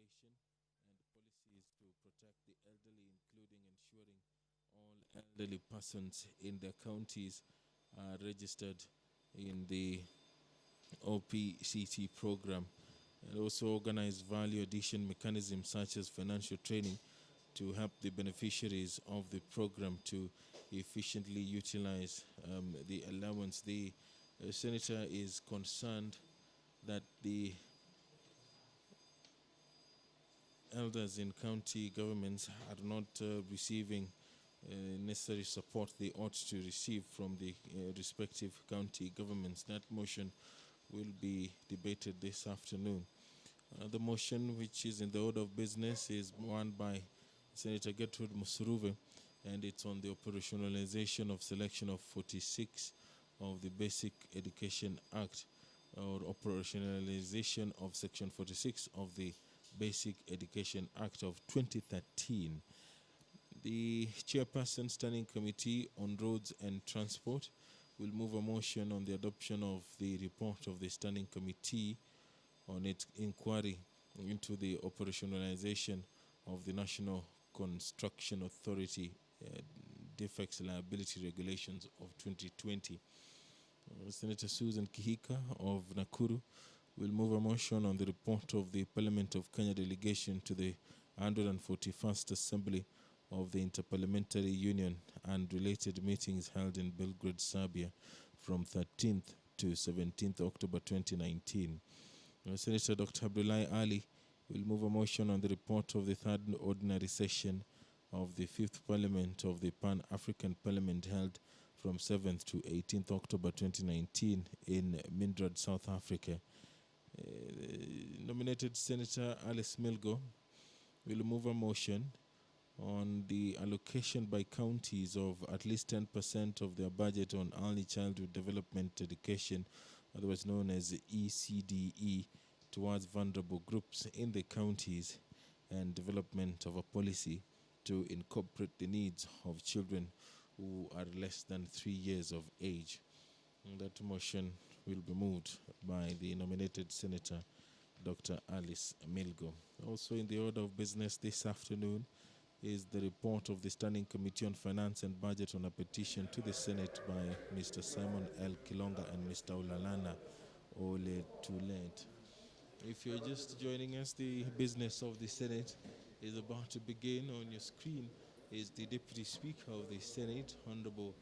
regulation and policies to protect the elderly, including ensuring all elderly persons in their counties are registered in the OPCT program, and also organize value addition mechanisms such as financial training to help the beneficiaries of the program to efficiently utilize the allowance. The senator is concerned that the elders in county governments are not receiving necessary support they ought to receive from the respective county governments. That motion will be debated this afternoon. The motion, which is in the order of business, is one by Senator Gertrude Musuruve, and it's on the operationalization of selection of 46 of the Basic Education Act, or operationalization of Section 46 of the Basic Education Act of 2013. The Chairperson Standing Committee on Roads and Transport will move a motion on the adoption of the report of the Standing Committee on its inquiry into the operationalization of the National Construction Authority defects liability regulations of 2020. Senator Susan Kihika of Nakuru will move a motion on the report of the Parliament of Kenya delegation to the 141st Assembly of the Interparliamentary Union and related meetings held in Belgrade, Serbia from 13th to 17th October 2019. Senator Dr. Abdullahi Ali will move a motion on the report of the third ordinary session of the 5th Parliament of the Pan-African Parliament held from 7th to 18th October 2019 in Mindrad, South Africa. Nominated Senator Alice Milgo will move a motion on the allocation by counties of at least 10% of their budget on early childhood development education, otherwise known as ECDE, towards vulnerable groups in the counties, and development of a policy to incorporate the needs of children who are less than 3 years of age. And that motion will be moved by the nominated Senator Dr. Alice Milgo. Also in the order of business this afternoon is the report of the Standing Committee on Finance and Budget on a petition to the Senate by Mr. Simon L. Kilonga and Mr. Ulalana Ole Tulet. If you're just joining us, the business of the Senate is about to begin. On your screen is the Deputy Speaker of the Senate, Honorable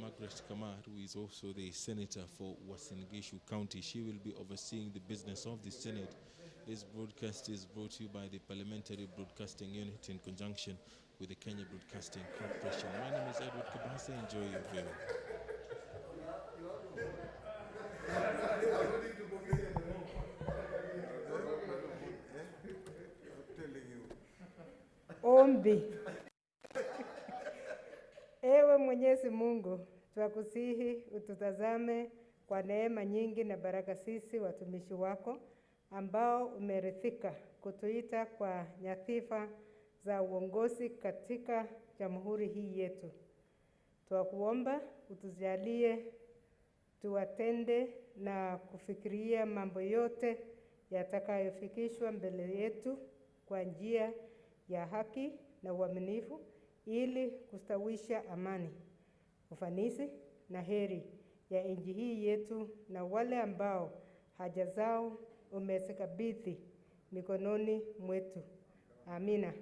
Margaret Kamar, who is also the Senator for Uasin Gishu County. She will be overseeing the business of the Senate. This broadcast is brought to you by the Parliamentary Broadcasting Unit in conjunction with the Kenya Broadcasting Corporation. My name is Edward Kabase. Enjoy your viewing. Ombi. Ewe Mwenyezi Mungu, twakusihi ututazame kwa neema nyingi na baraka sisi watumishi wako ambao umerithika kutuita kwa nyadhifa za uongozi katika jamhuri hii yetu. Twakuomba utujalie tuwatende na kufikiria mambo yote yatakayofikishwa mbele yetu kwa njia ya haki na uaminifu, ili kustawisha amani, ufanisi na heri ya nchi hii yetu na wale ambao haja zao umezikabidhi mikononi mwetu. Amina.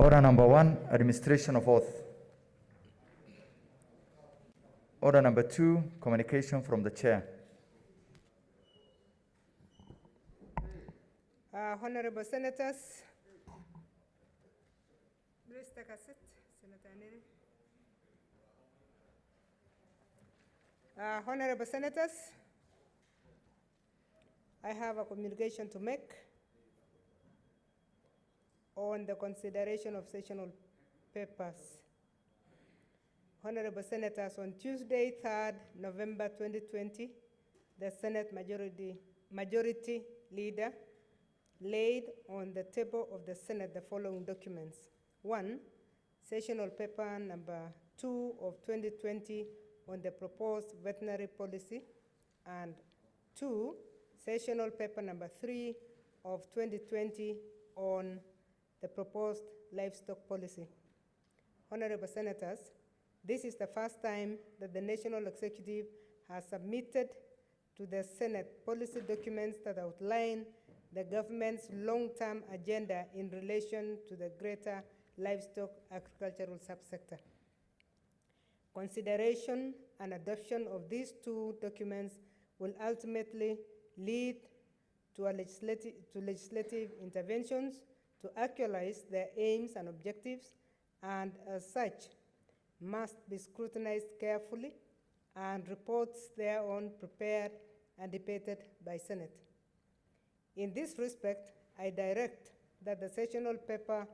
Order number 1, administration of oath. Order number 2, communication from the chair. Honorable Senators, please take a seat. Senator Aniri. Honorable Senators, I have a communication to make on the consideration of sessional papers. Honorable Senators, on Tuesday, 3rd November 2020, the Senate Majority Leader laid on the table of the Senate the following documents. 1, sessional paper number 2 of 2020 on the proposed veterinary policy, and 2, sessional paper number 3 of 2020 on the proposed livestock policy. Honorable Senators, this is the first time that the National Executive has submitted to the Senate policy documents that outline the government's long-term agenda in relation to the greater livestock agricultural subsector. Consideration and adoption of these two documents will ultimately lead to legislative interventions to actualize their aims and objectives, and as such, must be scrutinized carefully and reports thereon prepared and debated by Senate. In this respect, I direct that the sessional paper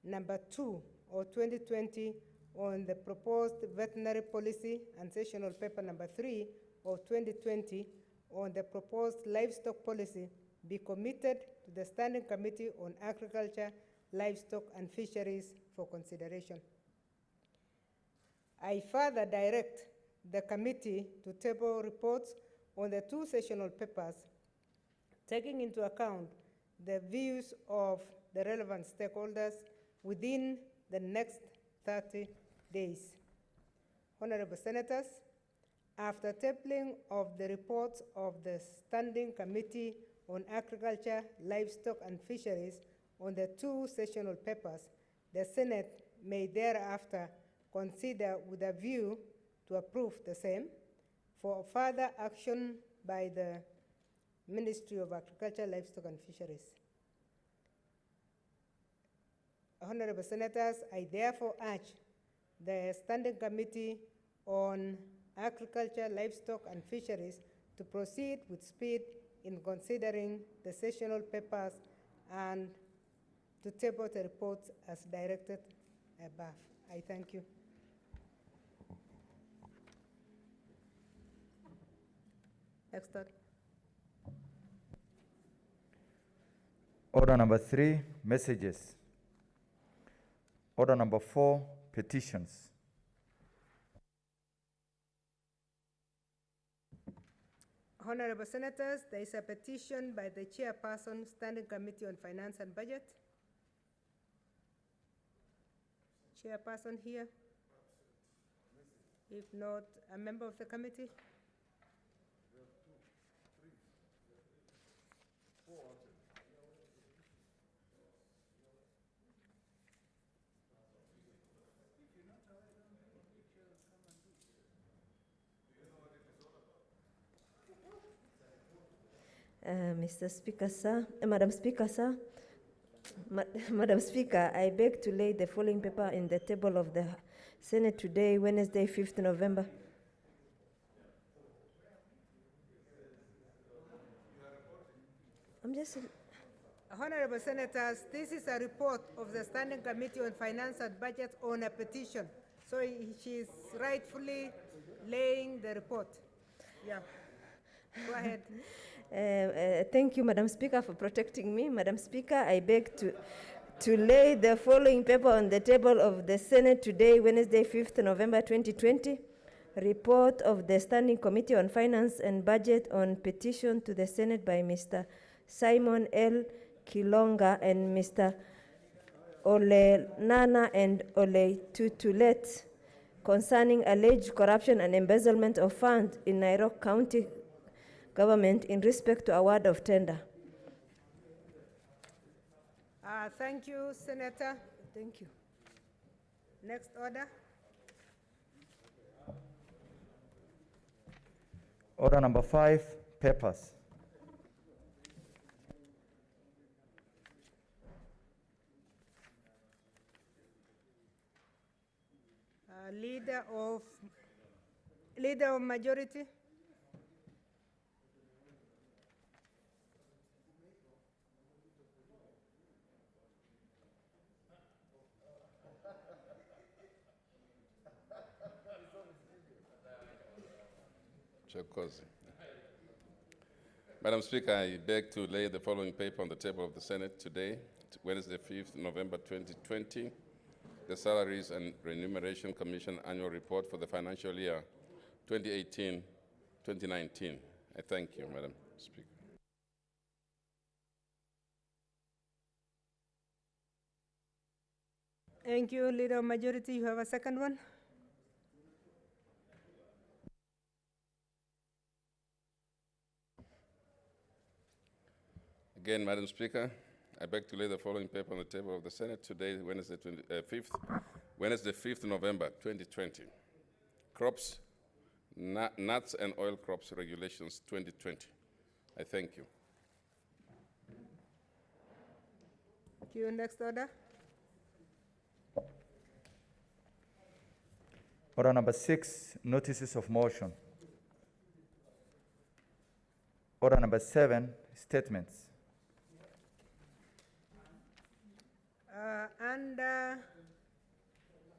number 2 of 2020 on the proposed veterinary policy and sessional paper number 3 of 2020 on the proposed livestock policy be committed to the Standing Committee on Agriculture, Livestock and Fisheries for consideration. I further direct the committee to table reports on the two sessional papers, taking into account the views of the relevant stakeholders within the next 30 days. Honorable Senators, after tabling of the reports of the Standing Committee on Agriculture, Livestock and Fisheries on the two sessional papers, the Senate may thereafter consider with a view to approve the same for further action by the Ministry of Agriculture, Livestock and Fisheries. Honorable Senators, I therefore urge the Standing Committee on Agriculture, Livestock and Fisheries to proceed with speed in considering the sessional papers and to table the reports as directed above. I thank you. Next thought. Order number 3, messages. Order number 4, petitions. Honorable Senators, there is a petition by the Chairperson, Standing Committee on Finance and Budget. Chairperson here? If not, a member of the committee? Mr. Speaker, sir, Madam Speaker, sir, Madam Speaker, I beg to lay the following paper in the table of the Senate today, Wednesday, 5th November. I'm just... Honorable Senators, this is a report of the Standing Committee on Finance and Budget on a petition. So she is rightfully laying the report. Yeah. Go ahead. Thank you, Madam Speaker, for protecting me. Madam Speaker, I beg to lay the following paper on the table of the Senate today, Wednesday, 5th November 2020. Report of the Standing Committee on Finance and Budget on petition to the Senate by Mr. Simon L. Kilonga and Mr. Ole Nana and Ole Tutulet concerning alleged corruption and embezzlement of funds in Nairobi County government in respect to award of tender. Thank you, Senator. Thank you. Next order. Order number 5, papers. Leader of majority. Chokozi. Madam Speaker, I beg to lay the following paper on the table of the Senate today, Wednesday, 5th November 2020, the Salaries and Remuneration Commission Annual Report for the financial year 2018-2019. I thank you, Madam Speaker. Thank you, Leader of Majority. You have a second one? Again, Madam Speaker, I beg to lay the following paper on the table of the Senate today, Wednesday, 5th November 2020. Crops, Nuts and Oil Crops Regulations 2020. I thank you. Thank you. Next order. Order number 6, notices of motion. Order number 7, statements. Under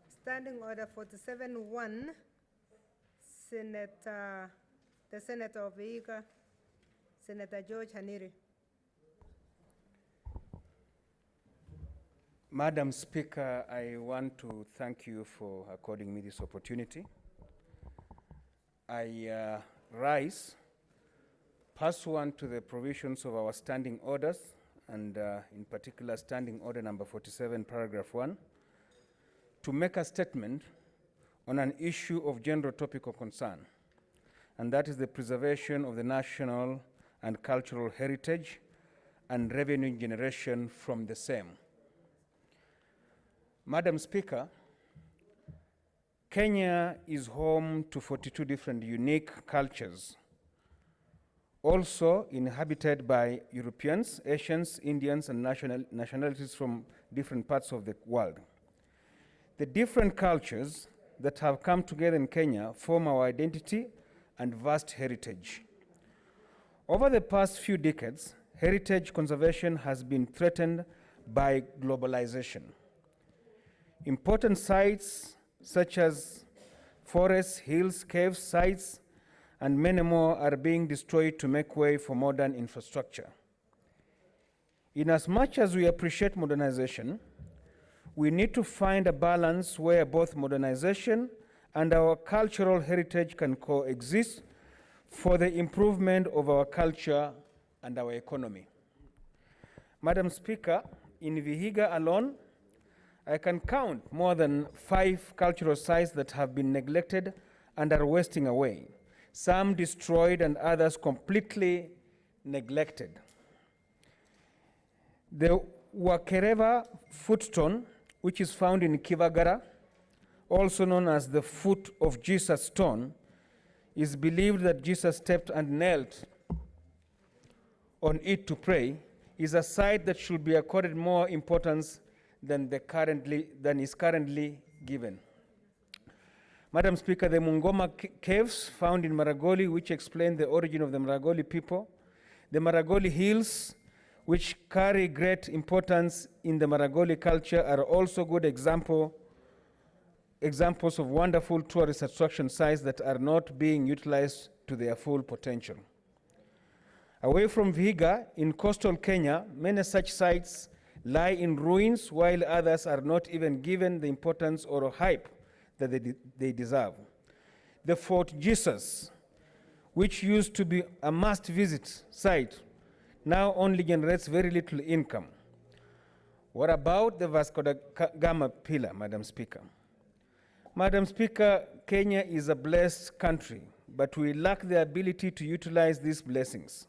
Standing Order 47-1, the Senator of Vihiga, Senator George Haniri. Madam Speaker, I want to thank you for according me this opportunity. I rise pursuant to the provisions of our standing orders, and in particular Standing Order number 47, paragraph 1, to make a statement on an issue of general topic of concern, and that is the preservation of the national and cultural heritage and revenue generation from the same. Madam Speaker, Kenya is home to 42 different unique cultures, also inhabited by Europeans, Asians, Indians, and nationalities from different parts of the world. The different cultures that have come together in Kenya form our identity and vast heritage. Over the past few decades, heritage conservation has been threatened by globalization. Important sites such as forests, hills, caves, sites, and many more are being destroyed to make way for modern infrastructure. Inasmuch as we appreciate modernization, we need to find a balance where both modernization and our cultural heritage can coexist for the improvement of our culture and our economy. Madam Speaker, in Vihiga alone, I can count more than 5 cultural sites that have been neglected and are wasting away, some destroyed and others completely neglected. The Wakereva footstone, which is found in Kivagara, also known as the foot of Jesus stone, is believed that Jesus stepped and knelt on it to pray, is a site that should be accorded more importance than is currently given. Madam Speaker, the Mungoma caves found in Maragoli, which explain the origin of the Maragoli people, the Maragoli hills, which carry great importance in the Maragoli culture, are also good examples of wonderful tourist attraction sites that are not being utilized to their full potential. Away from Vihiga, in coastal Kenya, many such sites lie in ruins, while others are not even given the importance or hype that they deserve. The Fort Jesus, which used to be a must-visit site, now only generates very little income. What about the Vasco da Gama pillar, Madam Speaker? Madam Speaker, Kenya is a blessed country, but we lack the ability to utilize these blessings.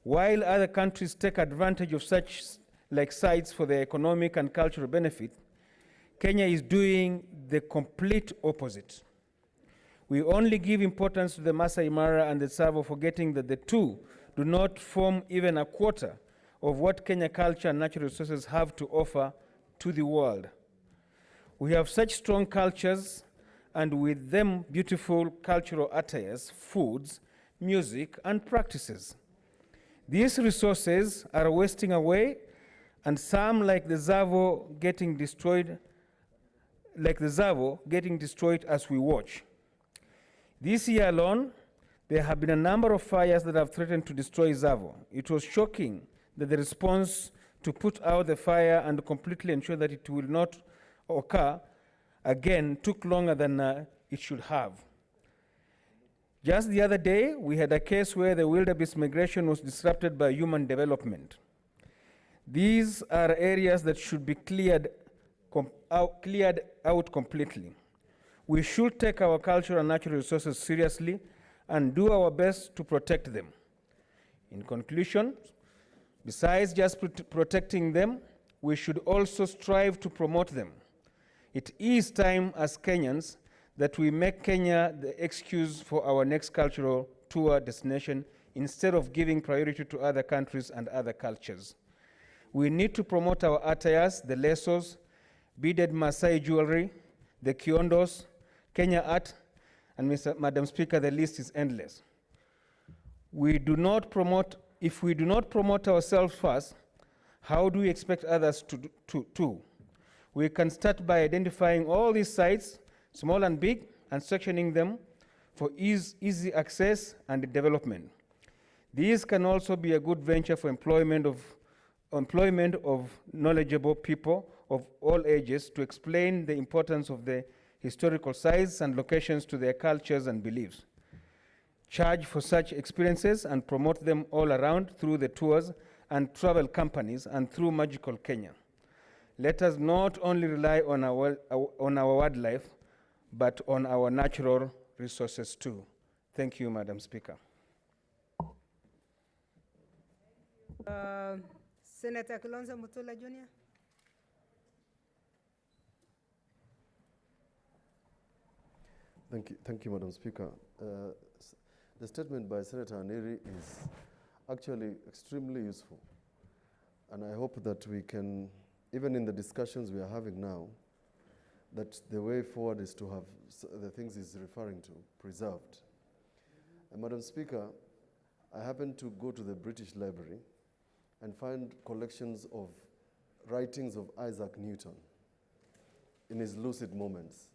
While other countries take advantage of such like sites for their economic and cultural benefit, Kenya is doing the complete opposite. We only give importance to the Masai Mara and the Tsavo, forgetting that the two do not form even a quarter of what Kenya culture and natural resources have to offer to the world. We have such strong cultures, and with them beautiful cultural attires, foods, music, and practices. These resources are wasting away, and some, like the Tsavo, getting destroyed as we watch. This year alone, there have been a number of fires that have threatened to destroy Tsavo. It was shocking that the response to put out the fire and completely ensure that it will not occur again took longer than it should have. Just the other day, we had a case where the wildebeest migration was disrupted by human development. These are areas that should be cleared out completely. We should take our cultural and natural resources seriously and do our best to protect them. In conclusion, besides just protecting them, we should also strive to promote them. It is time as Kenyans that we make Kenya the excuse for our next cultural tour destination instead of giving priority to other countries and other cultures. We need to promote our attires, the lesos, beaded Maasai jewelry, the kiondos, Kenya art, and Madam Speaker, the list is endless. If we do not promote ourselves first, how do we expect others to? We can start by identifying all these sites, small and big, and sectioning them for easy access and development. These can also be a good venture for employment of knowledgeable people of all ages to explain the importance of the historical sites and locations to their cultures and beliefs. Charge for such experiences and promote them all around through the tours and travel companies and through Magical Kenya. Let us not only rely on our wildlife, but on our natural resources too. Thank you, Madam Speaker. Senator Kilonzo Mutula Jr. Thank you, Madam Speaker. The statement by Senator Aneri is actually extremely useful. And I hope that we can, even in the discussions we are having now, that the way forward is to have the things he's referring to preserved. And Madam Speaker, I happened to go to the British Library and find collections of writings of Isaac Newton in his lucid moments.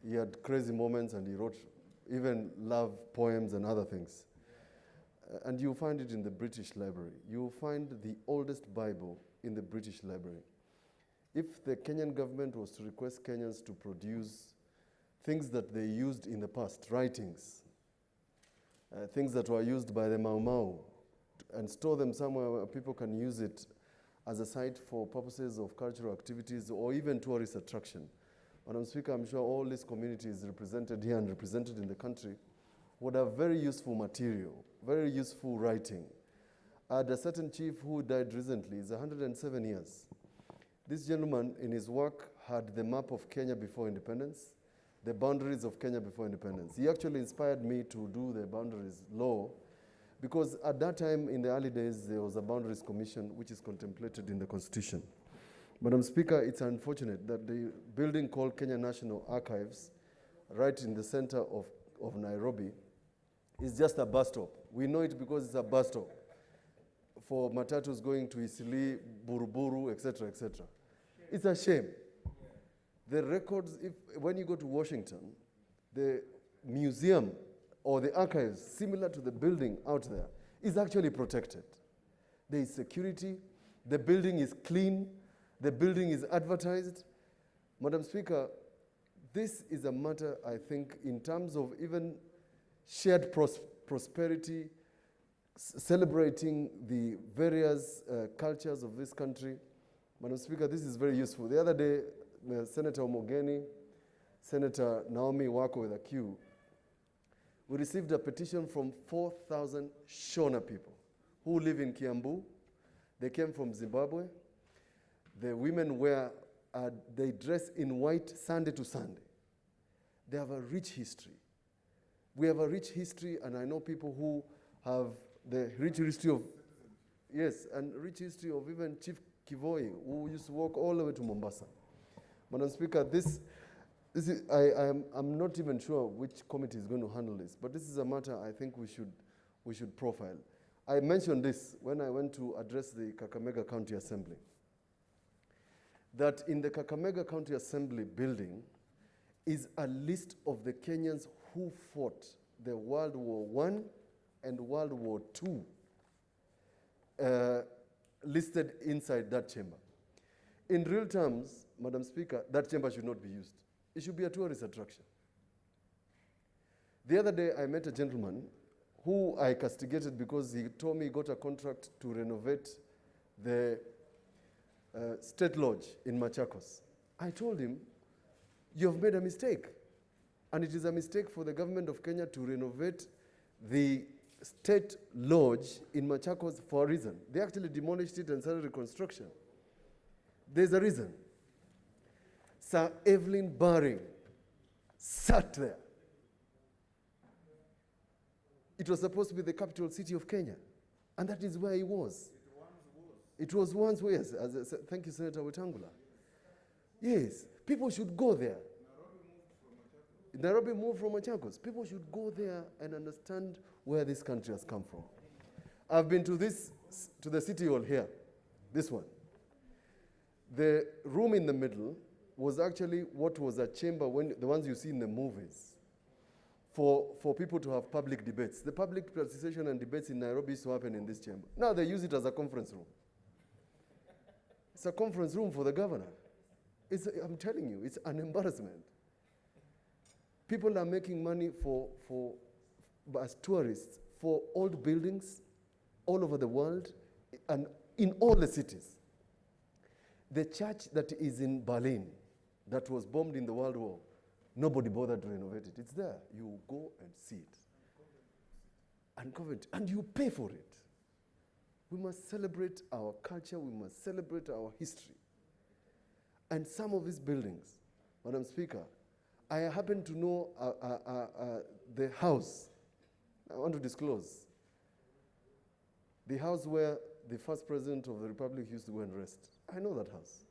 He had crazy moments and he wrote even love poems and other things. And you'll find it in the British Library. You'll find the oldest Bible in the British Library. If the Kenyan government was to request Kenyans to produce things that they used in the past, writings, things that were used by the Mau Mau, and store them somewhere where people can use it as a site for purposes of cultural activities or even tourist attraction. Madam Speaker, I'm sure all these communities represented here and represented in the country would have very useful material, very useful writing. I had a certain chief who died recently, he's 107 years. This gentleman in his work had the map of Kenya before independence, the boundaries of Kenya before independence. He actually inspired me to do the boundaries law because at that time in the early days there was a boundaries commission which is contemplated in the Constitution. Madam Speaker, it's unfortunate that the building called Kenya National Archives, right in the center of Nairobi, is just a bus stop. We know it because it's a bus stop for matatus going to Isili, Buruburu, etc., etc. It's a shame. The records, when you go to Washington, the museum or the archives, similar to the building out there, is actually protected. There is security, the building is clean, the building is advertised. Madam Speaker, this is a matter, I think, in terms of even shared prosperity, celebrating the various cultures of this country. Madam Speaker, this is very useful. The other day, Senator Omogeni, Senator Naomi Wako with a Q, we received a petition from 4,000 Shona people who live in Kiambu. They came from Zimbabwe. The women wear they dress in white Sunday to Sunday. They have a rich history. We have a rich history, and I know people who have the rich history of, yes, and rich history of even Chief Kivoi, who used to walk all the way to Mombasa. Madam Speaker, this is, I'm not even sure which committee is going to handle this, but this is a matter I think we should profile. I mentioned this when I went to address the Kakamega County Assembly, that in the Kakamega County Assembly building is a list of the Kenyans who fought the World War I and World War II listed inside that chamber. In real terms, Madam Speaker, that chamber should not be used. It should be a tourist attraction. The other day, I met a gentleman who I castigated because he told me he got a contract to renovate the State Lodge in Machakos. I told him, you have made a mistake. And it is a mistake for the government of Kenya to renovate the State Lodge in Machakos for a reason. They actually demolished it and started reconstruction. There's a reason. Sir Evelyn Baring sat there. It was supposed to be the capital city of Kenya, and that is where he was. It was once, yes. Thank you, Senator Wetangula. Yes, people should go there. Nairobi moved from Machakos. People should go there and understand where this country has come from. I've been to the city hall here, this one. The room in the middle was actually what was a chamber, the ones you see in the movies, for people to have public debates. The public participation and debates in Nairobi used to happen in this chamber. Now they use it as a conference room. It's a conference room for the governor. I'm telling you, it's an embarrassment. People are making money as tourists for old buildings all over the world and in all the cities. The church that is in Berlin, that was bombed in the World War, nobody bothered to renovate it. It's there. You go and see it. And you pay for it. We must celebrate our culture. We must celebrate our history. And some of these buildings, Madam Speaker, I happen to know the house. I want to disclose. The house where the first president of the Republic used to go and rest. I know that house.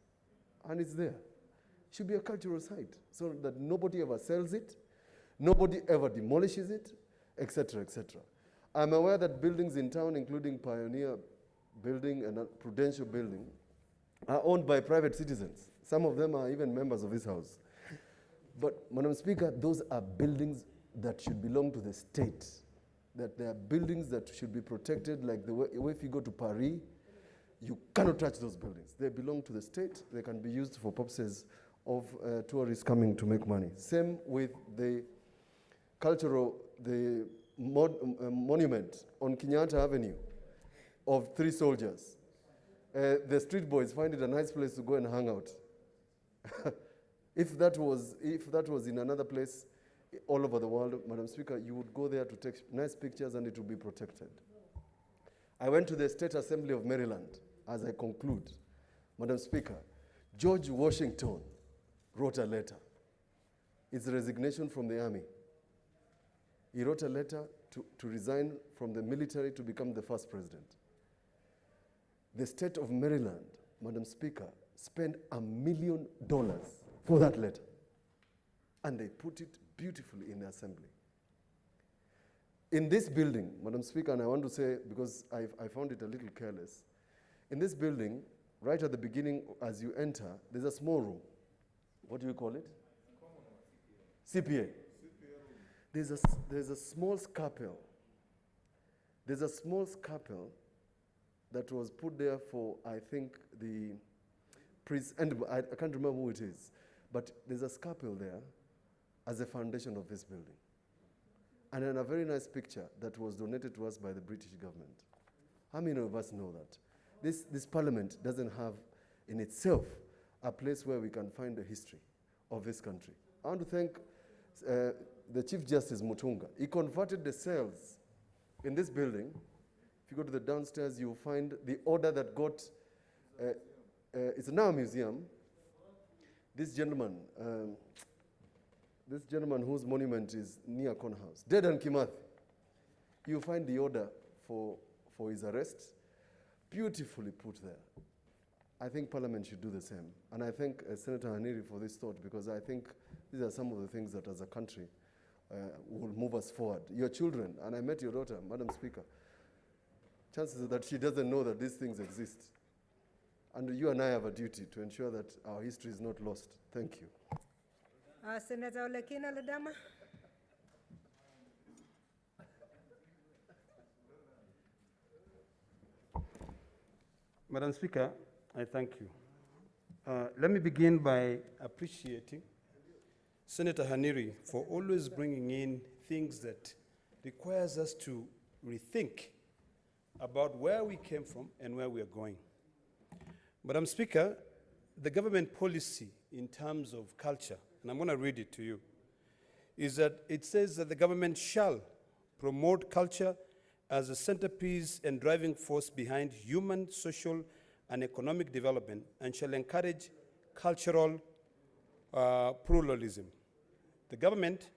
And it's there. It should be a cultural site so that nobody ever sells it, nobody ever demolishes it, etc., etc. I'm aware that buildings in town, including Pioneer Building and Prudential Building, are owned by private citizens. Some of them are even members of this house. But, Madam Speaker, those are buildings that should belong to the state. That they are buildings that should be protected, like the way if you go to Paris, you cannot touch those buildings. They belong to the state. They can be used for purposes of tourists coming to make money. Same with the monument on Kenyatta Avenue of 3 soldiers. The street boys find it a nice place to go and hang out. If that was in another place all over the world, Madam Speaker, you would go there to take nice pictures and it would be protected. I went to the State Assembly of Maryland. As I conclude, Madam Speaker, George Washington wrote a letter. It's resignation from the army. He wrote a letter to resign from the military to become the first president. The state of Maryland, Madam Speaker, spent $1 million for that letter. And they put it beautifully in the assembly. In this building, Madam Speaker, and I want to say, because I found it a little careless, in this building, right at the beginning, as you enter, there's a small room. What do you call it? CPA. There's a small scalpel. There's a small scalpel that was put there for, I think, the priest, and I can't remember who it is, but there's a scalpel there as a foundation of this building. And then a very nice picture that was donated to us by the British government. How many of us know that? This parliament doesn't have in itself a place where we can find the history of this country. I want to thank the Chief Justice Mutunga. He converted the cells in this building. If you go to the downstairs, you'll find the order that got, it's now a museum. this gentleman whose monument is near Corner House, Dedan Kimathi, you find the order for his arrest beautifully put there. I think Parliament should do the same. And I thank Senator Haniri for this thought, because I think these are some of the things that as a country will move us forward. Your children, and I met your daughter, Madam Speaker, chances are that she doesn't know that these things exist. And you and I have a duty to ensure that our history is not lost. Thank you. Senator Olekina Ledama. Madam Speaker, I thank you. Let me begin by appreciating Senator Haniri for always bringing in things that requires us to rethink about where we came from and where we are going. Madam Speaker, the government policy in terms of culture, and I'm going to read it to you, is that it says that the government shall promote culture as a centerpiece and driving force behind human, social, and economic development, and shall encourage cultural pluralism. The government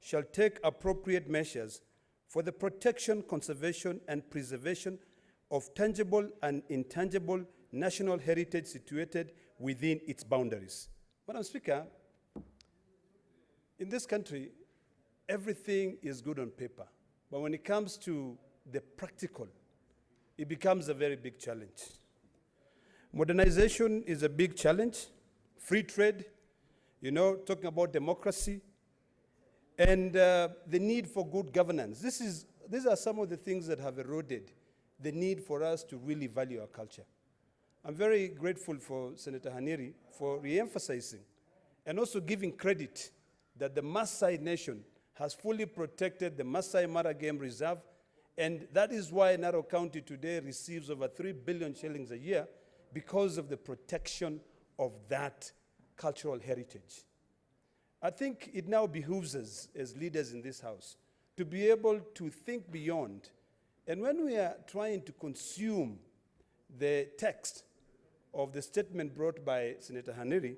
shall take appropriate measures for the protection, conservation, and preservation of tangible and intangible national heritage situated within its boundaries. Madam Speaker, in this country, everything is good on paper, but when it comes to the practical, it becomes a very big challenge. Modernization is a big challenge, free trade, talking about democracy, and the need for good governance. These are some of the things that have eroded the need for us to really value our culture. I'm very grateful for Senator Haniri for re-emphasizing and also giving credit that the Maasai Nation has fully protected the Maasai Mara Game Reserve, and that is why Narok County today receives over 3 billion shillings a year because of the protection of that cultural heritage. I think it now behooves us as leaders in this House to be able to think beyond. And when we are trying to consume the text of the statement brought by Senator Haniri,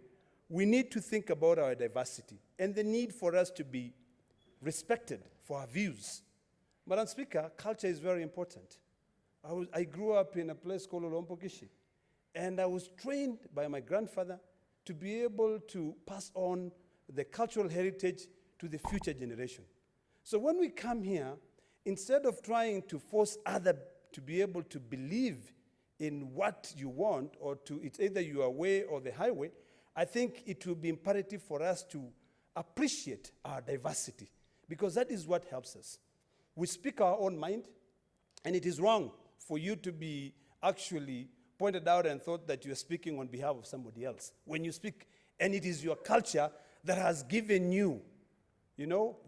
we need to think about our diversity and the need for us to be respected for our views. Madam Speaker, culture is very important. I grew up in a place called Olompokishi, and I was trained by my grandfather to be able to pass on the cultural heritage to the future generation. So when we come here, instead of trying to force others to be able to believe in what you want, or it's either your way or the highway, I think it will be imperative for us to appreciate our diversity, because that is what helps us. We speak our own mind, and it is wrong for you to be actually pointed out and thought that you're speaking on behalf of somebody else. When you speak, and it is your culture that has given you,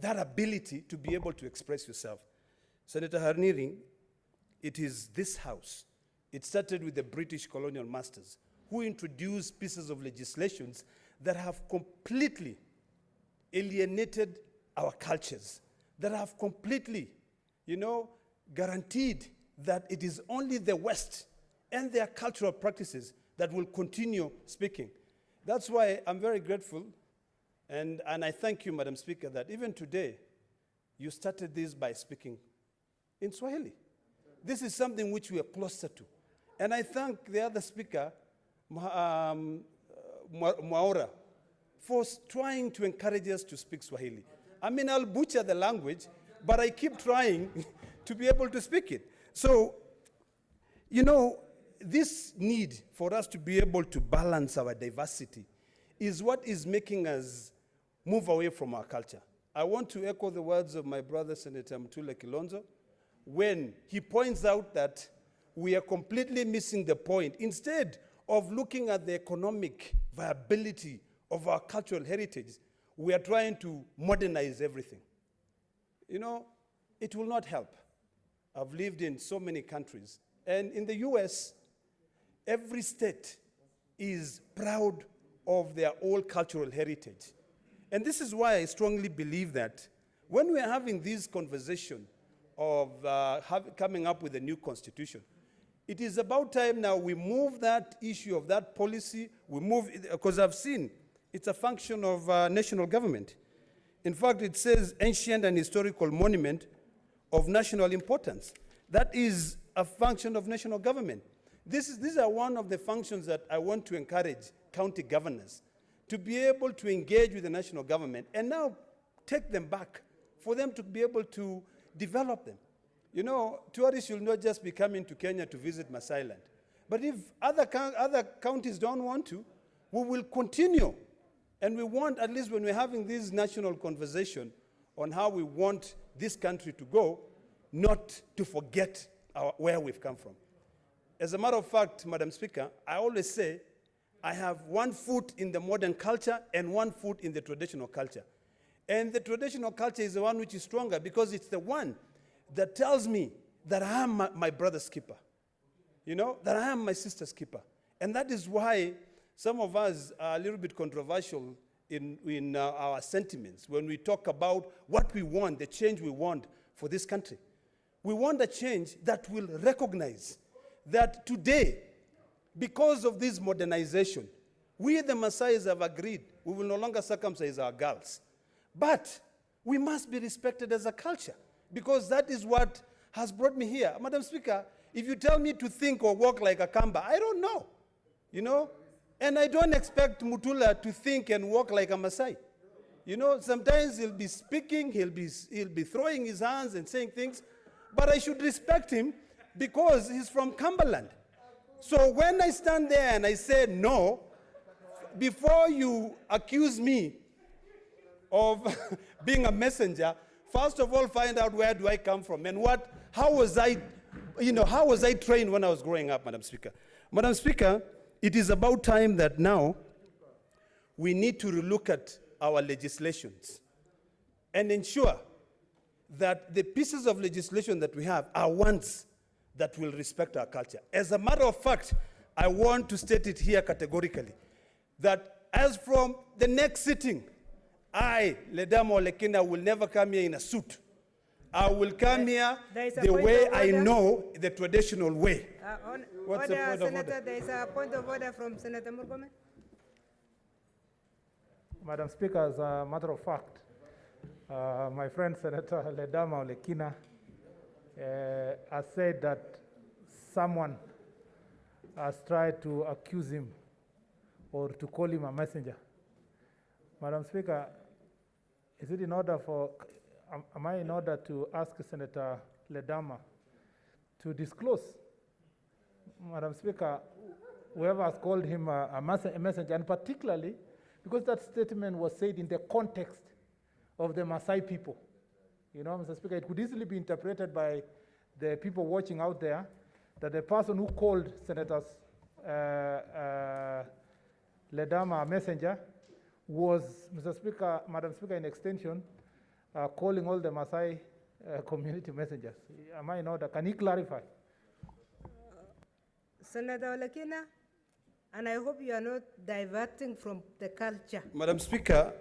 that ability to be able to express yourself. Senator Haniri, it is this House. It started with the British colonial masters who introduced pieces of legislations that have completely alienated our cultures, that have completely, guaranteed that it is only the West and their cultural practices that will continue speaking. That's why I'm very grateful, and I thank you, Madam Speaker, that even today, you started this by speaking in Swahili. This is something which we are closer to. And I thank the other speaker, Mwaura, for trying to encourage us to speak Swahili. I mean, I'll butcher the language, but I keep trying to be able to speak it. So, this need for us to be able to balance our diversity is what is making us move away from our culture. I want to echo the words of my brother, Senator Mtule Kilonzo, when he points out that we are completely missing the point. Instead of looking at the economic viability of our cultural heritage, we are trying to modernize everything. It will not help. I've lived in so many countries, and in the US, every state is proud of their old cultural heritage. And this is why I strongly believe that when we are having this conversation of coming up with a new constitution, it is about time now we move that issue of that policy, because I've seen It's a function of national government. In fact, it says ancient and historical monument of national importance. That is a function of national government. These are one of the functions that I want to encourage county governors to be able to engage with the national government and now take them back for them to be able to develop them. You know, tourists should not just be coming to Kenya to visit Maasai Land. But if other counties don't want to, we will continue. And we want, at least when we're having this national conversation on how we want this country to go, not to forget where we've come from. As a matter of fact, Madam Speaker, I always say I have one foot in the modern culture and one foot in the traditional culture. And the traditional culture is the one which is stronger because it's the one that tells me that I am my brother's keeper, you know, that I am my sister's keeper. And that is why some of us are a little bit controversial in our sentiments when we talk about what we want, the change we want for this country. We want a change that will recognize that today, because of this modernization, we the Maasais have agreed we will no longer circumcise our girls. But we must be respected as a culture because that is what has brought me here. Madam Speaker, if you tell me to think or walk like a Kamba, I don't know, you know? And I don't expect Mutula to think and walk like a Maasai. You know, sometimes he'll be speaking, he'll be throwing his hands and saying things, but I should respect him because he's from Cumberland. So when I stand there and I say no, before you accuse me of being a messenger, first of all, find out where do I come from and how was I trained when I was growing up, Madam Speaker. Madam Speaker, it is about time that now we need to relook at our legislations and ensure that the pieces of legislation that we have are ones that will respect our culture. As a matter of fact, I want to state it here categorically, that as from the next sitting, I, Ledamo Lekina, will never come here in a suit. I will come here the way I know, the traditional way. What's the point of order? There is a point of order from Senator Murkomen. Madam Speaker, as a matter of fact, my friend Senator Ledama Lekina has said that someone has tried to accuse him or to call him a messenger. Madam Speaker, is it in order for, am I in order to ask Senator Ledama to disclose, Madam Speaker, whoever has called him a messenger, and particularly because that statement was said in the context of the Maasai people. You know, Mr. Speaker, it could easily be interpreted by the people watching out there that the person who called Senator Ledama a messenger was, Mr. Speaker, Madam Speaker, in extension, calling all the Maasai community messengers. Am I in order? Can he clarify? Senator Olekina, and I hope you are not diverting from the culture. Madam Speaker,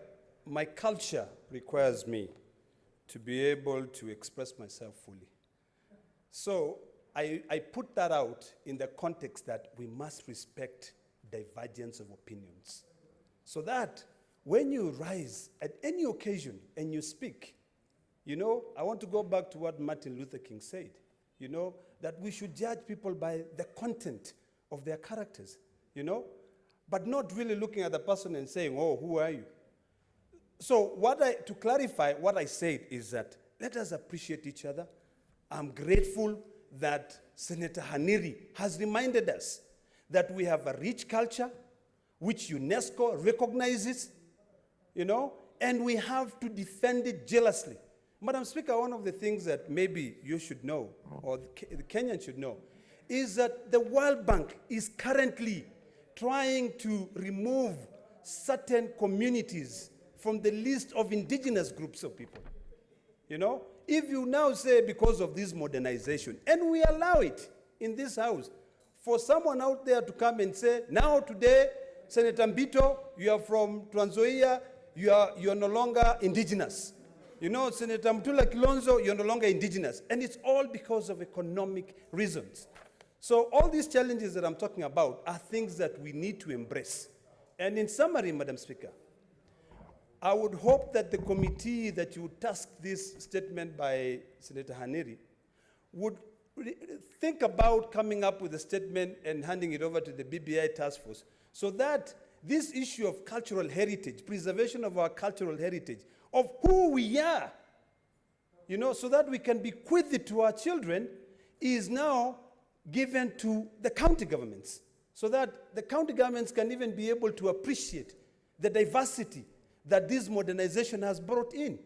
my culture requires me to be able to express myself fully. So I put that out in the context that we must respect divergence of opinions. So that when you rise at any occasion and you speak, you know, I want to go back to what Martin Luther King said, you know, that we should judge people by the content of their characters, you know, but not really looking at the person and saying, oh, who are you? So to clarify, what I said is that let us appreciate each other. I'm grateful that Senator Haniri has reminded us that we have a rich culture which UNESCO recognizes, you know, and we have to defend it jealously. Madam Speaker, one of the things that maybe you should know, or the Kenyans should know, is that the World Bank is currently trying to remove certain communities from the list of indigenous groups of people. You know, if you now say because of this modernization, and we allow it in this house, for someone out there to come and say, now today, Senator Mbito, you are from Trans Nzoia, you are no longer indigenous. You know, Senator Mutula Kilonzo, you're no longer indigenous. And it's all because of economic reasons. So all these challenges that I'm talking about are things that we need to embrace. And in summary, Madam Speaker, I would hope that the committee that you tasked this statement by Senator Haneri would think about coming up with a statement and handing it over to the BBI task force so that this issue of cultural heritage, preservation of our cultural heritage, of who we are, you know, so that we can bequeath it to our children, is now given to the county governments, so that the county governments can even be able to appreciate the diversity that this modernization has brought in.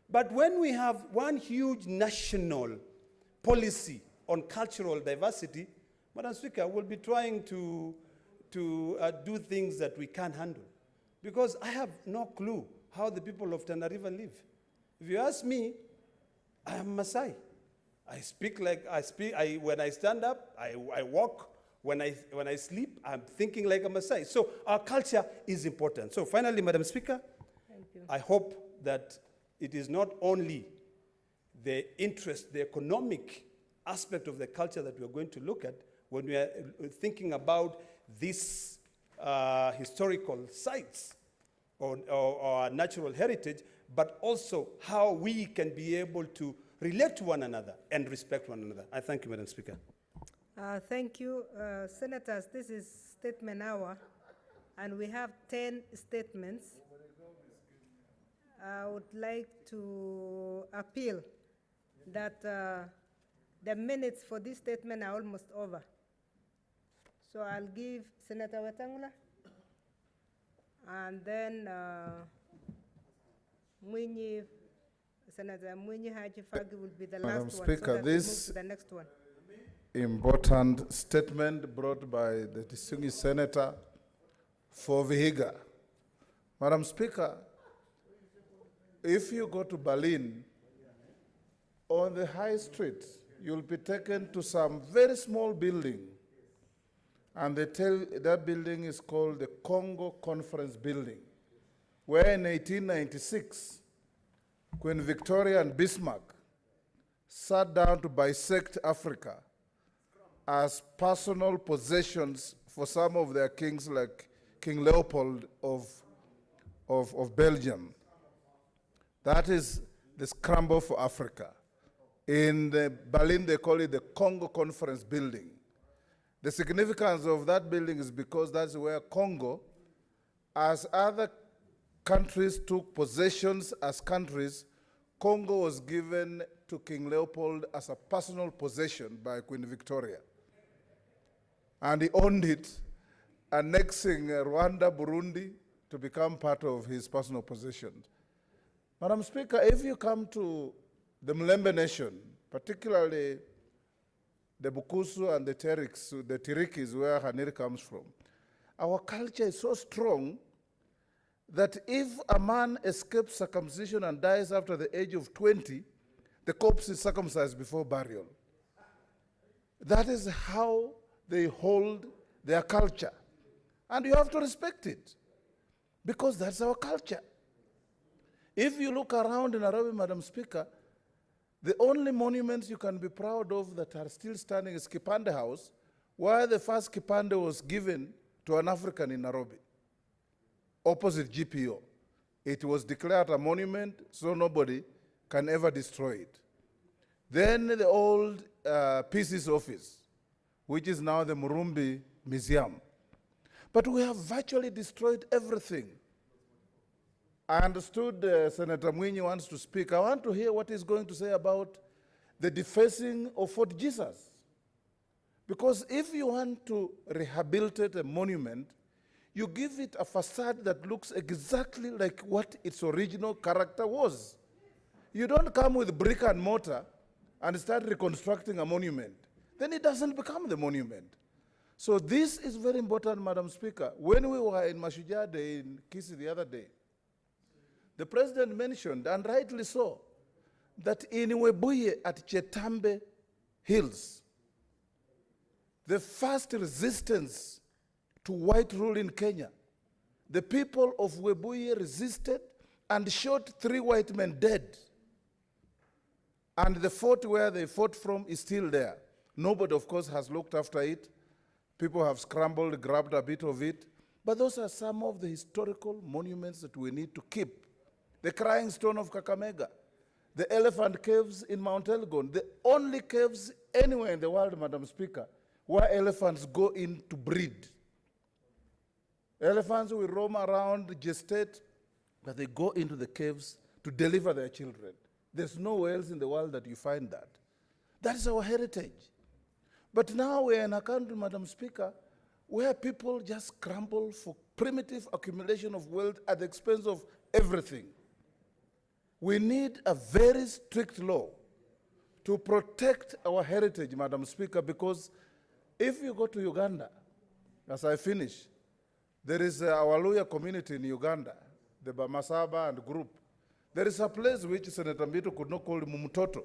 But when we have one huge national policy on cultural diversity, Madam Speaker, we'll be trying to do things that we can't handle. Because I have no clue how the people of Tana River live. If you ask me, I am Maasai. I speak like I speak. When I stand up, I walk. When I sleep, I'm thinking like a Maasai. So our culture is important. So finally, Madam Speaker, Thank you. I hope that it is not only the interest, the economic aspect of the culture that we're going to look at when we are thinking about these historical sites or our natural heritage, but also how we can be able to relate to one another and respect one another. I thank you, Madam Speaker. Thank you. Senators, this is statement hour, and we have 10 statements. I would like to appeal that the minutes for this statement are almost over. So I'll give Senator Wetangula, and then Senator Mwinyi Haji Fagi will be the last Madam one. Speaker, so that we this move to the next one. Important statement brought by the distinguished Senator for Vihiga. Madam Speaker, if you go to Berlin, on the high street, you'll be taken to some very small building, and they tell that building is called the Congo Conference Building, where in 1896, Queen Victoria and Bismarck sat down to bisect Africa as personal possessions for some of their kings, like King Leopold of Belgium. That is the scramble for Africa. In Berlin, they call it the Congo Conference Building. The significance of that building is because that's where Congo, as other countries took possessions as countries, Congo was given to King Leopold as a personal possession by Queen Victoria. And he owned it, annexing Rwanda, Burundi, to become part of his personal possessions. Madam Speaker, if you come to the Mlembe Nation, particularly the Bukusu and the Tirikis, where Haneri comes from, our culture is so strong that if a man escapes circumcision and dies after the age of 20, the corpse is circumcised before burial. That is how they hold their culture. And you have to respect it, because that's our culture. If you look around in Nairobi, Madam Speaker, the only monuments you can be proud of that are still standing is Kipande House, where the first Kipande was given to an African in Nairobi, opposite GPO. It was declared a monument, so nobody can ever destroy it. Then the old PC's office, which is now the Murumbi Museum. But we have virtually destroyed everything. I understood Senator Mwinyi wants to speak. I want to hear what he's going to say about the defacing of Fort Jesus. Because if you want to rehabilitate a monument, you give it a facade that looks exactly like what its original character was. You don't come with brick and mortar and start reconstructing a monument. Then it doesn't become the monument. So this is very important, Madam Speaker. When we were in Mashujaa Day in Kisii the other day, the president mentioned, and rightly so, that in Webuye at Chetambe Hills, the first resistance to white rule in Kenya, the people of Webuye resisted and shot 3 white men dead. And the fort where they fought from is still there. Nobody, of course, has looked after it. People have scrambled, grabbed a bit of it. But those are some of the historical monuments that we need to keep. the Crying Stone of Kakamega, the Elephant Caves in Mount Elgon, the only caves anywhere in the world, Madam Speaker, where elephants go in to breed. Elephants will roam around, gestate, but they go into the caves to deliver their children. There's nowhere else in the world that you find that. That is our heritage. But now we're in a country, Madam Speaker, where people just scramble for primitive accumulation of wealth at the expense of everything. We need a very strict law to protect our heritage, Madam Speaker, because if you go to Uganda, as I finish, there is our Luhya community in Uganda, the Bamasaba and group. There is a place which Senator Mbito could not call Mumutoto,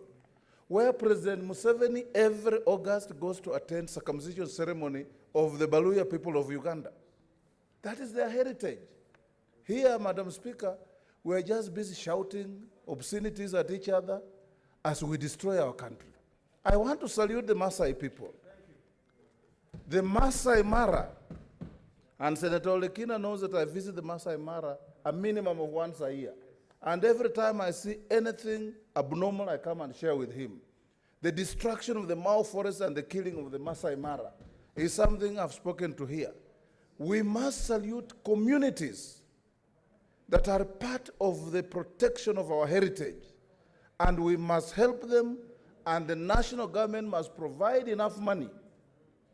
where President Museveni every August goes to attend circumcision ceremony of the Baluya people of Uganda. That is their heritage. Here, Madam Speaker, we're just busy shouting obscenities at each other as we destroy our country. I want to salute the Maasai people. The Maasai Mara, and Senator Lekina knows that I visit the Maasai Mara a minimum of once a year. And every time I see anything abnormal, I come and share with him. The destruction of the Mau forest and the killing of the Maasai Mara is something I've spoken to here. We must salute communities that are part of the protection of our heritage, and we must help them, and the national government must provide enough money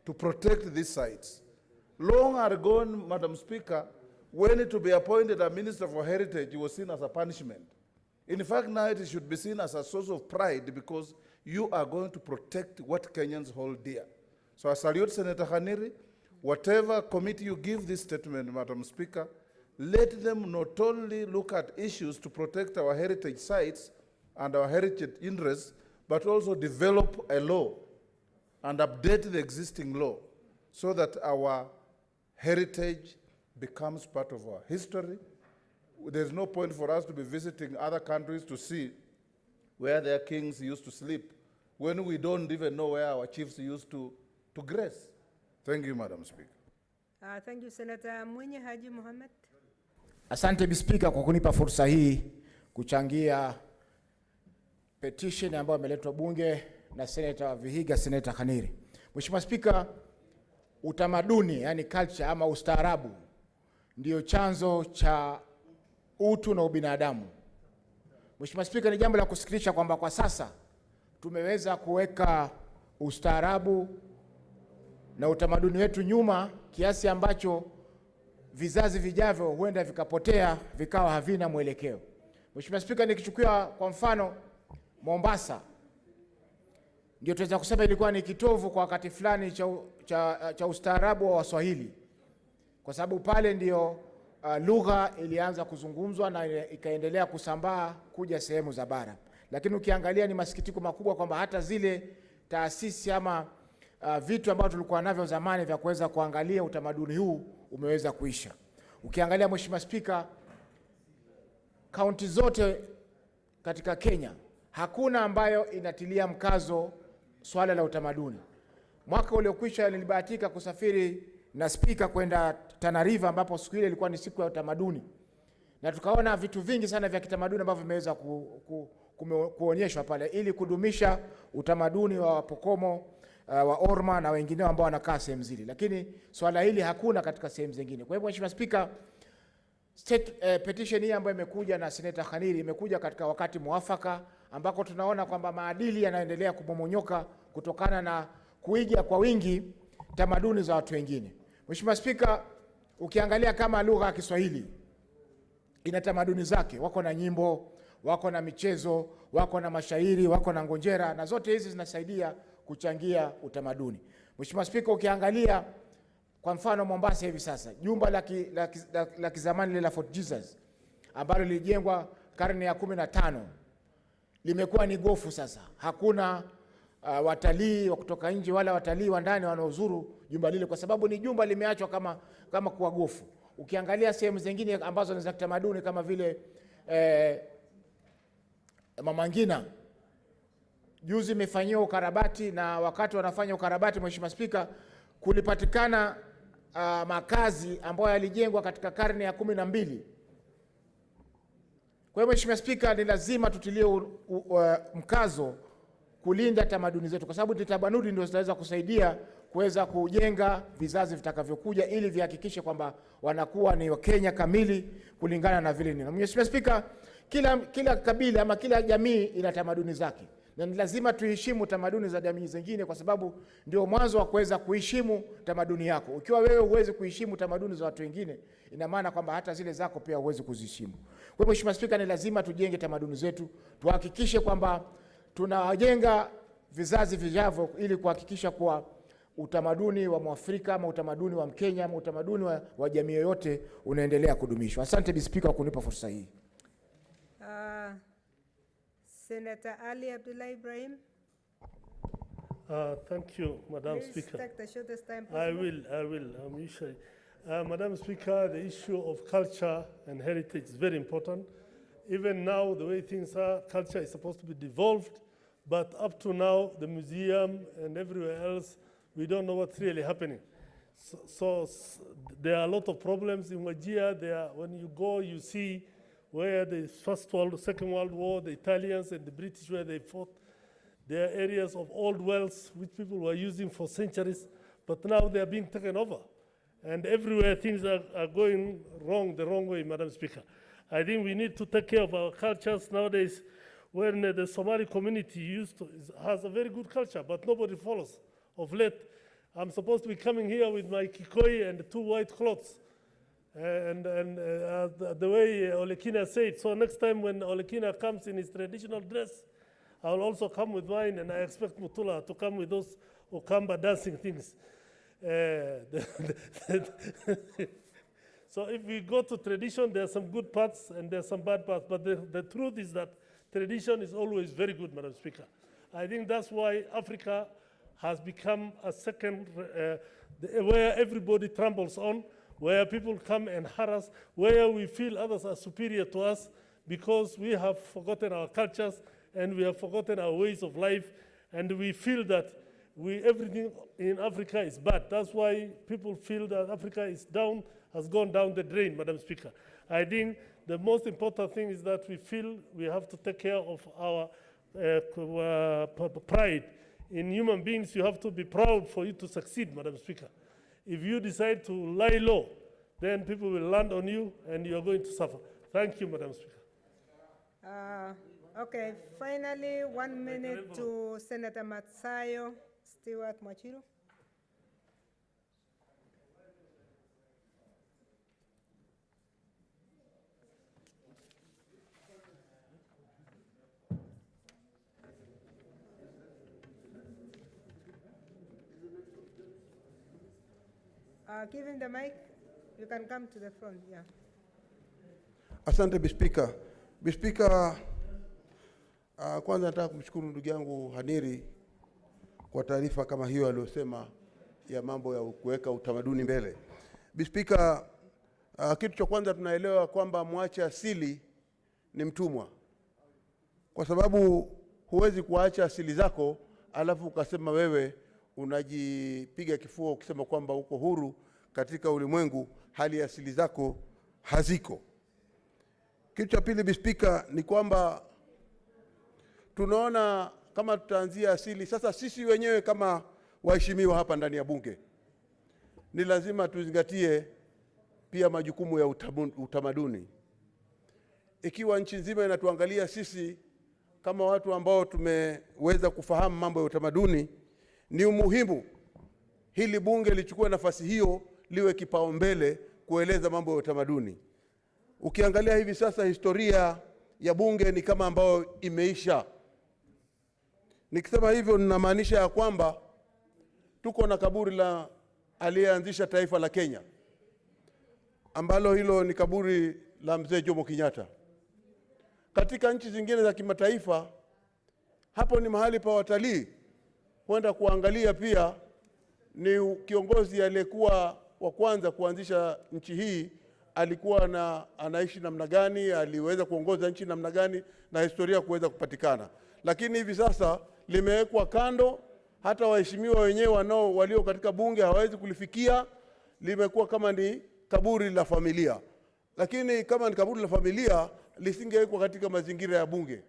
to protect these sites. Long ago, Madam Speaker, when to be appointed a minister for heritage was seen as a punishment. In fact, now it should be seen as a source of pride because you are going to protect what Kenyans hold dear. So I salute Senator Khaniri. Whatever committee you give this statement, Madam Speaker, let them not only look at issues to protect our heritage sites and our heritage interests, but also develop a law and update the existing law so that our heritage becomes part of our history. There's no point for us to be visiting other countries to see where their kings used to sleep when we don't even know where our chiefs used to grace. Thank you, Madam Speaker. Thank you, Senator Mwenye Haji Mohamed. Asante Speaker kwa kunipa fursa hii kuchangia petition ambayo imeletwa bunge na Senator wa Vihiga, Senator Khaniri. Mheshimiwa Speaker, utamaduni yani culture ama ustaarabu ndio chanzo cha utu na ubinadamu. Mheshimiwa Speaker, ni jambo la kusikitisha kwamba kwa sasa tumeweza kuweka ustaarabu na utamaduni wetu nyuma kiasi ambacho vizazi vijavyo huenda vikapotea vikawa havina mwelekeo. Mheshimiwa Speaker, nikichukua kwa mfano Mombasa, ndio tunaweza kusema ilikuwa ni kitovu kwa wakati fulani cha ustaarabu wa Waswahili, kwa sababu pale ndio lugha ilianza kuzungumzwa na ikaendelea kusambaa kuja sehemu za bara. Lakini ukiangalia ni masikitiko makubwa kwamba hata zile taasisi ama vitu ambavyo tulikuwa navyo zamani vya kuweza kuangalia utamaduni huu umeweza kuisha. Ukiangalia Mheshimiwa Speaker, kaunti zote katika Kenya hakuna ambayo inatilia mkazo swala la utamaduni. Mwaka uliokwisha nilibahatika kusafiri na Speaker kwenda Tana River ambapo siku ile ilikuwa ni siku ya utamaduni. Na tukaona vitu vingi sana vya kitamaduni ambavyo vimeweza kuonyeshwa pale ili kudumisha utamaduni wa Pokomo, wa Orma na wengineo ambao wanakaa sehemu zile. Lakini swala hili hakuna katika sehemu zingine. Kwa hivyo Mheshimiwa Speaker, petition hii ambayo imekuja na Senator Khaniri imekuja katika wakati muafaka ambako tunaona kwamba maadili yanaendelea kumomonyoka kutokana na kuiga kwa wingi tamaduni za watu wengine. Mheshimiwa Speaker, ukiangalia kama lugha ya Kiswahili ina tamaduni zake, wako na nyimbo, wako na michezo, wako na mashairi, wako na ngonjera, na zote hizi zinasaidia kuchangia utamaduni. Mheshimiwa Speaker, ukiangalia kwa mfano Mombasa hivi sasa, jumba la kizamani la Fort Jesus ambalo lilijengwa karne ya 15 limekuwa ni gofu sasa. Hakuna watalii wa kutoka nje wala watalii wa ndani wanaozuru jumba lile kwa sababu ni jumba limeachwa kama kuwa gofu. Ukiangalia sehemu zingine ambazo ni za kitamaduni kama vile Mama Ngina, juzi imefanyiwa ukarabati, na wakati wanafanya ukarabati Mheshimiwa Speaker, kulipatikana makazi ambayo yalijengwa katika karne ya 12 Kwa hiyo Mheshimiwa Spika, ni lazima tutilie mkazo kulinda tamaduni zetu, kwa sababu tamaduni ndio zitaweza kusaidia kuweza kujenga vizazi vitakavyokuja ili vihakikishe kwamba wanakuwa ni Wakenya kamili kulingana na vile nini. Mheshimiwa Spika, kila kabila ama kila jamii ina tamaduni zake, na ni lazima tuheshimu tamaduni za jamii zingine, kwa sababu ndio mwanzo wa kuweza kuheshimu tamaduni yako. Ukiwa wewe huwezi kuheshimu tamaduni za watu wengine, ina maana kwamba hata zile zako pia huwezi kuziheshimu. Kwa hiyo Mheshimiwa Spika, ni lazima tujenge tamaduni zetu, tuhakikishe kwamba tunajenga vizazi vijavyo ili kuhakikisha kuwa utamaduni wa Mwafrika ama utamaduni wa Mkenya ama utamaduni wa jamii yoyote unaendelea kudumishwa. Asante Bi Spika kwa kunipa fursa hii. Senator Ali Abdullah Ibrahim. Thank you, Madam Please Speaker. take the shortest time possible. I will. Usually. Madam Speaker, the issue of culture and heritage is very important. Even now, the way things are, culture is supposed to be devolved, but up to now, the museum and everywhere else, we don't know what's really happening. So there are a lot of problems in Wajir. When you go, you see where the Second World War, the Italians and the British, where they fought. There are areas of old wells which people were using for centuries, but now they are being taken over. And everywhere things are going the wrong way, Madam Speaker. I think we need to take care of our cultures nowadays. When the Somali community has a very good culture, but nobody follows. Of late, I'm supposed to be coming here with my kikoi and 2 white cloths. The way Olekina said, so next time when Olekina comes in his traditional dress, I will also come with mine, and I expect Mutula to come with those Okamba dancing things. So if we go to tradition, there are some good parts and there are some bad parts, but the truth is that tradition is always very good, Madam Speaker. I think that's why Africa has become a second, where everybody trembles on, where people come and harass, where we feel others are superior to us because we have forgotten our cultures and we have forgotten our ways of life, and we feel that everything in Africa is bad. That's why people feel that Africa is has gone down the drain, Madam Speaker. I think the most important thing is that we feel we have to take care of our pride. In human beings, you have to be proud for you to succeed, Madam Speaker. If you decide to lie low, then people will land on you and you are going to suffer. Thank you, Madam Speaker. Okay, finally, 1 minute to Senator Matsayo Stewart Mwachiro. Give him the mic. You can come to the front, yeah. Asante Bispika. Bispika, kwanza nataka kumshukuru ndugu yangu Haniri kwa taarifa kama hiyo aliyosema ya mambo ya kuweka utamaduni mbele. Bispika, kitu cha kwanza tunaelewa kwamba mwache asili ni mtumwa. Kwa sababu huwezi kuacha asili zako alafu ukasema wewe unajipiga kifua ukisema kwamba uko huru katika ulimwengu hali asili zako haziko. Kitu cha pili Bispika ni kwamba tunaona kama tutaanzia asili, sasa sisi wenyewe kama waheshimiwa hapa ndani ya bunge ni lazima tuzingatie pia majukumu ya utamaduni. Ikiwa nchi nzima inatuangalia sisi kama watu ambao tumeweza kufahamu mambo ya utamaduni, ni umuhimu hili bunge lichukue nafasi hiyo, liwe kipaumbele kueleza mambo ya utamaduni. Ukiangalia hivi sasa historia ya bunge ni kama ambayo imeisha. Nikisema hivyo ninamaanisha ya kwamba tuko na kaburi la aliyeanzisha taifa la Kenya, ambalo hilo ni kaburi la mzee Jomo Kenyatta. Katika nchi zingine za kimataifa, hapo ni mahali pa watalii kwenda kuangalia. Pia ni kiongozi aliyekuwa wa kwanza kuanzisha nchi hii, alikuwa anaishi namna gani, aliweza kuongoza nchi namna gani, na historia kuweza kupatikana. Lakini hivi sasa limewekwa kando, hata waheshimiwa wenyewe walio katika bunge hawawezi kulifikia, limekuwa kama ni kaburi la familia. Lakini kama ni kaburi la familia, lisingewekwa katika mazingira ya bunge.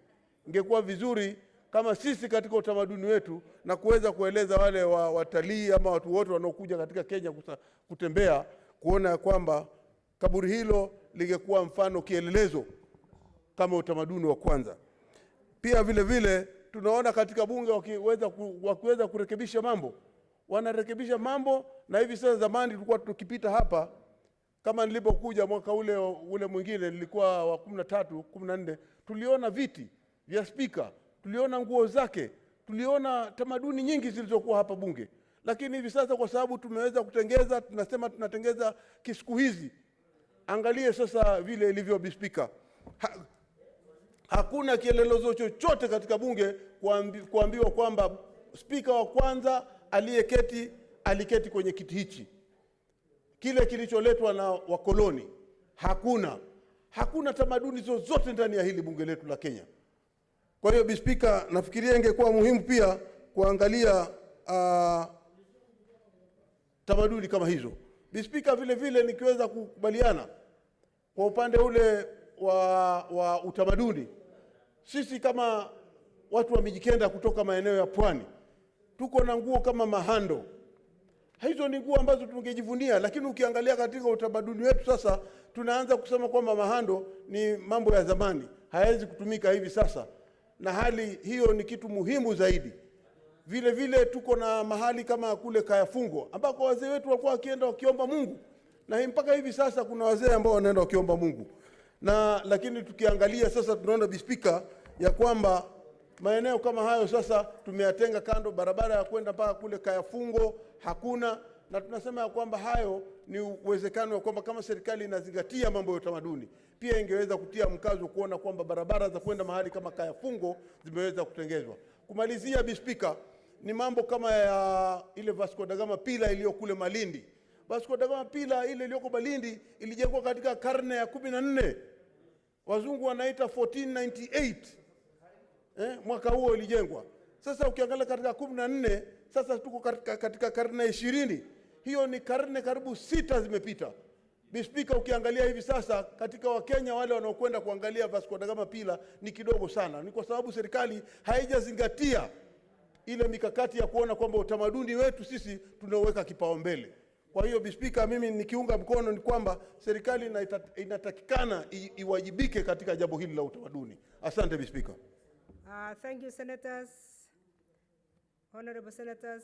Ingekuwa vizuri kama sisi katika utamaduni wetu na kuweza kueleza wale watalii ama watu wote wanaokuja katika Kenya kutembea, kuona kwamba kaburi hilo lingekuwa mfano kielelezo kama utamaduni wa kwanza. Pia vile vile tunaona katika bunge wakiweza kurekebisha mambo, wanarekebisha mambo. Na hivi sasa, zamani tulikuwa tukipita hapa, kama nilipokuja mwaka ule mwingine, nilikuwa wa 13 14, tuliona viti vya spika, tuliona nguo zake, tuliona tamaduni nyingi zilizokuwa hapa bunge. Lakini hivi sasa kwa sababu tumeweza kutengeza, tunasema tunatengeza kisiku hizi. Angalie sasa vile ilivyo bispika. Hakuna kielelezo chochote katika bunge kuambiwa kwamba spika wa kwanza aliketi kwenye kiti hichi, kile kilicholetwa na wakoloni. Hakuna tamaduni zozote ndani ya hili bunge letu la Kenya. Kwa hiyo bispika, nafikiria ingekuwa muhimu pia kuangalia tamaduni kama hizo. Bispika, vile vile nikiweza kukubaliana kwa upande ule wa utamaduni, sisi kama watu wa Mijikenda kutoka maeneo ya pwani, tuko na nguo kama mahando. Hizo ni nguo ambazo tungejivunia, lakini ukiangalia katika utamaduni wetu sasa, tunaanza kusema kwamba mahando ni mambo ya zamani, hayawezi kutumika hivi sasa. Na hali hiyo ni kitu muhimu zaidi. Vile vile tuko na mahali kama kule Kayafungo, ambako wazee wetu walikuwa wakienda wakiomba Mungu, na mpaka hivi sasa kuna wazee ambao wanaenda wakiomba Mungu. Lakini tukiangalia sasa, tunaona bispika ya kwamba maeneo kama hayo sasa tumeyatenga kando, barabara ya kwenda mpaka kule Kayafungo hakuna. Na tunasema ya kwamba hayo ni uwezekano wa kwamba kama serikali inazingatia mambo ya utamaduni, pia ingeweza kutia mkazo kuona kwamba barabara za kwenda mahali kama Kayafungo zimeweza kutengezwa. Kumalizia bispika, ni mambo kama ya ile Vasco da Gama pila iliyo kule Malindi. Vasco da Gama pila ile iliyoko Malindi ilijengwa katika karne ya 14. Wazungu wanaita 1498. Mwaka huo ilijengwa. Sasa ukiangalia katika 14, sasa tuko katika karne 20. Hiyo ni karne karibu 6 zimepita. Bispika, ukiangalia hivi sasa katika Wakenya wale wanaokwenda kuangalia Vasco da Gama pila ni kidogo sana. Ni kwa sababu serikali haijazingatia ile mikakati ya kuona kwamba utamaduni wetu sisi tunaweka kipaumbele. Kwa hiyo bispika, mimi nikiunga mkono ni kwamba serikali inatakikana iwajibike katika jambo hili la utamaduni. Asante bispika. Thank you, Senators. Honorable Senators,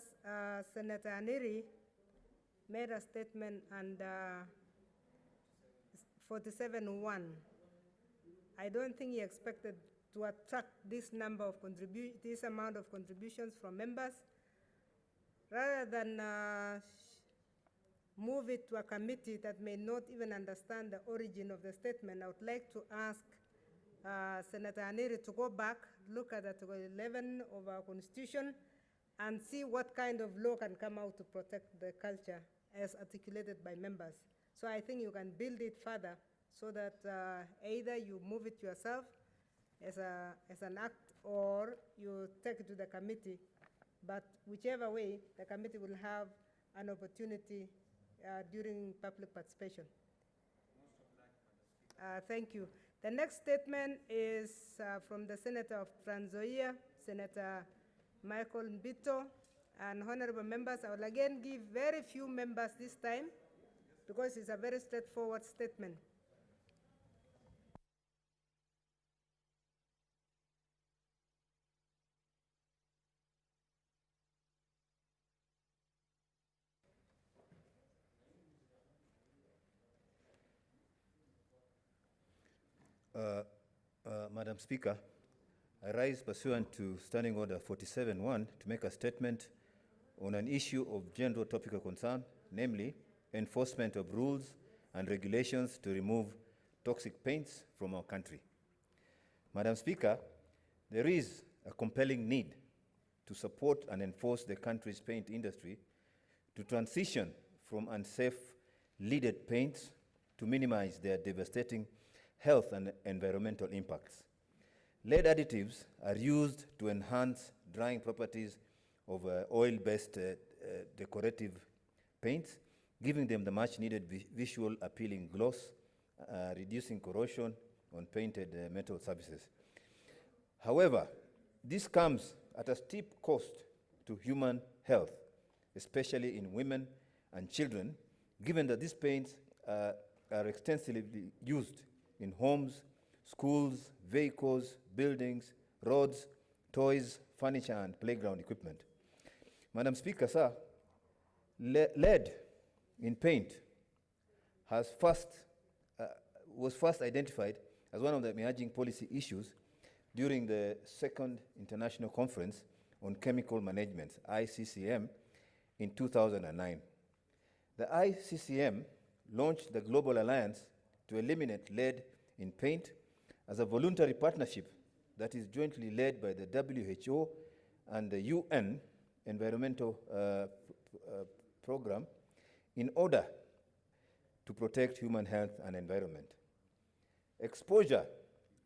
Senator Aniri made a statement under 47.1. I don't think he expected to attract this amount of contributions from members. Rather than move it to a committee that may not even understand the origin of the statement, I would like to ask Senator Aniri to go back, look at Article 11 of our Constitution, and see what kind of law can come out to protect the culture as articulated by members. So I think you can build it further so that either you move it yourself as an act, or you take it to the committee. But whichever way, the committee will have an opportunity during public participation. Thank you. The next statement is from the Senator of Trans Nzoia, Senator Michael Mbito. And honorable members, I will again give very few members this time because it's a very straightforward statement. Madam Speaker, I rise pursuant to Standing Order 47.1 to make a statement on an issue of general topical concern, namely enforcement of rules and regulations to remove toxic paints from our country. Madam Speaker, there is a compelling need to support and enforce the country's paint industry to transition from unsafe leaded paints to minimize their devastating health and environmental impacts. Lead additives are used to enhance drying properties of oil-based decorative paints, giving them the much-needed visual appealing gloss, reducing corrosion on painted metal surfaces. However, this comes at a steep cost to human health, especially in women and children, given that these paints are extensively used in homes, schools, vehicles, buildings, roads, toys, furniture, and playground equipment. Madam Speaker, sir, lead in paint was first identified as one of the emerging policy issues during the Second International Conference on Chemical Management, ICCM, in 2009. The ICCM launched the Global Alliance to eliminate lead in paint as a voluntary partnership that is jointly led by the WHO and the UN Environmental Program in order to protect human health and environment. Exposure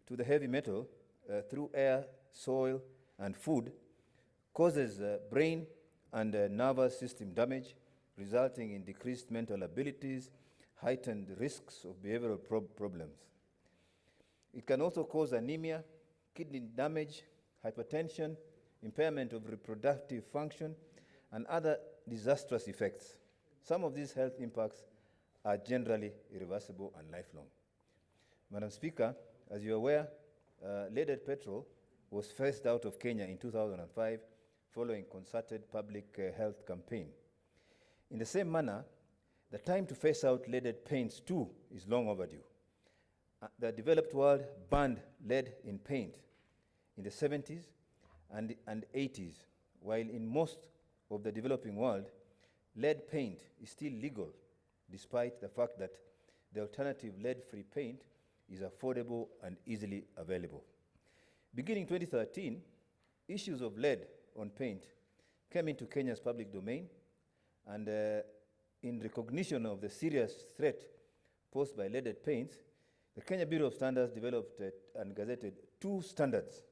to the heavy metal through air, soil, and food causes brain and nervous system damage, resulting in decreased mental abilities, heightened risks of behavioral problems. It can also cause anemia, kidney damage, hypertension, impairment of reproductive function, and other disastrous effects. Some of these health impacts are generally irreversible and lifelong. Madam Speaker, as you're aware, leaded petrol was phased out of Kenya in 2005 following concerted public health campaign. In the same manner, the time to phase out leaded paints too is long overdue. The developed world banned lead in paint in the 70s and 80s, while in most of the developing world, lead paint is still legal, despite the fact that the alternative lead-free paint is affordable and easily available. Beginning 2013, issues of lead on paint came into Kenya's public domain, and in recognition of the serious threat posed by leaded paints, the Kenya Bureau of Standards developed and gazetted 2 standards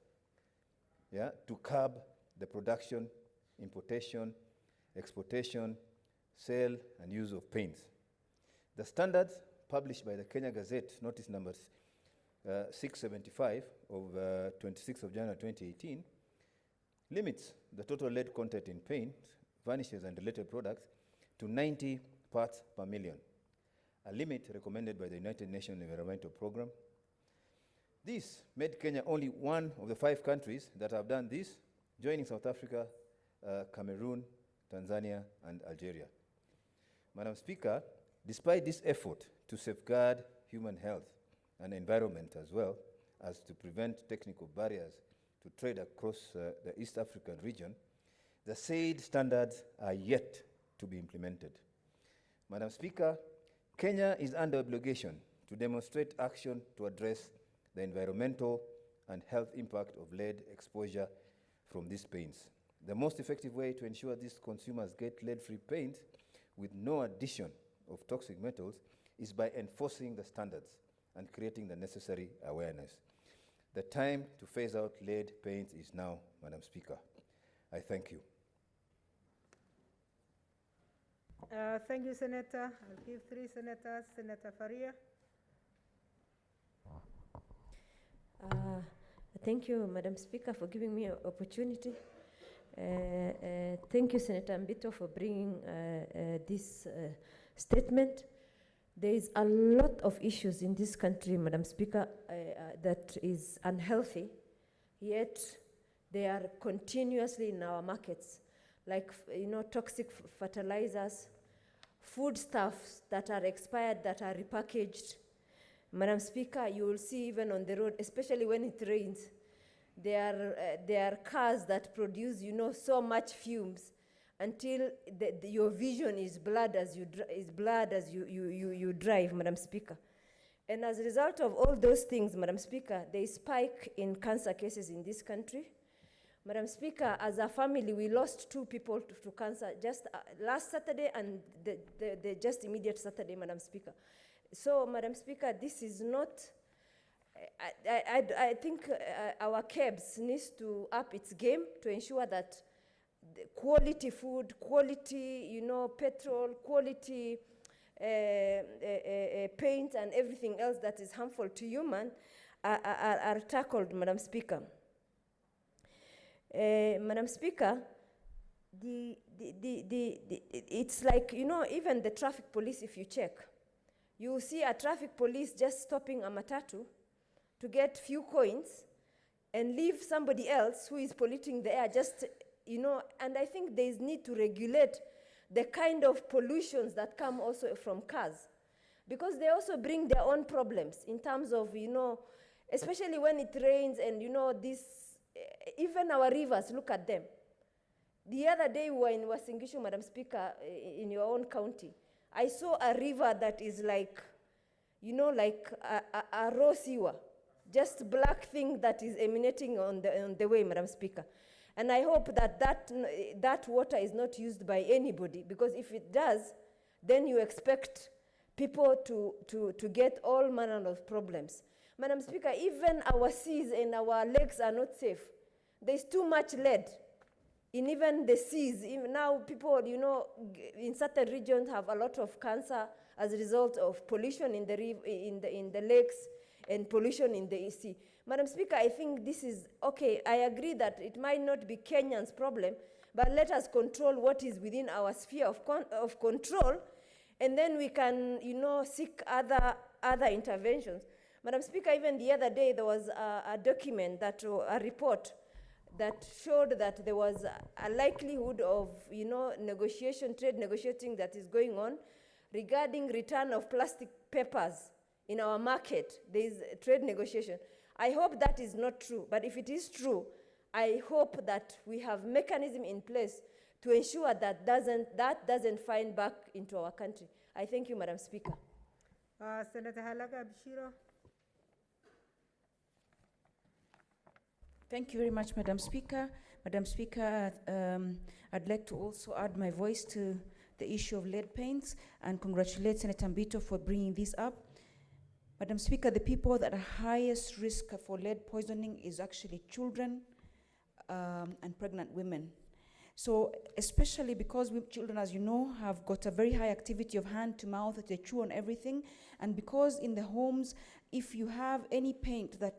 to curb the production, importation, exportation, sale, and use of paints. The standards, published by the Kenya Gazette, notice number 675 of 26th of January 2018, limits the total lead content in paint, varnishes, and related products to 90 parts per million, a limit recommended by the United Nations Environmental Program. This made Kenya only one of the 5 countries that have done this, joining South Africa, Cameroon, Tanzania, and Algeria. Madam Speaker, despite this effort to safeguard human health and environment as well as to prevent technical barriers to trade across the East African region, the said standards are yet to be implemented. Madam Speaker, Kenya is under obligation to demonstrate action to address the environmental and health impact of lead exposure from these paints. The most effective way to ensure these consumers get lead-free paint with no addition of toxic metals is by enforcing the standards and creating the necessary awareness. The time to phase out lead paint is now, Madam Speaker. I thank you. Thank you, Senator. I'll give 3 senators. Senator Faria. Thank you, Madam Speaker, for giving me an opportunity. Thank you, Senator Mbito, for bringing this statement. There is a lot of issues in this country, Madam Speaker, that is unhealthy, yet they are continuously in our markets, like toxic fertilizers, foodstuffs that are expired, that are repackaged. Madam Speaker, you will see even on the road, especially when it rains, there are cars that produce, so much fumes until your vision is blurred as you drive, Madam Speaker. And as a result of all those things, Madam Speaker, there is spike in cancer cases in this country. Madam Speaker, as a family, we lost 2 people to cancer just last Saturday and the just immediate Saturday, Madam Speaker. So, Madam Speaker, this is not, I think our KEBS needs to up its game to ensure that quality food, quality, petrol, quality paint and everything else that is harmful to human are tackled, Madam Speaker. Madam Speaker, it's like, you know, even the traffic police, if you check, you see a traffic police just stopping a matatu to get few coins and leave somebody else who is polluting the air, just, you know, and I think there is need to regulate the kind of pollutions that come also from cars, because they also bring their own problems in terms of, you know, especially when it rains and, you know, this, even our rivers, look at them. The other day we were in Wasingishu, Madam Speaker, in your own county. I saw a river that is like, you know, like a raw sewer, just black thing that is emanating on the way, Madam Speaker. And I hope that that water is not used by anybody, because if it does, then you expect people to get all manner of problems. Madam Speaker, even our seas and our lakes are not safe. There's too much lead in even the seas. Even now people, you know, in certain regions have a lot of cancer as a result of pollution in the lakes and pollution in the sea. Madam Speaker, I think this is, okay, I agree that it might not be Kenyans' problem, but let us control what is within our sphere of control, and then we can, you know, seek other interventions. Madam Speaker, even the other day there was a document, a report that showed that there was a likelihood of, you know, trade negotiating that is going on regarding return of plastic papers in our market. There is trade negotiation. I hope that is not true, but if it is true, I hope that we have mechanism in place to ensure that doesn't find back into our country. I thank you, Madam Speaker. Senator Halaga Abshiro. Thank you very much, Madam Speaker. Madam Speaker, I'd like to also add my voice to the issue of lead paints and congratulate Senator Mbito for bringing this up. Madam Speaker, the people that are highest risk for lead poisoning is actually children and pregnant women. So especially because children, as you know, have got a very high activity of hand to mouth, they chew on everything, and because in the homes, if you have any paint that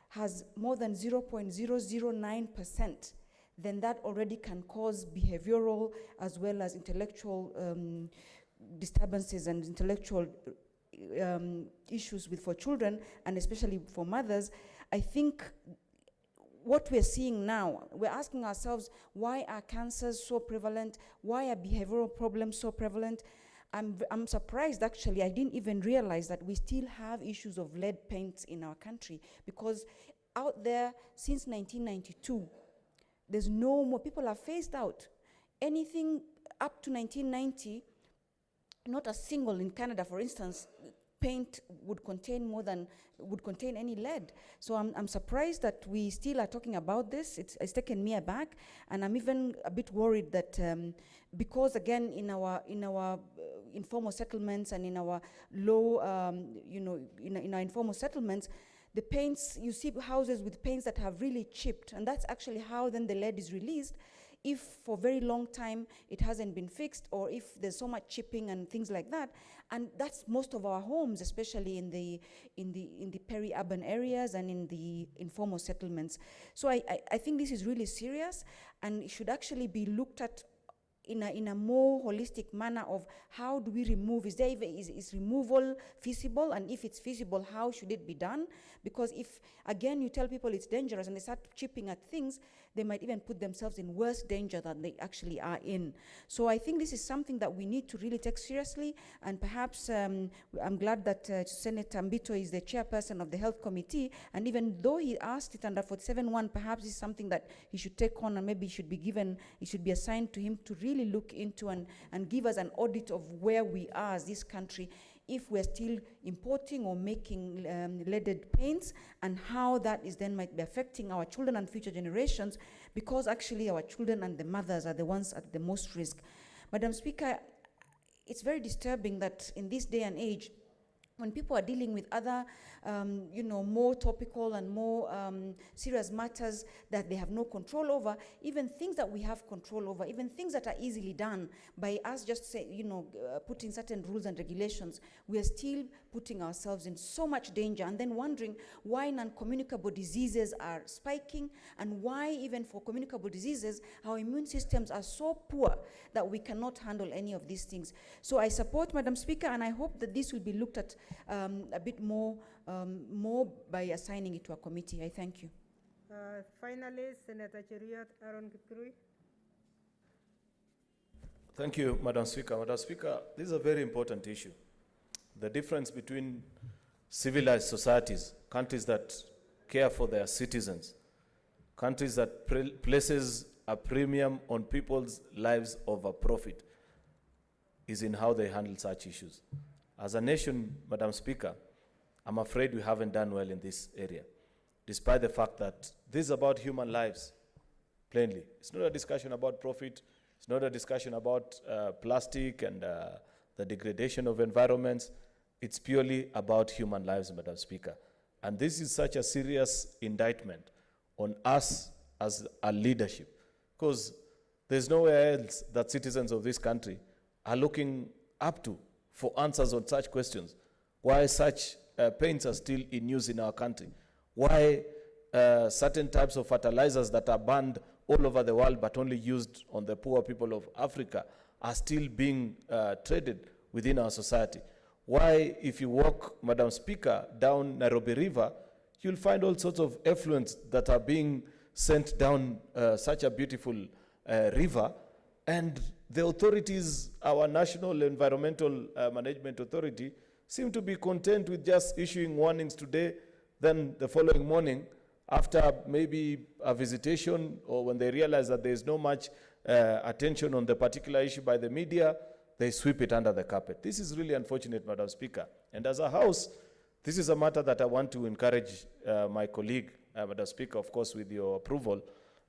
has more than 0.009%, then that already can cause behavioral as well as intellectual disturbances and intellectual issues for children, and especially for mothers. I think what we're seeing now, we're asking ourselves, why are cancers so prevalent? Why are behavioral problems so prevalent? I'm surprised, actually. I didn't even realize that we still have issues of lead paints in our country, because out there since 1992, there's no more. People are phased out. Anything up to 1990, not a single in Canada, for instance, paint would contain any lead. So I'm surprised that we still are talking about this. It's taken me aback, and I'm even a bit worried that because again in our informal settlements and in our low, in our informal settlements, the paints, you see houses with paints that have really chipped, and that's actually how then the lead is released. If for a very long time it hasn't been fixed, or if there's so much chipping and things like that, and that's most of our homes, especially in the peri-urban areas and in the informal settlements. So I think this is really serious, and it should actually be looked at in a more holistic manner of how do we remove, is removal feasible, and if it's feasible, how should it be done? Because if, again, you tell people it's dangerous and they start chipping at things, they might even put themselves in worse danger than they actually are in. So I think this is something that we need to really take seriously, and perhaps I'm glad that Senator Mbito is the chairperson of the Health Committee, and even though he asked it under 47.1, perhaps it's something that he should take on, and maybe it should be assigned to him to really look into and give us an audit of where we are as this country, if we're still importing or making leaded paints, and how that is then might be affecting our children and future generations, because actually our children and the mothers are the ones at the most risk. Madam Speaker, it's very disturbing that in this day and age, when people are dealing with other, more topical and more serious matters that they have no control over, even things that we have control over, even things that are easily done by us just putting certain rules and regulations, we are still putting ourselves in so much danger, and then wondering why non-communicable diseases are spiking, and why even for communicable diseases, our immune systems are so poor that we cannot handle any of these things. So I support, Madam Speaker, and I hope that this will be looked at a bit more by assigning it to a committee. I thank you. Finally, Senator Cheruiyot Aaron Kipkurui. Thank you, Madam Speaker. Madam Speaker, this is a very important issue. The difference between civilized societies, countries that care for their citizens, countries that places a premium on people's lives over profit, is in how they handle such issues. As a nation, Madam Speaker, I'm afraid we haven't done well in this area, despite the fact that this is about human lives, plainly. It's not a discussion about profit. It's not a discussion about plastic and the degradation of environments. It's purely about human lives, Madam Speaker. And this is such a serious indictment on us as a leadership, because there's nowhere else that citizens of this country are looking up to for answers on such questions. Why such paints are still in use in our country? Why certain types of fertilizers that are banned all over the world but only used on the poor people of Africa are still being traded within our society? Why, if you walk, Madam Speaker, down Nairobi River, you'll find all sorts of effluents that are being sent down such a beautiful river, and the authorities, our National Environmental Management Authority, seem to be content with just issuing warnings today, then the following morning, after maybe a visitation or when they realize that there is no much attention on the particular issue by the media, they sweep it under the carpet. This is really unfortunate, Madam Speaker. And as a House, this is a matter that I want to encourage my colleague, Madam Speaker, of course, with your approval,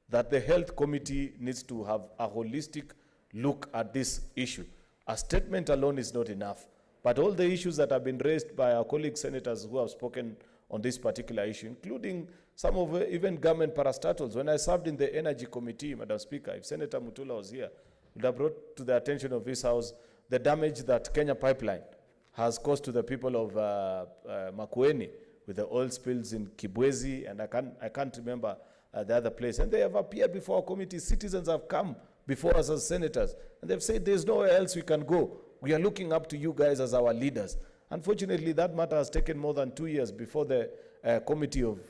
that the Health Committee needs to have a holistic look at this issue. A statement alone is not enough, but all the issues that have been raised by our colleague senators who have spoken on this particular issue, including some of even government parastatals. When I served in the Energy Committee, Madam Speaker, if Senator Mutula was here, would have brought to the attention of this House the damage that Kenya Pipeline has caused to the people of Makueni with the oil spills in Kibwezi, and I can't remember the other place. And they have appeared before our committee. Citizens have come before us as senators, and they've said there's nowhere else we can go. We are looking up to you guys as our leaders. Unfortunately, that matter has taken more than 2 years before the Committee of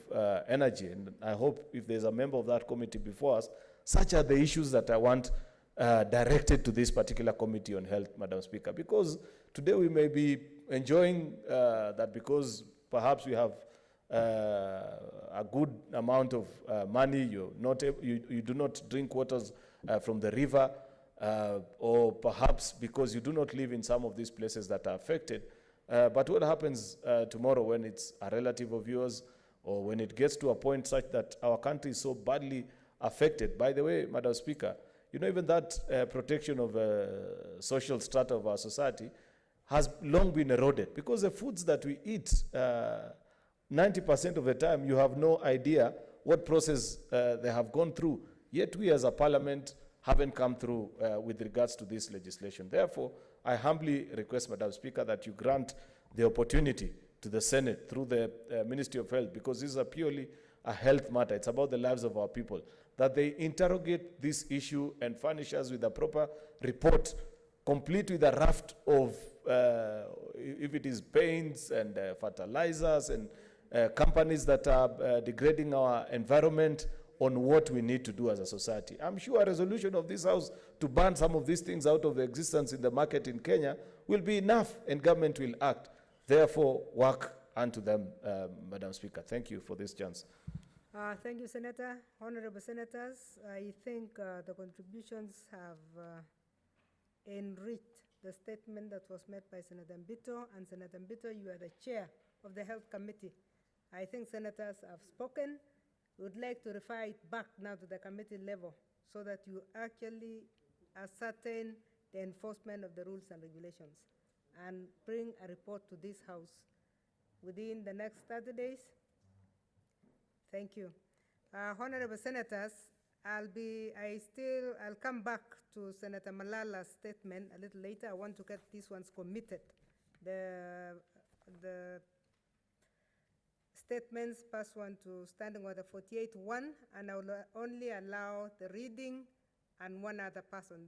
Energy, and I hope if there's a member of that committee before us, such are the issues that I want directed to this particular Committee on Health, Madam Speaker, because today we may be enjoying that because perhaps we have a good amount of money, you do not drink waters from the river, or perhaps because you do not live in some of these places that are affected. But what happens tomorrow when it's a relative of yours, or when it gets to a point such that our country is so badly affected? By the way, Madam Speaker, you know, even that protection of social strata of our society has long been eroded, because the foods that we eat, 90% of the time, you have no idea what process they have gone through. Yet we as a parliament haven't come through with regards to this legislation. Therefore, I humbly request, Madam Speaker, that you grant the opportunity to the Senate through the Ministry of Health, because this is purely a health matter. It's about the lives of our people, that they interrogate this issue and furnish us with a proper report, complete with a raft of, if it is paints and fertilizers and companies that are degrading our environment, on what we need to do as a society. I'm sure a resolution of this House to ban some of these things out of existence in the market in Kenya will be enough, and government will act. Therefore, work unto them, Madam Speaker. Thank you for this chance. Thank you, Senator. Honorable Senators, I think the contributions have enriched the statement that was made by Senator Mbito. And Senator Mbito, you are the chair of the Health Committee. I think senators have spoken. We would like to refer it back now to the committee level so that you actually ascertain the enforcement of the rules and regulations and bring a report to this House within the next 30 days? Thank you. Honorable Senators, I'll come back to Senator Malala's statement a little later. I want to get these ones committed. The statements pursuant to Standing Order 48-1, and I will only allow the reading and one other person,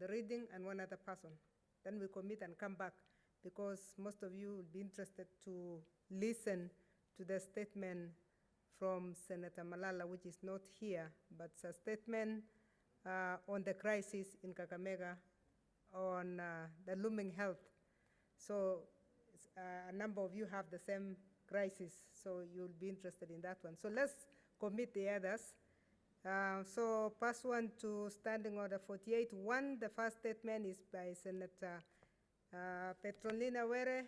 Then we commit and come back, because most of you will be interested to listen to the statement from Senator Malala, which is not here, but it's a statement on the crisis in Kakamega, on the looming health. So a number of you have the same crisis, so you'll be interested in that one. So let's commit the others. So pursuant to Standing Order 48-1, the first statement is by Senator Petronila Were.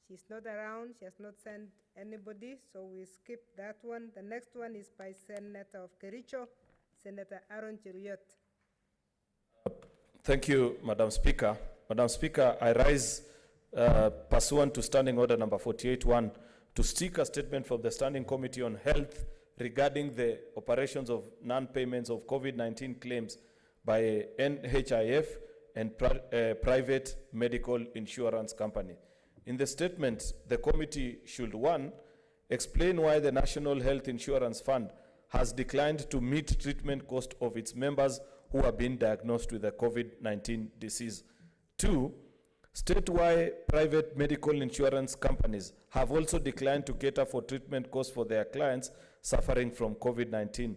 She's not around, she has not sent anybody, so we skip that one. The next one is by Senator of Kericho, Senator Aaron Cheruiyot. Thank you, Madam Speaker. Madam Speaker, I rise pursuant to Standing Order number 48-1 to seek a statement from the Standing Committee on Health regarding the operations of non-payments of COVID-19 claims by NHIF and private medical insurance company. In the statement, the committee should, 1, explain why the National Health Insurance Fund has declined to meet treatment cost of its members who have been diagnosed with the COVID-19 disease. 2, state why private medical insurance companies have also declined to cater for treatment costs for their clients suffering from COVID-19.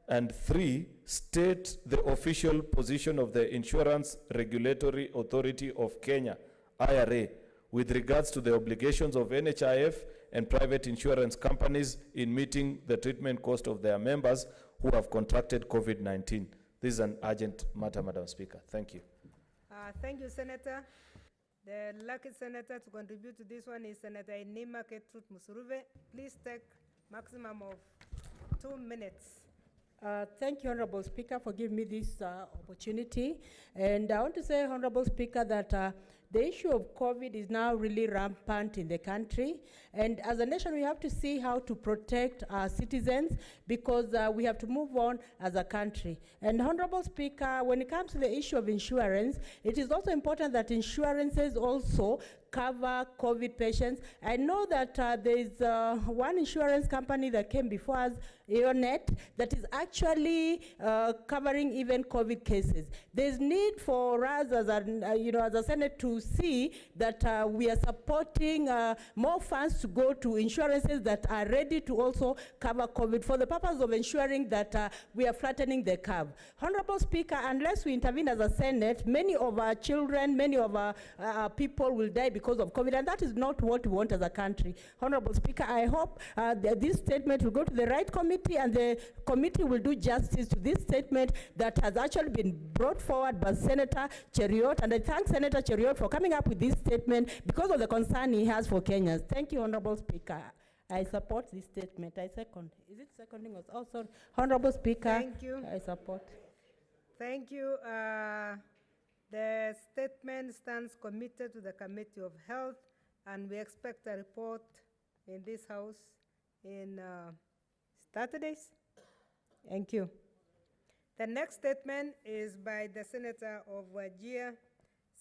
And 3, state the official position of the Insurance Regulatory Authority of Kenya, IRA, with regards to the obligations of NHIF and private insurance companies in meeting the treatment cost of their members who have contracted COVID-19. This is an urgent matter, Madam Speaker. Thank you. Thank you, Senator. The lucky senator to contribute to this one is Senator Inima Ketrut Musuruve. Please take maximum of 2 minutes. Thank you, Honorable Speaker, for giving me this opportunity. And I want to say, Honorable Speaker, that the issue of COVID is now really rampant in the country. And as a nation, we have to see how to protect our citizens, because we have to move on as a country. And Honorable Speaker, when it comes to the issue of insurance, it is also important that insurances also cover COVID patients. I know that there is one insurance company that came before us, Aeronet, that is actually covering even COVID cases. There's need for us as a Senate to see that we are supporting more funds to go to insurances that are ready to also cover COVID for the purpose of ensuring that we are flattening the curve. Honorable Speaker, unless we intervene as a Senate, many of our children, many of our people will die because of COVID, and that is not what we want as a country. Honorable Speaker, I hope that this statement will go to the right committee, and the committee will do justice to this statement that has actually been brought forward by Senator Cheruiyot, and I thank Senator Cheruiyot for coming up with this statement because of the concern he has for Kenyans. Thank you, Honorable Speaker. I support this statement. I second. Is it seconding us? Oh, sorry. Honorable Speaker. Thank you. I support. Thank you. The statement stands committed to the Committee of Health, and we expect a report in this House in 30 days. Thank you. The next statement is by the Senator of Wajir,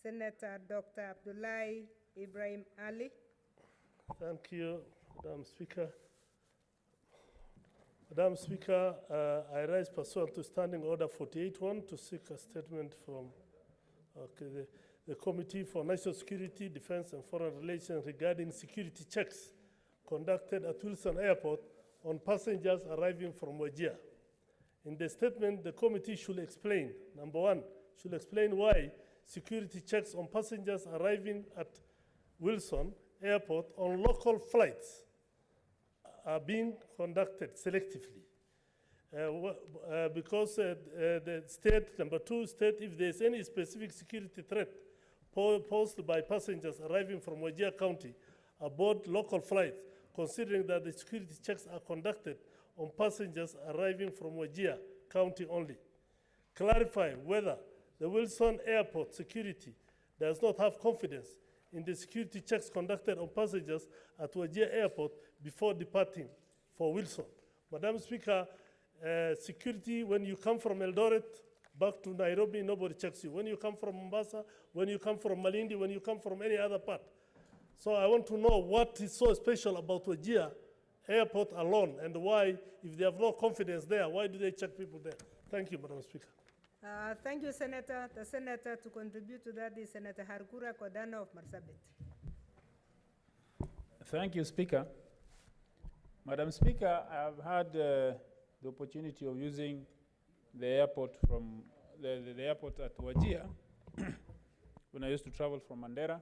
Senator Dr. Abdullahi Ibrahim Ali. Thank you, Madam Speaker. Madam Speaker, I rise pursuant to Standing Order 48-1 to seek a statement from the Committee for National Security, Defense and Foreign Relations regarding security checks conducted at Wilson Airport on passengers arriving from Wajir. In the statement, the committee should explain, number 1, should explain why security checks on passengers arriving at Wilson Airport on local flights are being conducted selectively. Because the state, number 2, state if there's any specific security threat posed by passengers arriving from Wajir County aboard local flights, considering that the security checks are conducted on passengers arriving from Wajir County only. Clarify whether the Wilson Airport security does not have confidence in the security checks conducted on passengers at Wajir Airport before departing for Wilson. Madam Speaker, security, when you come from Eldoret back to Nairobi, nobody checks you. When you come from Mombasa, when you come from Malindi, when you come from any other part. So I want to know what is so special about Wajir Airport alone, and why, if they have no confidence there, why do they check people there? Thank you, Madam Speaker. Thank you, Senator. The Senator to contribute to that is Senator Harkura Kodana of Marsabit. Thank you, Speaker. Madam Speaker, I've had the opportunity of using the airport from the airport at Wajir when I used to travel from Mandera,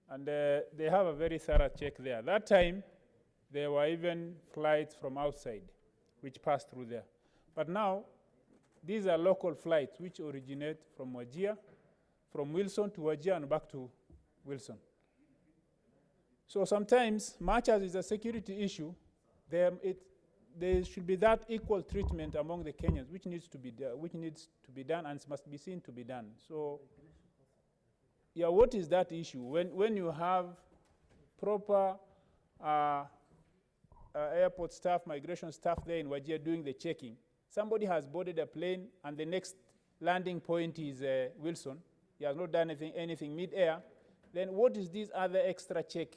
and they have a very thorough check there. That time, there were even flights from outside which passed through there. But now, these are local flights which originate from Wajir, from Wilson to Wajir and back to Wilson. So sometimes, much as it's a security issue, there should be that equal treatment among the Kenyans, which needs to be done and must be seen to be done. So, yeah, what is that issue? When you have proper airport staff, migration staff there in Wajir doing the checking, somebody has boarded a plane and the next landing point is Wilson, he has not done anything mid-air, then what is this other extra check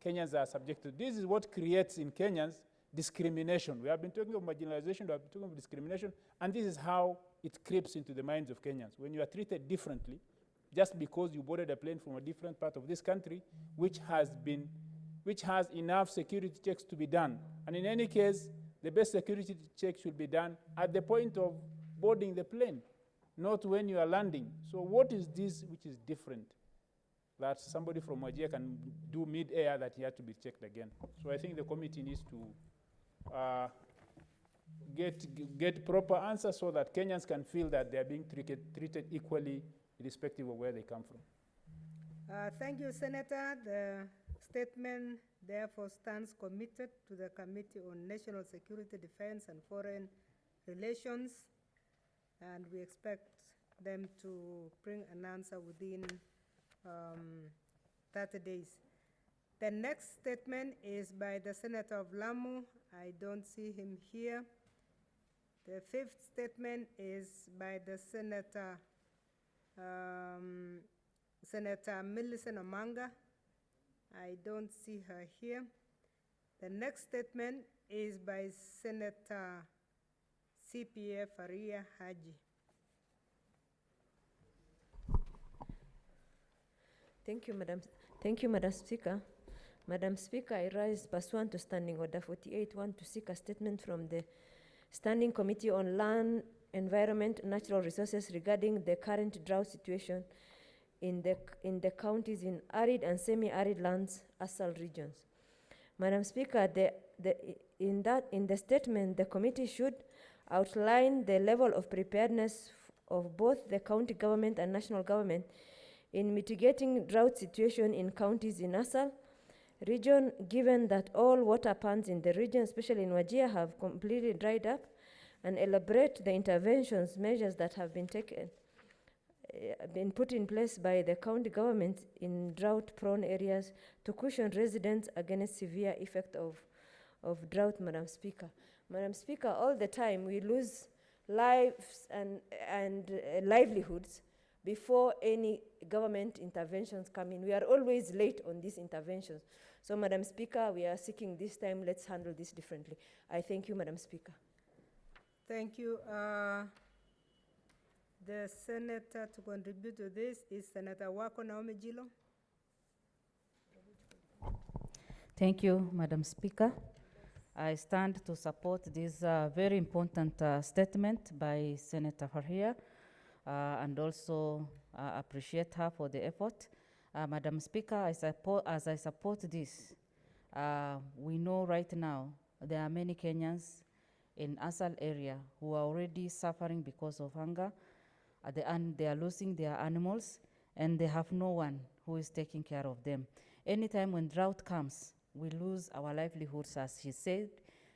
Kenyans are subject to? This is what creates in Kenyans discrimination. We have been talking of marginalization, we have been talking of discrimination, and this is how it creeps into the minds of Kenyans. When you are treated differently, just because you boarded a plane from a different part of this country, which has enough security checks to be done. And in any case, the best security check should be done at the point of boarding the plane, not when you are landing. So what is this which is different that somebody from Wajir can do mid-air that he had to be checked again? So I think the committee needs to get proper answers so that Kenyans can feel that they are being treated equally, irrespective of where they come from. Thank you, Senator. The statement therefore stands committed to the Committee on National Security, Defense and Foreign Relations, and we expect them to bring an answer within 30 days. The next statement is by the Senator of Lamu. I don't see him here. The fifth statement is by the Senator Millicent Omanga. I don't see her here. The next statement is by Senator CPA Faria Haji. Thank you, Madam Speaker. Madam Speaker, I rise pursuant to Standing Order 48-1 to seek a statement from the Standing Committee on Land, Environment, and Natural Resources regarding the current drought situation in the counties in arid and semi-arid lands, ASAL regions. Madam Speaker, in the statement, the committee should outline the level of preparedness of both the county government and national government in mitigating drought situation in counties in ASAL region, given that all water ponds in the region, especially in Wajir, have completely dried up, and elaborate the interventions measures that have been put in place by the county government in drought-prone areas to cushion residents against severe effect of drought, Madam Speaker. Madam Speaker, all the time we lose lives and livelihoods before any government interventions come in. We are always late on these interventions. So, Madam Speaker, we are seeking this time, let's handle this differently. I thank you, Madam Speaker. Thank you. The senator to contribute to this is Senator Wako Naomi Jilo. Thank you, Madam Speaker. I stand to support this very important statement by Senator Faria and also appreciate her for the effort. Madam Speaker, as I support this, we know right now there are many Kenyans in ASAL area who are already suffering because of hunger, and they are losing their animals, and they have no one who is taking care of them. Anytime when drought comes, we lose our livelihoods, as she said.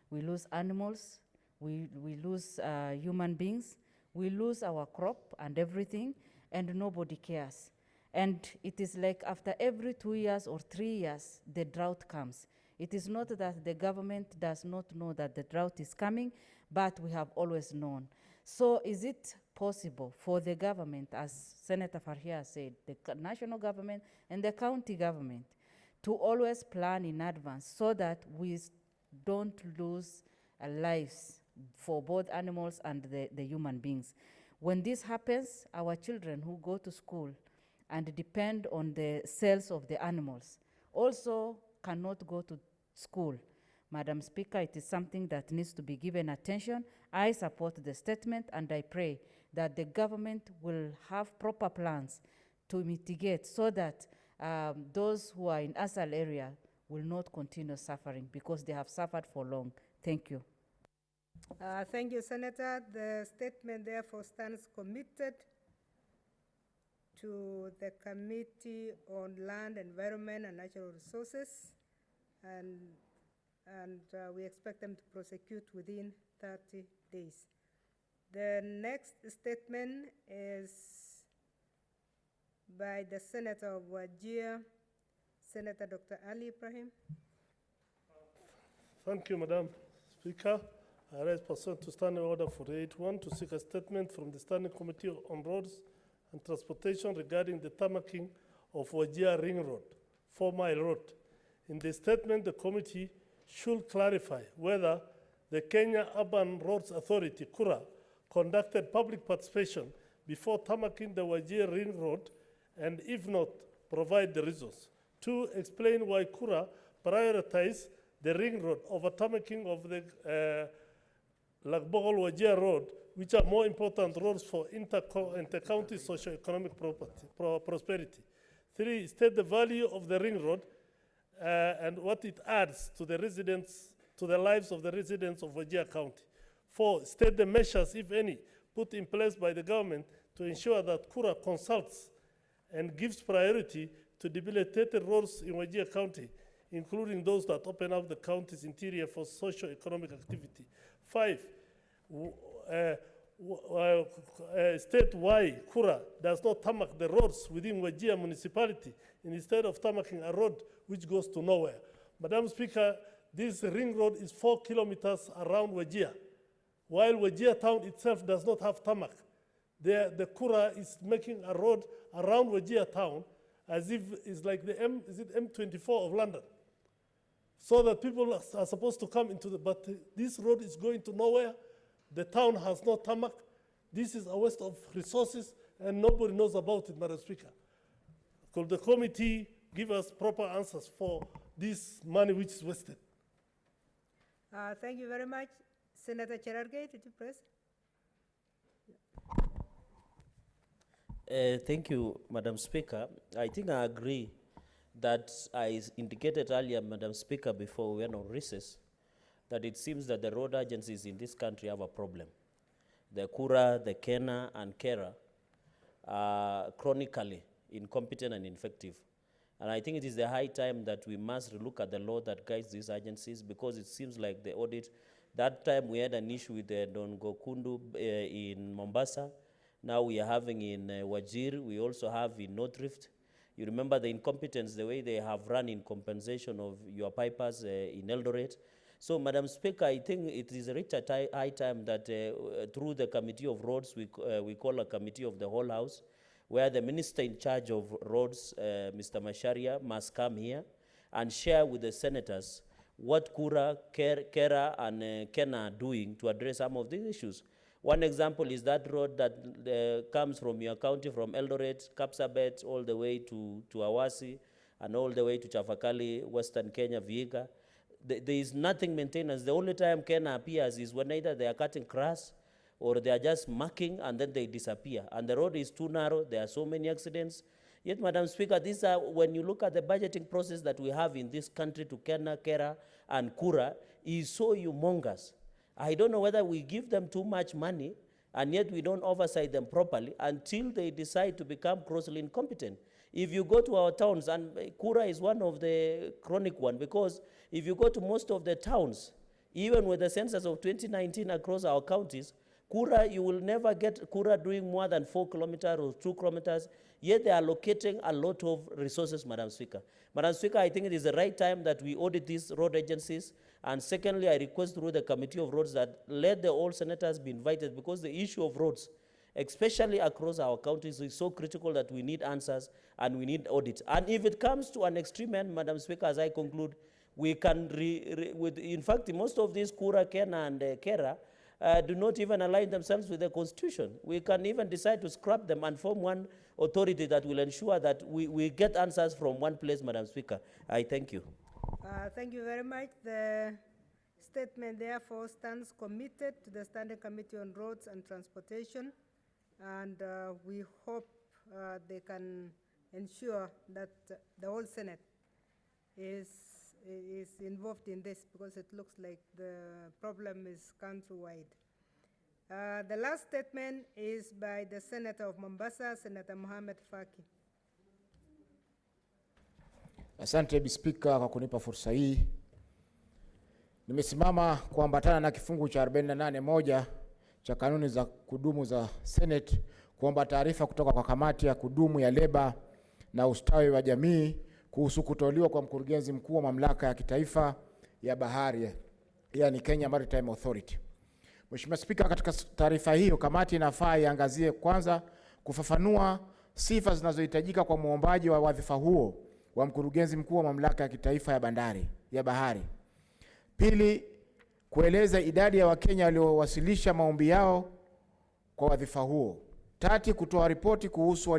We lose animals, we lose human beings, we lose our crop and everything, and nobody cares. And it is like after every 2 years or 3 years, the drought comes. It is not that the government does not know that the drought is coming, but we have always known. So is it possible for the government, as Senator Farhia said, the national government and the county government, to always plan in advance so that we don't lose lives for both animals and the human beings? When this happens, our children who go to school and depend on the sales of the animals also cannot go to school. Madam Speaker, it is something that needs to be given attention. I support the statement, and I pray that the government will have proper plans to mitigate so that those who are in ASAL area will not continue suffering, because they have suffered for long. Thank you. Thank you, Senator. The statement therefore stands committed to the Committee on Land, Environment and Natural Resources, and we expect them to prosecute within 30 days. The next statement is by the Senator of Wajir, Senator Dr. Ali Ibrahim. Thank you, Madam Speaker. I rise pursuant to Standing Order 48-1 to seek a statement from the Standing Committee on Roads and Transportation regarding the tarmacking of Wajir Ring Road, 4 Mile Road. In the statement, the committee should clarify whether the Kenya Urban Roads Authority, KURA, conducted public participation before tarmacking the Wajir Ring Road, and if not, provide the reasons. 2, explain why KURA prioritized the Ring Road over tarmacking of the Lagbogol-Wajir Road, which are more important roads for inter-county socio-economic prosperity. 3, state the value of the Ring Road and what it adds to the residents, to the lives of the residents of Wajir County. 4, state the measures, if any, put in place by the government to ensure that KURA consults and gives priority to debilitated roads in Wajir County, including those that open up the county's interior for socio-economic activity. 5, state why KURA does not tarmac the roads within Wajir municipality instead of tarmacking a road which goes to nowhere. Madam Speaker, this ring road is 4 kilometers around Wajir, while Wajir town itself does not have tarmac. The KURA is making a road around Wajir town as if it's like the M24 of London, so that people are supposed to come into but this road is going to nowhere. The town has no tarmac. This is a waste of resources, and nobody knows about it, Madam Speaker. Could the committee give us proper answers for this money which is wasted? Thank you very much. Senator Cherargei, did you press? Thank you, Madam Speaker. I think I agree that I indicated earlier, Madam Speaker, before we went on recess, that it seems that the road agencies in this country have a problem. The KURA, the KENA, and KERA are chronically incompetent and ineffective. And I think it is the high time that we must look at the law that guides these agencies, because it seems like the audit, that time we had an issue with the Don Gokundu in Mombasa. Now we are having in Wajir, we also have in North Rift. You remember the incompetence, the way they have run in compensation of your pipers in Eldoret. So, Madam Speaker, I think it is a high time that through the Committee of Roads, we call a Committee of the whole House, where the Minister in charge of roads, Mr. Masharia, must come here and share with the senators what KURA, KERA, and KENA are doing to address some of these issues. One example is that road that comes from your county, from Eldoret, Kapsabet, all the way to Awasi, and all the way to Chafakali, Western Kenya, Vihiga. There is nothing maintenance. The only time KENA appears is when either they are cutting grass or they are just marking and then they disappear. And the road is too narrow. There are so many accidents. Yet, Madam Speaker, these are, when you look at the budgeting process that we have in this country to KENA, KERA, and KURA, is so humongous. I don't know whether we give them too much money and yet we don't oversight them properly until they decide to become grossly incompetent. If you go to our towns, and KURA is one of the chronic one, because if you go to most of the towns, even with the census of 2019 across our counties, Kura, you will never get Kura doing more than 4 kilometers or 2 kilometers, yet they are allocating a lot of resources, Madam Speaker. Madam Speaker, I think it is the right time that we audit these road agencies. And secondly, I request through the Committee of Roads that let the all senators be invited, because the issue of roads, especially across our counties, is so critical that we need answers and we need audit. And if it comes to an extreme end, Madam Speaker, as I conclude, we can, in fact, most of these Kura, Kena, and Kera do not even align themselves with the Constitution. We can even decide to scrap them and form one authority that will ensure that we get answers from one place, Madam Speaker. I thank you. Thank you very much. The statement therefore stands committed to the Standing Committee on Roads and Transportation, and we hope they can ensure that the whole Senate is involved in this, because it looks like the problem is countrywide. The last statement is by the Senator of Mombasa, Senator Mohamed Faki. Asante Bi Spika kwa kunipa fursa hii. Nimesimama kuambatana na kifungu cha 48(1) cha kanuni za kudumu za Senate kuomba taarifa kutoka kwa kamati ya kudumu ya leba na ustawi wa jamii kuhusu kuteuliwa kwa mkurugenzi mkuu wa mamlaka ya kitaifa ya bahari, yani Kenya Maritime Authority. Mheshimiwa Spika, katika taarifa hiyo kamati inafaa iangazie kwanza kufafanua sifa zinazohitajika kwa muombaji wa wadhifa huo wa mkurugenzi mkuu wa mamlaka ya kitaifa ya bahari. Pili, kueleza idadi ya Wakenya waliowasilisha maombi yao kwa wadhifa huo. Tatu, kutoa ripoti kuhusu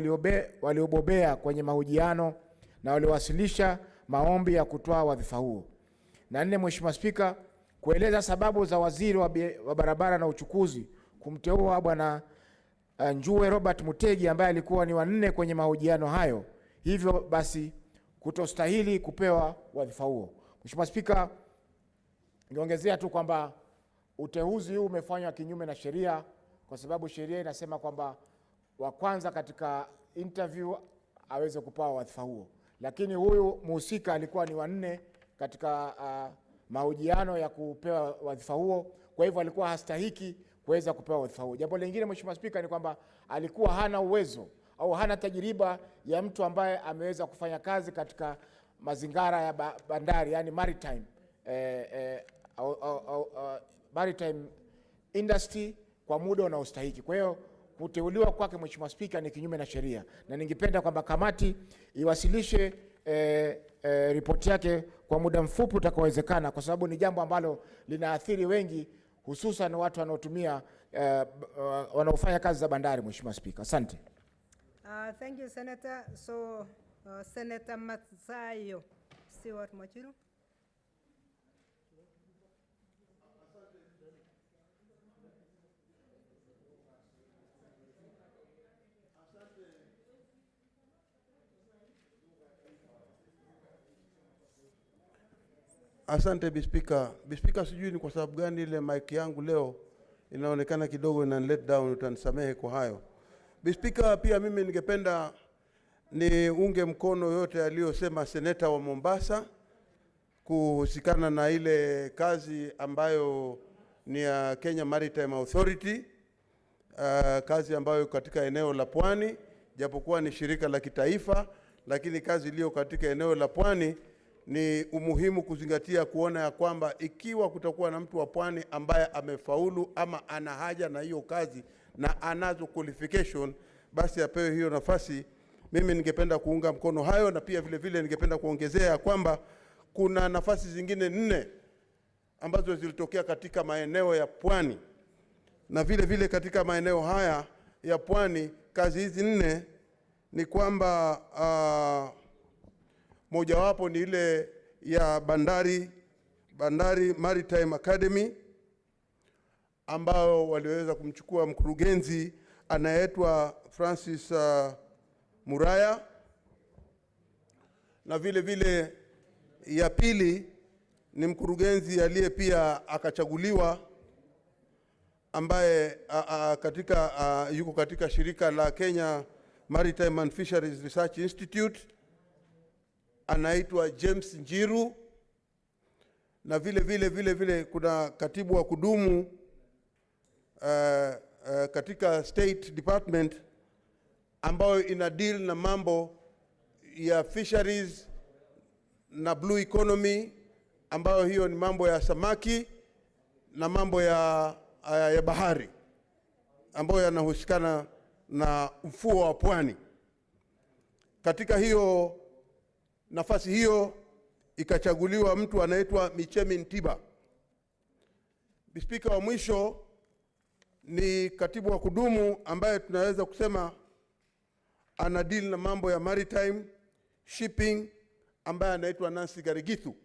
waliobobea kwenye mahojiano na waliowasilisha maombi ya kutoa wadhifa huo. Na 4, Mheshimiwa Spika, kueleza sababu za waziri wa barabara na uchukuzi kumteua Bwana Njue Robert Mutegi ambaye alikuwa ni wa 4 kwenye mahojiano hayo, hivyo basi kutostahili kupewa wadhifa huo. Mheshimiwa Spika, niongezea tu kwamba uteuzi huu umefanywa kinyume na sheria, kwa sababu sheria inasema kwamba wa kwanza katika interview aweze kupewa wadhifa huo, lakini huyu mhusika alikuwa ni wa 4 katika mahojiano ya kupewa wadhifa huo, kwa hivyo alikuwa hastahiki kuweza kupewa wadhifa huo. Jambo lingine Mheshimiwa Spika ni kwamba alikuwa hana uwezo au hana tajiriba ya mtu ambaye ameweza kufanya kazi katika mazingara ya bandari, yani maritime maritime industry kwa muda unaostahiki. Kwa hiyo kuteuliwa kwake Mheshimiwa Spika ni kinyume na sheria, na ningependa kwamba kamati iwasilishe ripoti yake kwa muda mfupi utakaowezekana, kwa sababu ni jambo ambalo linaathiri wengi, hususan watu wanaotumia wanaofanya kazi za bandari. Mheshimiwa Spika, asante. Thank you, Senator. So, Senator Matsayo, Stewart Machiru. Asante Bispika. Bispika, sijui ni kwa sababu gani ile mic yangu leo inaonekana kidogo ina let down, utanisamehe kwa hayo. Bispika, pia mimi ningependa ni unge mkono yote aliyosema seneta wa Mombasa kuhusikana na ile kazi ambayo ni ya Kenya Maritime Authority, kazi ambayo katika eneo la Pwani, japokuwa ni shirika la kitaifa, lakini kazi iliyo katika eneo la Pwani ni umuhimu kuzingatia kuona ya kwamba ikiwa kutakuwa na mtu wa Pwani ambaye amefaulu ama ana haja na hiyo kazi na anazo qualification, basi apewe hiyo nafasi. Mimi ningependa kuunga mkono hayo, na pia vile vile ningependa kuongezea kwamba kuna nafasi zingine 4 ambazo zilitokea katika maeneo ya Pwani, na vile vile katika maeneo haya ya Pwani kazi hizi 4 ni kwamba mojawapo ni ile ya Bandari Maritime Academy, ambao waliweza kumchukua mkurugenzi anaitwa Francis Muraya, na vile vile ya pili ni mkurugenzi aliye pia akachaguliwa ambaye yuko katika shirika la Kenya Maritime and Fisheries Research Institute, anaitwa James Njiru, na vile vile kuna katibu wa kudumu katika State Department ambayo ina deal na mambo ya fisheries na blue economy, ambayo hiyo ni mambo ya samaki na mambo ya bahari ambayo yanahusikana na ufuo wa pwani. Katika hiyo nafasi hiyo ikachaguliwa mtu anaitwa Michemi Ntiba. Spika wa mwisho ni katibu wa kudumu ambaye tunaweza kusema ana deal na mambo ya maritime shipping, ambaye anaitwa Nancy Garigithu.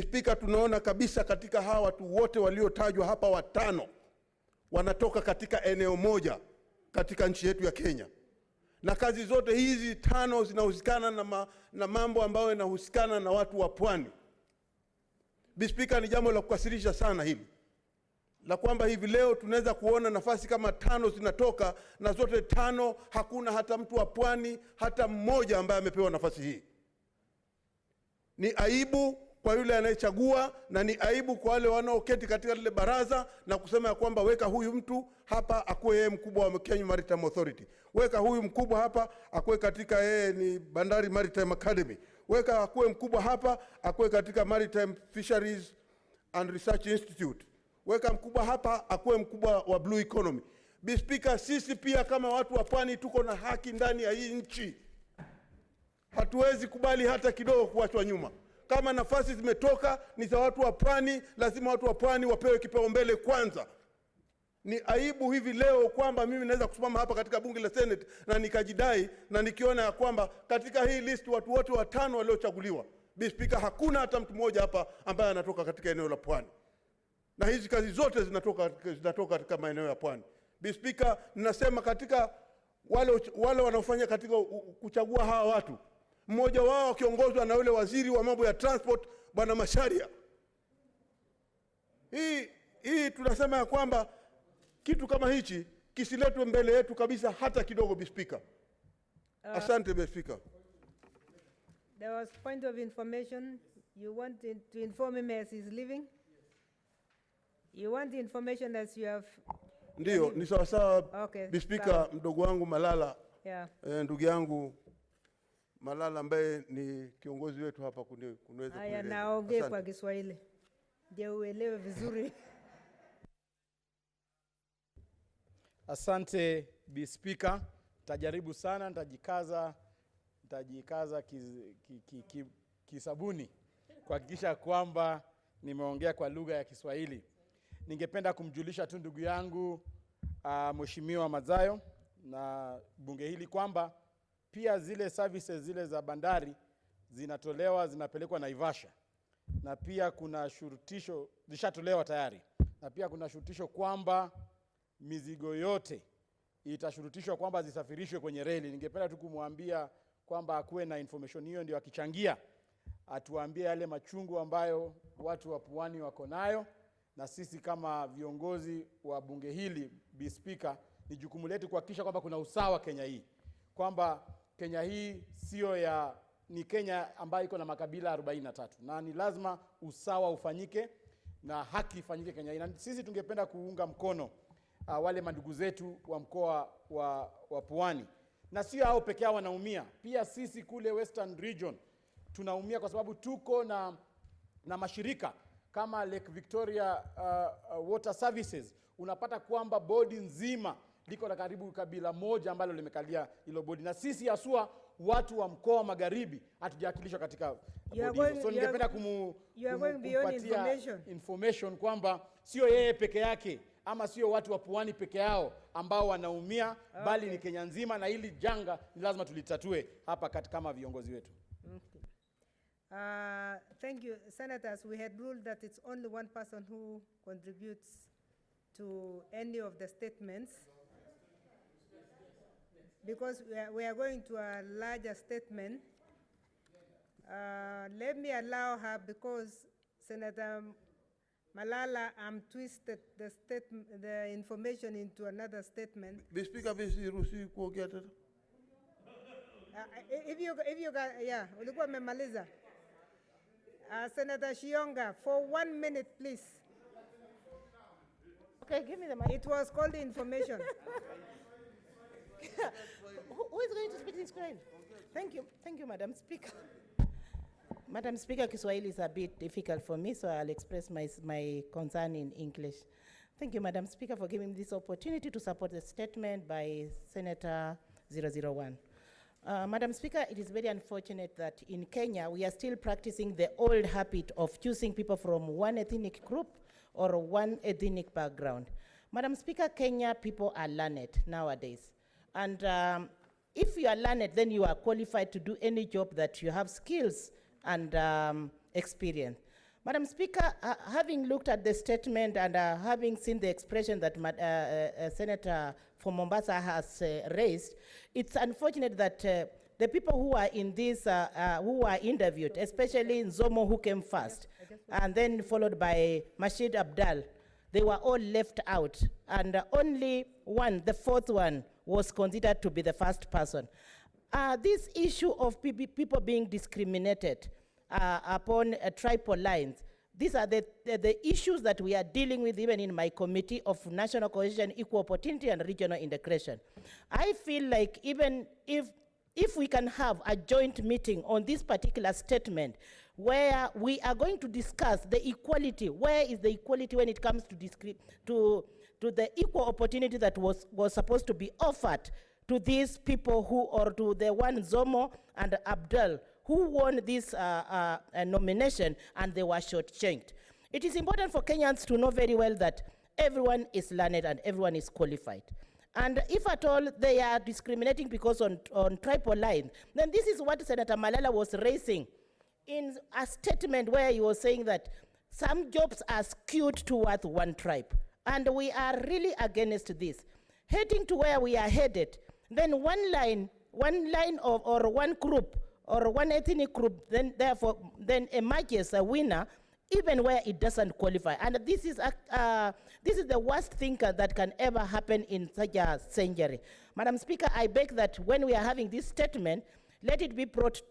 Spika, tunaona kabisa katika hawa watu wote waliotajwa hapa watano wanatoka katika eneo moja katika nchi yetu ya Kenya, na kazi zote hizi tano zinahusikana na mambo ambayo yanahusikana na watu wa pwani. Spika, ni jambo la kukasirisha sana hili la kwamba hivi leo tunaweza kuona nafasi kama 5 zinatoka na zote 5 hakuna hata mtu wa pwani hata mmoja ambaye amepewa nafasi hii. Ni aibu kwa yule anayechagua, na ni aibu kwa wale wanaoketi katika lile baraza na kusema ya kwamba weka huyu mtu hapa akuwe yeye mkubwa wa Kenya Maritime Authority, weka huyu mkubwa hapa akuwe katika yeye ni Bandari Maritime Academy, weka akuwe mkubwa hapa akuwe katika Maritime Fisheries and Research Institute, weka mkubwa hapa akuwe mkubwa wa blue economy. Spika, sisi pia kama watu wa pwani tuko na haki ndani ya hii nchi. Hatuwezi kubali hata kidogo kuachwa nyuma. Kama nafasi zimetoka ni za watu wa pwani, lazima watu wa pwani wapewe kipaumbele kwanza. Ni aibu hivi leo kwamba mimi naweza kusimama hapa katika bunge la Senate na nikajidai na nikiona ya kwamba katika hii list watu wote watano waliochaguliwa, Spika, hakuna hata mtu mmoja hapa ambaye anatoka katika eneo la pwani. Na hizi kazi zote zinatoka katika maeneo ya pwani. Spika, ninasema katika wale wanaofanya katika kuchagua hawa watu, mmoja wao akiongozwa na yule waziri wa mambo ya transport Bwana Masharia. Hii tunasema ya kwamba kitu kama hichi kisiletwe mbele yetu kabisa hata kidogo, Spika. Asante, Spika. There was point of information. You wanted to inform him as he's leaving? You want the information as you have... Ndio, ni sawa sawa. Okay, Spika, mdogo wangu Malala, yeah. Ndugu yangu Malala ambaye ni kiongozi wetu hapa kunaweza kueleza. Haya, naongee kwa Kiswahili ndio uelewe vizuri. Asante Spika, nitajaribu sana, nitajikaza kisabuni kuhakikisha kwamba nimeongea kwa lugha ya Kiswahili. Ningependa kumjulisha tu ndugu yangu Mheshimiwa Mazayo na bunge hili kwamba pia zile services zile za bandari zinapelekwa Naivasha, na pia kuna shurutisho zishatolewa tayari, na pia kuna shurutisho kwamba mizigo yote itashurutishwa kwamba zisafirishwe kwenye reli. Ningependa tu kumwambia kwamba akuwe na information hiyo, ndio akichangia atuambie yale machungu ambayo watu wa pwani wako nayo, na sisi kama viongozi wa bunge hili, Spika, ni jukumu letu kuhakikisha kwamba kuna usawa Kenya hii, kwamba Kenya hii ni Kenya ambayo iko na makabila 43, na ni lazima usawa ufanyike na haki ifanyike Kenya hii. Na sisi tungependa kuunga mkono wale mandugu zetu wa mkoa wa Pwani, na sio hao peke yao wanaumia, pia sisi kule Western Region tunaumia kwa sababu tuko na mashirika kama Lake Victoria Water Services. Unapata kwamba bodi nzima liko na karibu kabila moja ambalo limekalia hilo bodi, na sisi haswa watu wa mkoa Magharibi hatujakilishwa katika bodi hizo. So ningependa kumpatia information kwamba sio yeye peke yake ama sio watu wa Pwani peke yao ambao wanaumia, bali ni Kenya nzima, na hili janga ni lazima tulitatue hapa kama viongozi wetu. Okay. Thank you, Senators. We had ruled that it's only one person who contributes to any of the statements, because we are going to a larger statement. Let me allow her, because Senator Malala twisted the information into another statement. Speaker, if you got, yeah, ulikuwa memaliza. Senator Shionga, for 1 minute, please. Okay, give me the mic. It was called information. Who is going to speak in Kiswahili? Thank you, Madam Speaker. Madam Speaker, Kiswahili is a bit difficult for me, so I'll express my concern in English. Thank you, Madam Speaker, for giving me this opportunity to support the statement by Senator 001. Madam Speaker, it is very unfortunate that in Kenya, we are still practicing the old habit of choosing people from one ethnic group or one ethnic background. Madam Speaker, Kenya people are learned nowadays. And if you are learned, then you are qualified to do any job that you have skills and experience. Madam Speaker, having looked at the statement and having seen the expression that Senator from Mombasa has raised, it's unfortunate that the people who are in this, who are interviewed, especially Nzomo who came first, and then followed by Mashid Abdal, they were all left out. And only one, the fourth one, was considered to be the first person. This issue of people being discriminated upon tribal lines, these are the issues that we are dealing with even in my committee of national cohesion, equal opportunity, and regional integration. I feel like even if we can have a joint meeting on this particular statement where we are going to discuss the equality, where is the equality when it comes to the equal opportunity that was supposed to be offered to these people who, or to the one Zomo and Abdul, who won this nomination and they were shortchanged. It is important for Kenyans to know very well that everyone is learned and everyone is qualified. And if at all they are discriminating because on tribal line, then this is what Senator Malala was raising in a statement where he was saying that some jobs are skewed towards one tribe. And we are really against this. Heading to where we are headed, then one line of, or one group, or one ethnic group, then therefore emerges a winner, even where it doesn't qualify. And this is the worst thing that can ever happen in such a century. Madam Speaker, I beg that when we are having this statement, let it be brought,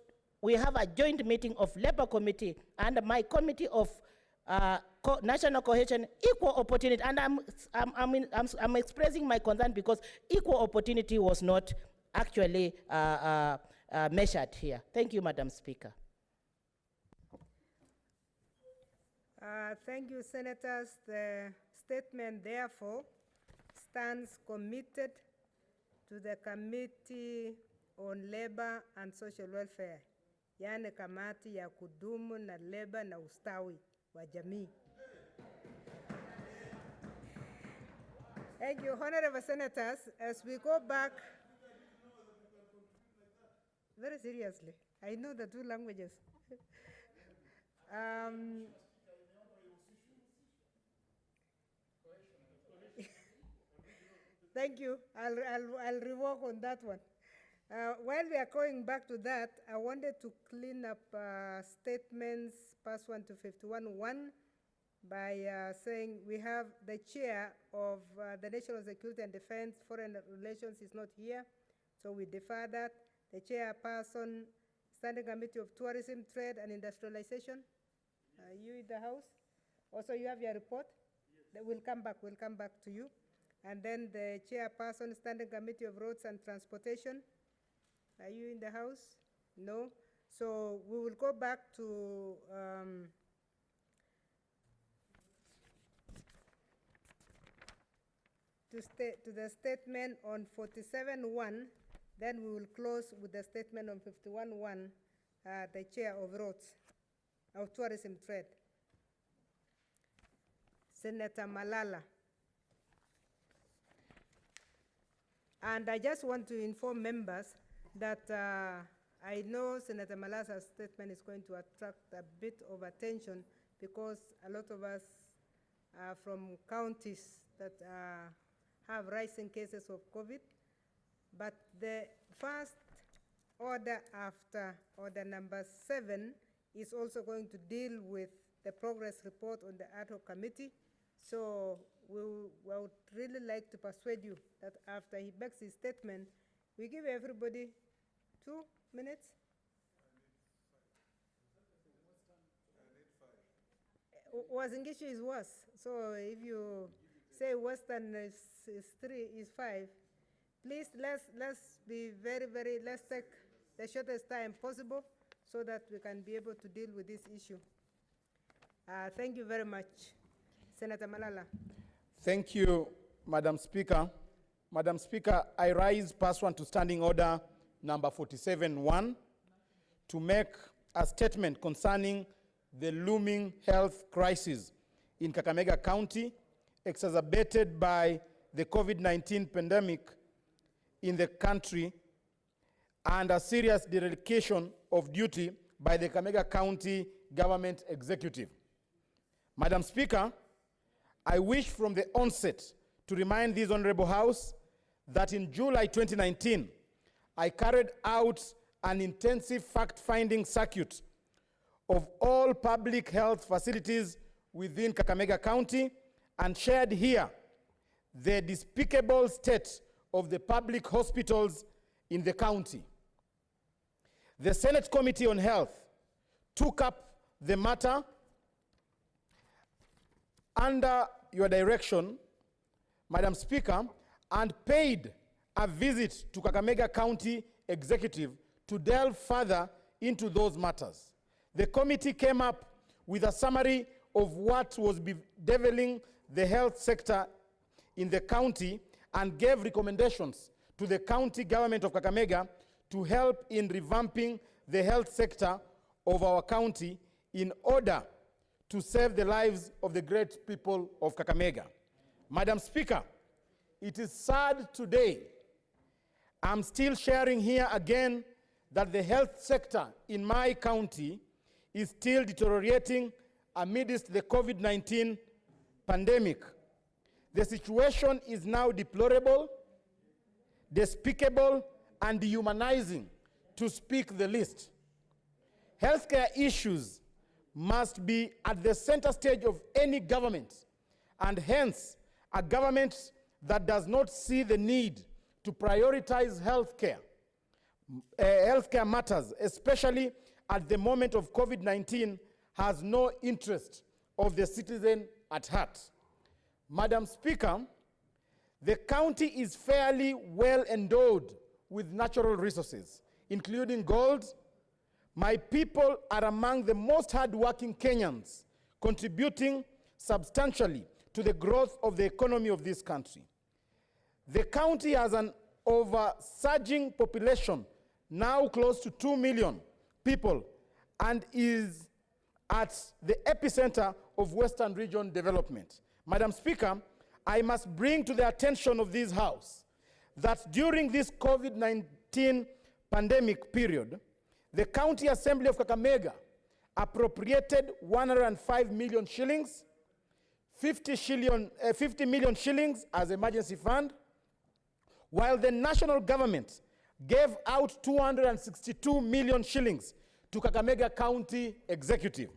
we have a joint meeting of Labour Committee and my committee of national cohesion, equal opportunity, and I'm expressing my concern because equal opportunity was not actually measured here. Thank you, Madam Speaker. Thank you, Senators. The statement, therefore, stands committed to the Committee on Labor and Social Welfare, yani kamati ya kudumu na leba na ustawi wa jamii. Thank you, Honorable Senators. As we go back, very seriously, I know the two languages. Thank you. I'll rework on that one. While we are going back to that, I wanted to clean up statements past 1 to 51.1 by saying we have the chair of the National Security and Defense Foreign Relations is not here, so we defer that. The chairperson, Standing Committee of Tourism, Trade and Industrialization. Are you in the house? Also, you have your report? Yes. We'll come back to you. And then the chairperson, Standing Committee of Roads and Transportation. Are you in the house? No. So we will go back to the statement on 47.1. Then we will close with the statement on 51.1, the chair of roads, of tourism trade. Senator Malala. And I just want to inform members that I know Senator Malala's statement is going to attract a bit of attention because a lot of us are from counties that have rising cases of COVID. But the first order after order number 7 is also going to deal with the progress report on the ad hoc committee. So we would really like to persuade you that after he makes his statement, we give everybody 2 minutes. Wazingishu is worse. So if you say Western is 3, is 5. Please, let's be let's take the shortest time possible so that we can be able to deal with this issue. Thank you very much. Senator Malala. Thank you, Madam Speaker. Madam Speaker, I rise pursuant to Standing Order number 47-1 to make a statement concerning the looming health crisis in Kakamega County, exacerbated by the COVID-19 pandemic in the country and a serious dereliction of duty by the Kakamega County Government Executive. Madam Speaker, I wish from the onset to remind this Honorable House that in July 2019, I carried out an intensive fact-finding circuit of all public health facilities within Kakamega County and shared here the despicable state of the public hospitals in the county. The Senate Committee on Health took up the matter under your direction, Madam Speaker, and paid a visit to Kakamega County Executive to delve further into those matters. The committee came up with a summary of what was bedeviling the health sector in the county and gave recommendations to the county government of Kakamega to help in revamping the health sector of our county in order to save the lives of the great people of Kakamega. Madam Speaker, it is sad today, I'm still sharing here again that the health sector in my county is still deteriorating amidst the COVID-19 pandemic. The situation is now deplorable, despicable, and dehumanizing, to speak the least. Healthcare issues must be at the center stage of any government, and hence a government that does not see the need to prioritize healthcare matters, especially at the moment of COVID-19, has no interest of the citizen at heart. Madam Speaker, the county is fairly well endowed with natural resources, including gold. My people are among the most hardworking Kenyans, contributing substantially to the growth of the economy of this country. The county has an oversurging population, now close to 2 million people, and is at the epicenter of Western region development. Madam Speaker, I must bring to the attention of this House that during this COVID-19 pandemic period, the County Assembly of Kakamega appropriated 105 million shillings, 50 million shillings as emergency fund, while the national government gave out 262 million shillings to Kakamega County Executive,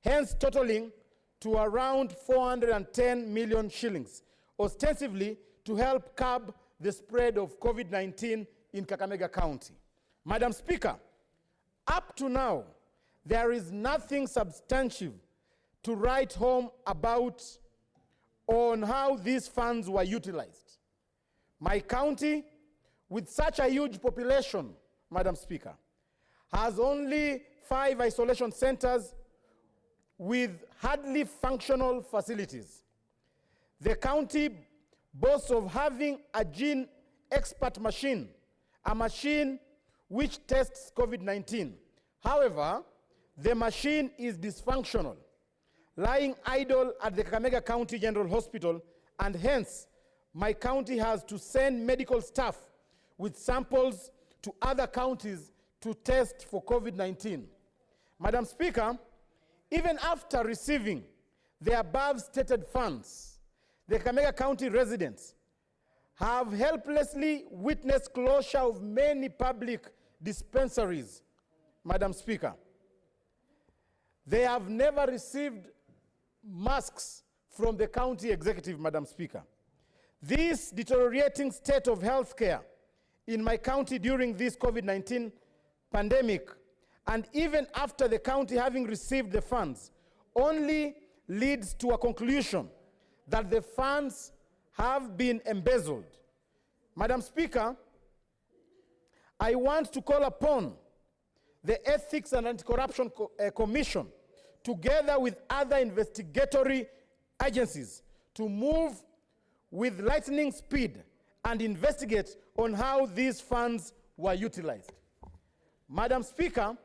hence totaling to around 410 million shillings, ostensibly to help curb the spread of COVID-19 in Kakamega County. Madam Speaker, up to now, there is nothing substantive to write home about on how these funds were utilized. My county, with such a huge population, Madam Speaker, has only 5 isolation centers with hardly functional facilities. The county boasts of having a gene expert machine, a machine which tests COVID-19. However, the machine is dysfunctional, lying idle at the Kakamega County General Hospital, and hence my county has to send medical staff with samples to other counties to test for COVID-19. Madam Speaker, even after receiving the above stated funds, the Kakamega County residents have helplessly witnessed closure of many public dispensaries, Madam Speaker. They have never received masks from the county executive, Madam Speaker. This deteriorating state of healthcare in my county during this COVID-19 pandemic, and even after the county having received the funds, only leads to a conclusion that the funds have been embezzled. Madam Speaker, I want to call upon the Ethics and Anti-Corruption Commission, together with other investigatory agencies, to move with lightning speed and investigate on how these funds were utilized. Madam Speaker,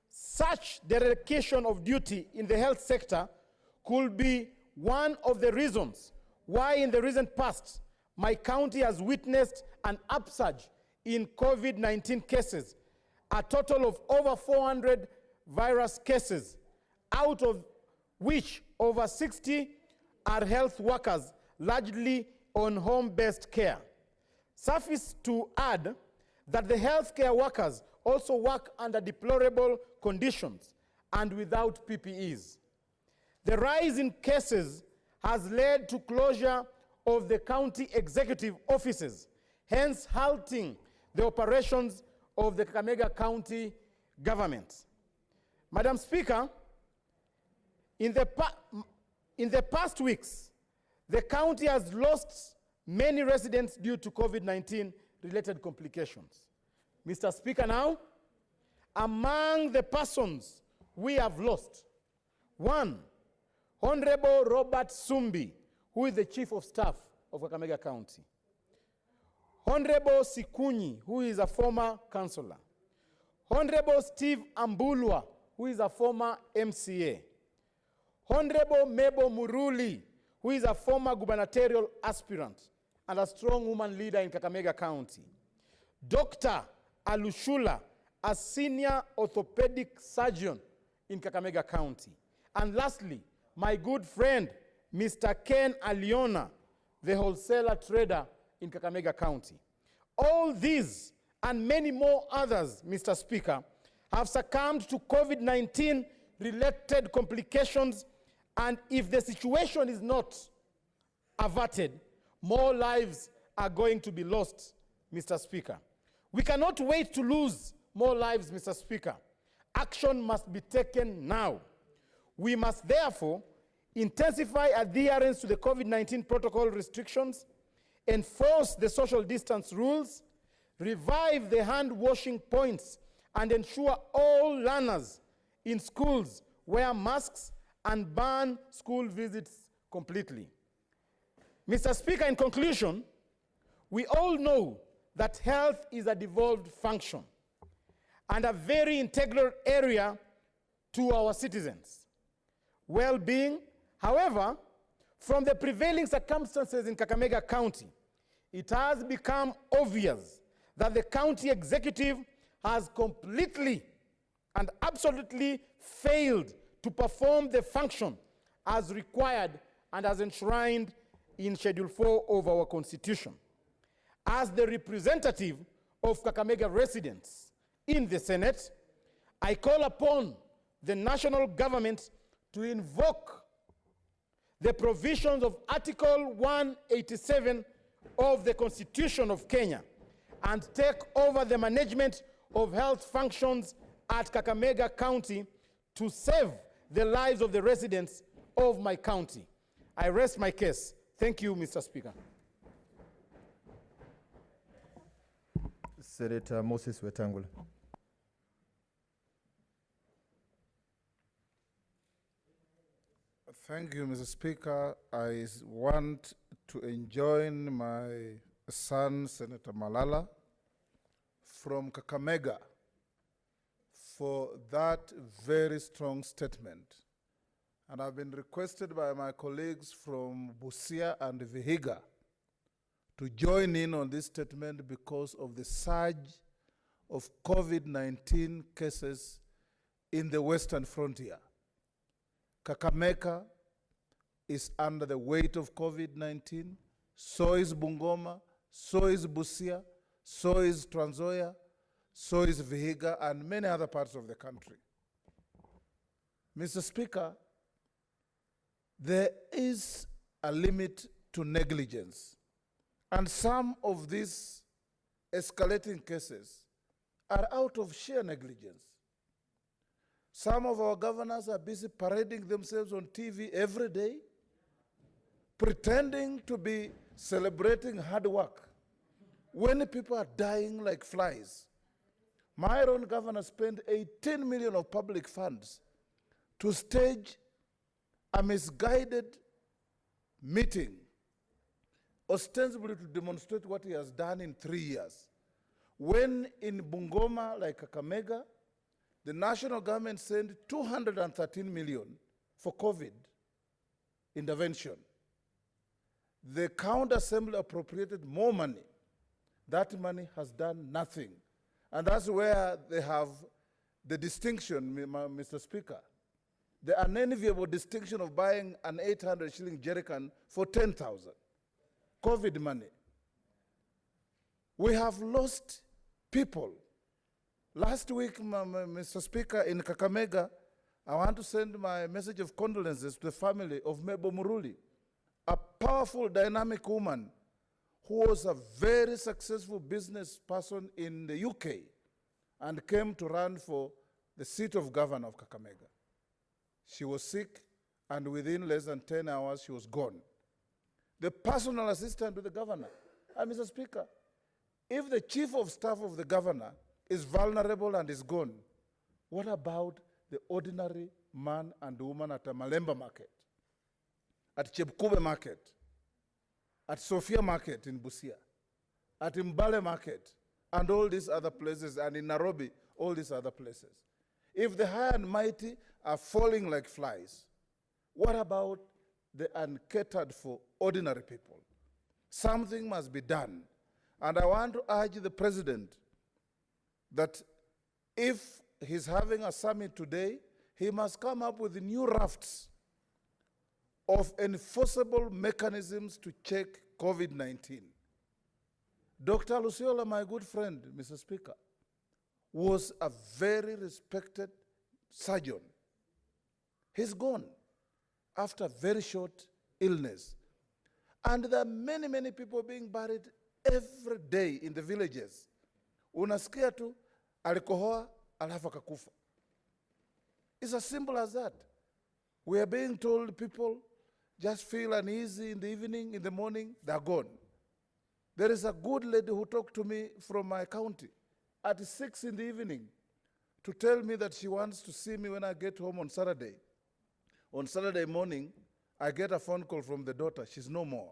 such dereliction of duty in the health sector could be one of the reasons why in the recent past my county has witnessed an upsurge in COVID-19 cases, a total of over 400 virus cases, out of which over 60 are health workers, largely on home-based care. Suffice to add that the healthcare workers also work under deplorable conditions and without PPEs. The rise in cases has led to closure of the county executive offices, hence halting the operations of the Kakamega County government. Madam Speaker, in the past weeks, the county has lost many residents due to COVID-19 related complications. Mr. Speaker, now, among the persons we have lost, one, Honorable Robert Sumbi, who is the Chief of Staff of Kakamega County. Honorable Sikunyi, who is a former councillor. Honorable Steve Ambulwa, who is a former MCA. Honorable Mebo Muruli, who is a former gubernatorial aspirant and a strong woman leader in Kakamega County. Dr. Alushula, a senior orthopedic surgeon in Kakamega County. And lastly, my good friend, Mr. Ken Aliona, the wholesaler trader in Kakamega County. All these and many more others, Mr. Speaker, have succumbed to COVID-19 related complications, and if the situation is not averted, more lives are going to be lost, Mr. Speaker. We cannot wait to lose more lives, Mr. Speaker. Action must be taken now. We must therefore intensify adherence to the COVID-19 protocol restrictions, enforce the social distance rules, revive the hand-washing points, and ensure all learners in schools wear masks and ban school visits completely. Mr. Speaker, in conclusion, we all know that health is a devolved function and a very integral area to our citizens' well-being. However, from the prevailing circumstances in Kakamega County, it has become obvious that the county executive has completely and absolutely failed to perform the function as required and as enshrined in Schedule 4 of our Constitution. As the representative of Kakamega residents in the Senate, I call upon the national government to invoke the provisions of Article 187 of the Constitution of Kenya and take over the management of health functions at Kakamega County to save the lives of the residents of my county. I rest my case. Thank you, Mr. Speaker. Senator Moses Wetangula. Thank you, Mr. Speaker. I want to enjoin my son, Senator Malala, from Kakamega for that very strong statement. And I've been requested by my colleagues from Busia and Vihiga to join in on this statement because of the surge of COVID-19 cases in the Western frontier. Kakamega is under the weight of COVID-19, so is Bungoma, so is Busia, so is Trans Nzoia, so is Vihiga, and many other parts of the country. Mr. Speaker, there is a limit to negligence, and some of these escalating cases are out of sheer negligence. Some of our governors are busy parading themselves on TV every day, pretending to be celebrating hard work when people are dying like flies. My own governor spent 18 million of public funds to stage a misguided meeting, ostensibly to demonstrate what he has done in 3 years. When in Bungoma, like Kakamega, the national government sent 213 million for COVID intervention. The county assembly appropriated more money. That money has done nothing. And that's where they have the distinction, Mr. Speaker, the unenviable distinction of buying an 800 shilling jerrycan for 10,000. COVID money. We have lost people. Last week, Mr. Speaker, in Kakamega, I want to send my message of condolences to the family of Mebo Muruli, a powerful, dynamic woman who was a very successful business person in the UK and came to run for the seat of governor of Kakamega. She was sick, and within less than 10 hours, she was gone. The personal assistant to the governor. And Mr. Speaker, if the chief of staff of the governor is vulnerable and is gone, what about the ordinary man and woman at a Malemba market, at Chepkube market, at Sophia market in Busia, at Mbale market, and all these other places, and in Nairobi, all these other places? If the high and mighty are falling like flies, what about the uncatered for ordinary people? Something must be done. And I want to urge the president that if he's having a summit today, he must come up with new rafts of enforceable mechanisms to check COVID-19. Dr. Luciola, my good friend, Mr. Speaker, was a very respected surgeon. He's gone after a very short illness. And there are many, many people being buried every day in the villages. Unasikia tu, alikohoa, alafu akakufa. It's as simple as that. We are being told people just feel uneasy in the evening, in the morning, they're gone. There is a good lady who talked to me from my county at 6 in the evening to tell me that she wants to see me when I get home on Saturday. On Saturday morning, I get a phone call from the daughter. She's no more.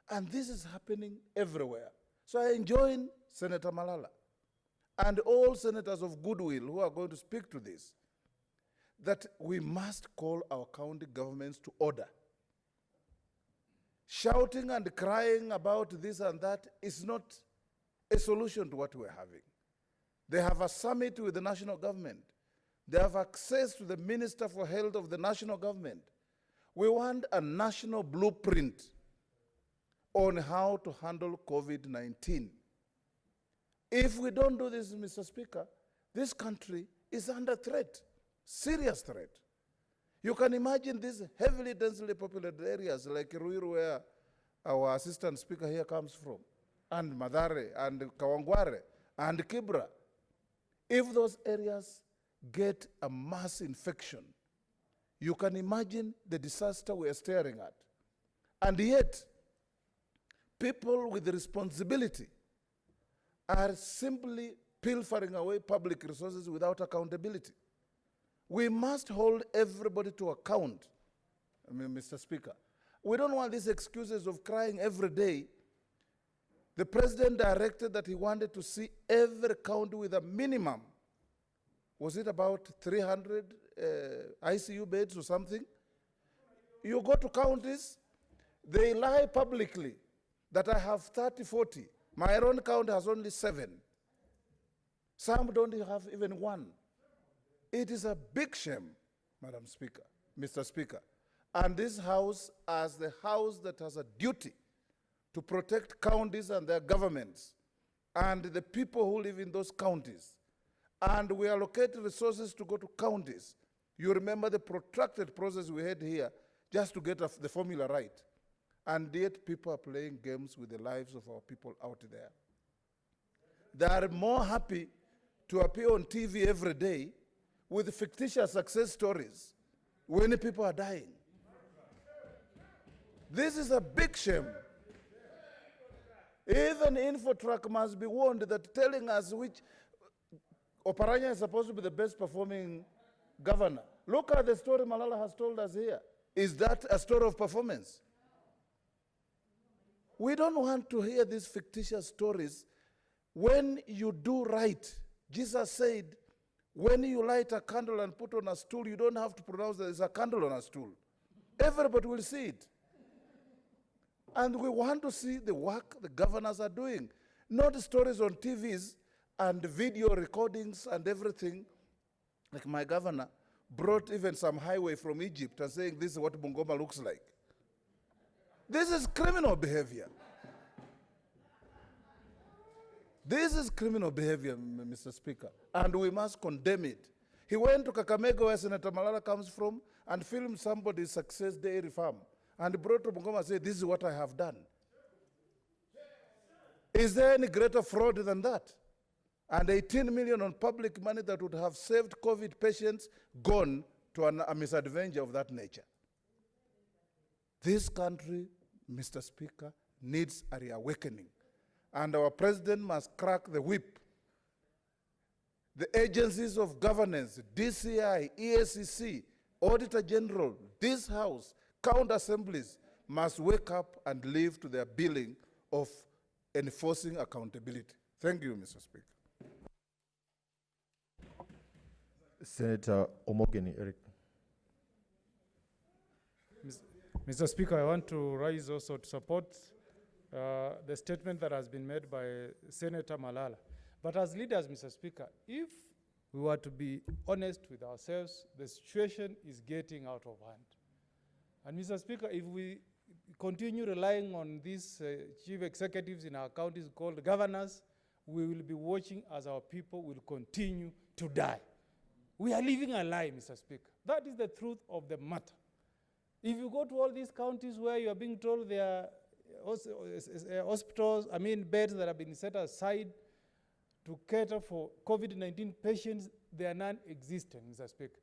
And this is happening everywhere. So I join Senator Malala and all senators of goodwill who are going to speak to this, that we must call our county governments to order. Shouting and crying about this and that is not a solution to what we're having. They have a summit with the national government. They have access to the Minister for Health of the national government. We want a national blueprint on how to handle COVID-19. If we don't do this, Mr. Speaker, this country is under threat, serious threat. You can imagine these heavily densely populated areas like Ruiru, where our Assistant Speaker here comes from, and Madare, and Kawangware, and Kibra. If those areas get a mass infection, you can imagine the disaster we are staring at. And yet, people with responsibility are simply pilfering away public resources without accountability. We must hold everybody to account, Mr. Speaker. We don't want these excuses of crying every day. The president directed that he wanted to see every county with a minimum, was it about 300 ICU beds or something? You go to counties, they lie publicly that I have 30, 40. My own county has only 7. Some don't have even 1. It is a big shame, Madam Speaker, Mr. Speaker. And this House, as the House that has a duty to protect counties and their governments and the people who live in those counties, and we allocate resources to go to counties. You remember the protracted process we had here just to get the formula right. And yet people are playing games with the lives of our people out there. They are more happy to appear on TV every day with fictitious success stories when people are dying. This is a big shame. Even Infotrak must be warned that telling us which Oparanya is supposed to be the best performing governor. Look at the story Malala has told us here. Is that a story of performance? We don't want to hear these fictitious stories. When you do right, Jesus said, when you light a candle and put on a stool, you don't have to pronounce that there's a candle on a stool. Everybody will see it. And we want to see the work the governors are doing, not stories on TVs and video recordings and everything. Like my governor brought even some highway from Egypt and saying this is what Bungoma looks like. This is criminal behavior. This is criminal behavior, Mr. Speaker, and we must condemn it. He went to Kakamega, where Senator Malala comes from, and filmed somebody's success dairy farm, and brought to Bungoma and said, this is what I have done. Is there any greater fraud than that? And 18 million on public money that would have saved COVID patients gone to a misadventure of that nature. This country, Mr. Speaker, needs a reawakening. And our president must crack the whip. The agencies of governance, DCI, EACC, Auditor General, this House, county assemblies must wake up and live to their billing of enforcing accountability. Thank you, Mr. Speaker. Senator Omogeni Eric. Mr. Speaker, I want to rise also to support the statement that has been made by Senator Malala. But as leaders, Mr. Speaker, if we were to be honest with ourselves, the situation is getting out of hand. And Mr. Speaker, if we continue relying on these chief executives in our counties called governors, we will be watching as our people will continue to die. We are living a lie, Mr. Speaker. That is the truth of the matter. If you go to all these counties where you are being told there are hospitals, beds that have been set aside to cater for COVID-19 patients, they are non-existent, Mr. Speaker.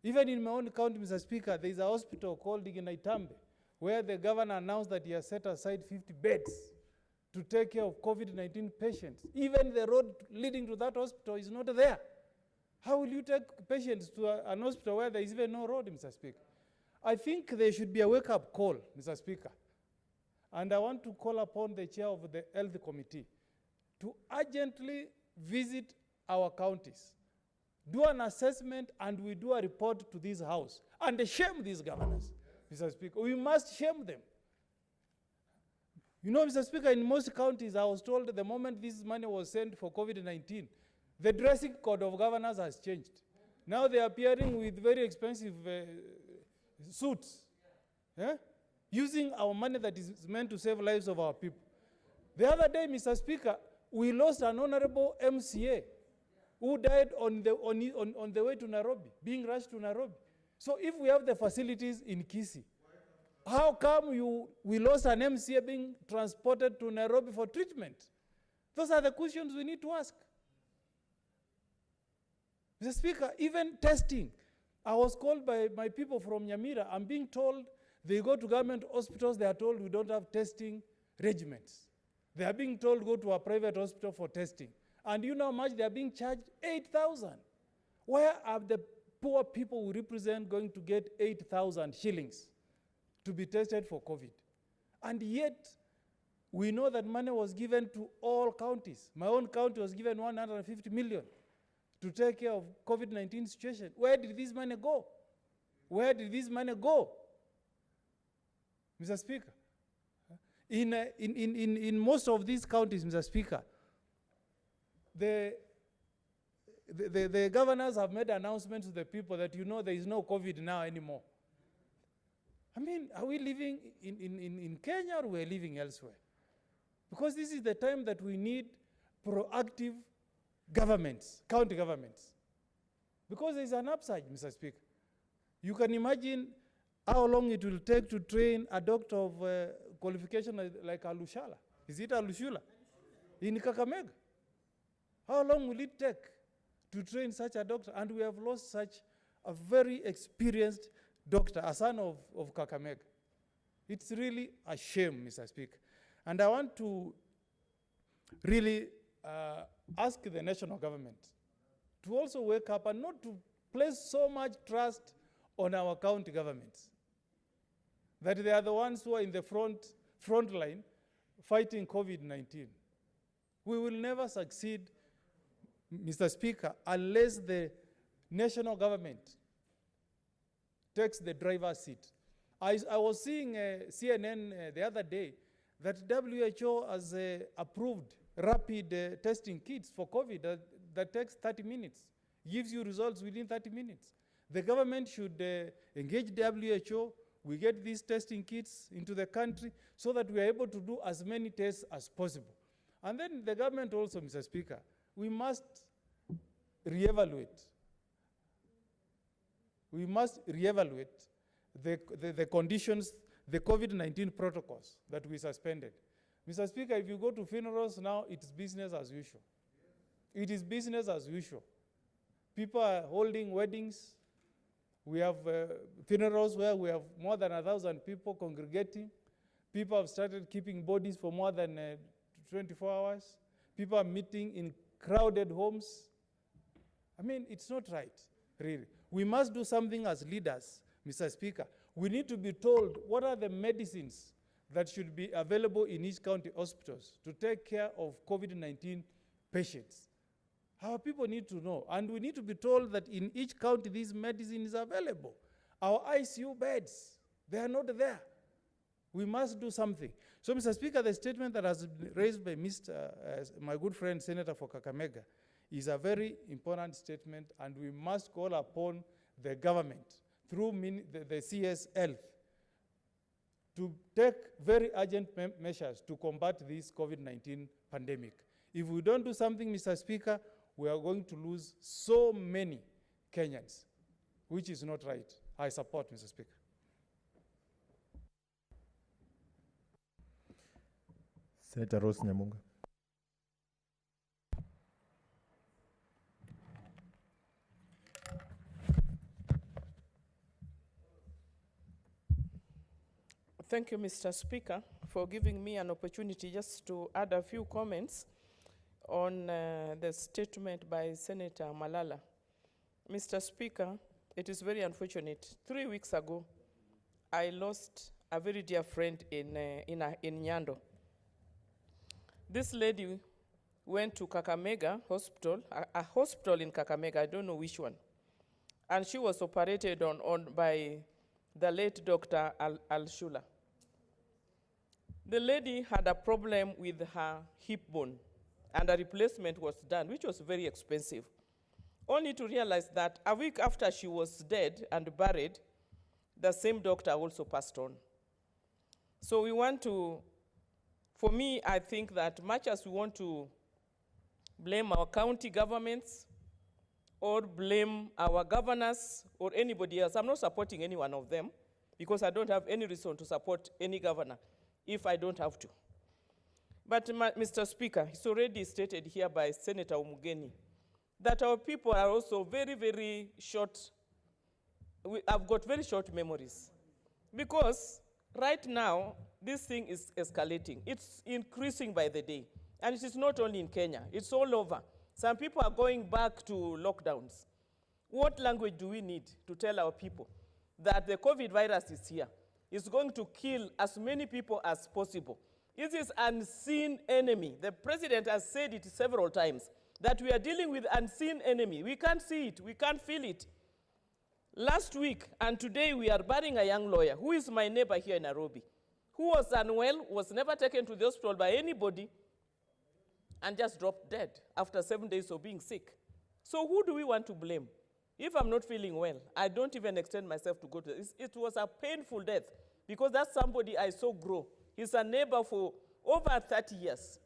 Even in my own county, Mr. Speaker, there is a hospital called Igenaitambe, where the governor announced that he has set aside 50 beds to take care of COVID-19 patients. Even the road leading to that hospital is not there. How will you take patients to an hospital where there is even no road, Mr. Speaker? I think there should be a wake-up call, Mr. Speaker. And I want to call upon the chair of the Health Committee to urgently visit our counties, do an assessment, and we do a report to this House, and shame these governors, Mr. Speaker. We must shame them. You know, Mr. Speaker, in most counties, I was told the moment this money was sent for COVID-19, the dressing code of governors has changed. Now they are appearing with very expensive suits, using our money that is meant to save lives of our people. The other day, Mr. Speaker, we lost an honorable MCA who died on the way to Nairobi, being rushed to Nairobi. So if we have the facilities in Kisii, how come we lost an MCA being transported to Nairobi for treatment? Those are the questions we need to ask. Mr. Speaker, even testing. I was called by my people from Nyamira. I'm being told they go to government hospitals, they are told we don't have testing regiments. They are being told go to a private hospital for testing. And you know how much they are being charged? 8,000. Where are the poor people we represent going to get 8,000 shillings to be tested for COVID? And yet, we know that money was given to all counties. My own county was given 150 million to take care of COVID-19 situation. Where did this money go? Where did this money go? Mr. Speaker, in most of these counties, Mr. Speaker, the governors have made announcements to the people that there is no COVID now anymore. Are we living in Kenya or we're living elsewhere? Because this is the time that we need proactive governments, county governments. Because there's an upside, Mr. Speaker. You can imagine how long it will take to train a doctor of qualification like Alushala. Is it Alushula? In Kakamega. How long will it take to train such a doctor, and we have lost such a very experienced doctor, a son of Kakamega. It's really a shame, Mr. Speaker. And I want to really ask the national government to also wake up and not to place so much trust on our county governments, that they are the ones who are in the front line fighting COVID-19. We will never succeed, Mr. Speaker, unless the national government takes the driver's seat. I was seeing CNN the other day that WHO has approved rapid testing kits for COVID that takes 30 minutes, gives you results within 30 minutes. The government should engage WHO. We get these testing kits into the country so that we are able to do as many tests as possible. And then the government also, Mr. Speaker, we must reevaluate. We must reevaluate the conditions, the COVID-19 protocols that we suspended. Mr. Speaker, if you go to funerals now, it's business as usual. It is business as usual. People are holding weddings. We have funerals where we have more than 1,000 people congregating. People have started keeping bodies for more than 24 hours. People are meeting in crowded homes. I mean, it's not right, really. We must do something as leaders, Mr. Speaker. We need to be told what are the medicines that should be available in each county hospitals to take care of COVID-19 patients. Our people need to know, and we need to be told that in each county these medicines are available. Our ICU beds, they are not there. We must do something. So, Mr. Speaker, the statement that has been raised by my good friend, Senator for Kakamega, is a very important statement, and we must call upon the government through the CS Health to take very urgent measures to combat this COVID-19 pandemic. If we don't do something, Mr. Speaker, we are going to lose so many Kenyans, which is not right. I support, Mr. Speaker. Senator Rose Nyamunga. Thank you, Mr. Speaker, for giving me an opportunity just to add a few comments on the statement by Senator Malala. Mr. Speaker, it is very unfortunate. 3 weeks ago, I lost a very dear friend in Nyando. This lady went to Kakamega Hospital, a hospital in Kakamega, I don't know which one, and she was operated on by the late Dr. Al-Shula. The lady had a problem with her hip bone, and a replacement was done, which was very expensive, only to realize that a week after she was dead and buried, the same doctor also passed on. So we want to, for me, I think that much as we want to blame our county governments or blame our governors or anybody else, I'm not supporting any one of them because I don't have any reason to support any governor if I don't have to. But Mr. Speaker, it's already stated here by Senator Umugeni that our people are also very, very short. I've got very short memories because right now, this thing is escalating. It's increasing by the day. And it is not only in Kenya, it's all over. Some people are going back to lockdowns. What language do we need to tell our people that the COVID virus is here? It's going to kill as many people as possible. It is unseen enemy. The president has said it several times that we are dealing with unseen enemy. We can't see it, we can't feel it. Last week and today we are burying a young lawyer who is my neighbor here in Nairobi, who was unwell, was never taken to the hospital by anybody, and just dropped dead after 7 days of being sick. So who do we want to blame? If I'm not feeling well, I don't even extend myself to go to this. It was a painful death because that's somebody I saw grow. He's a neighbor for over 30 years.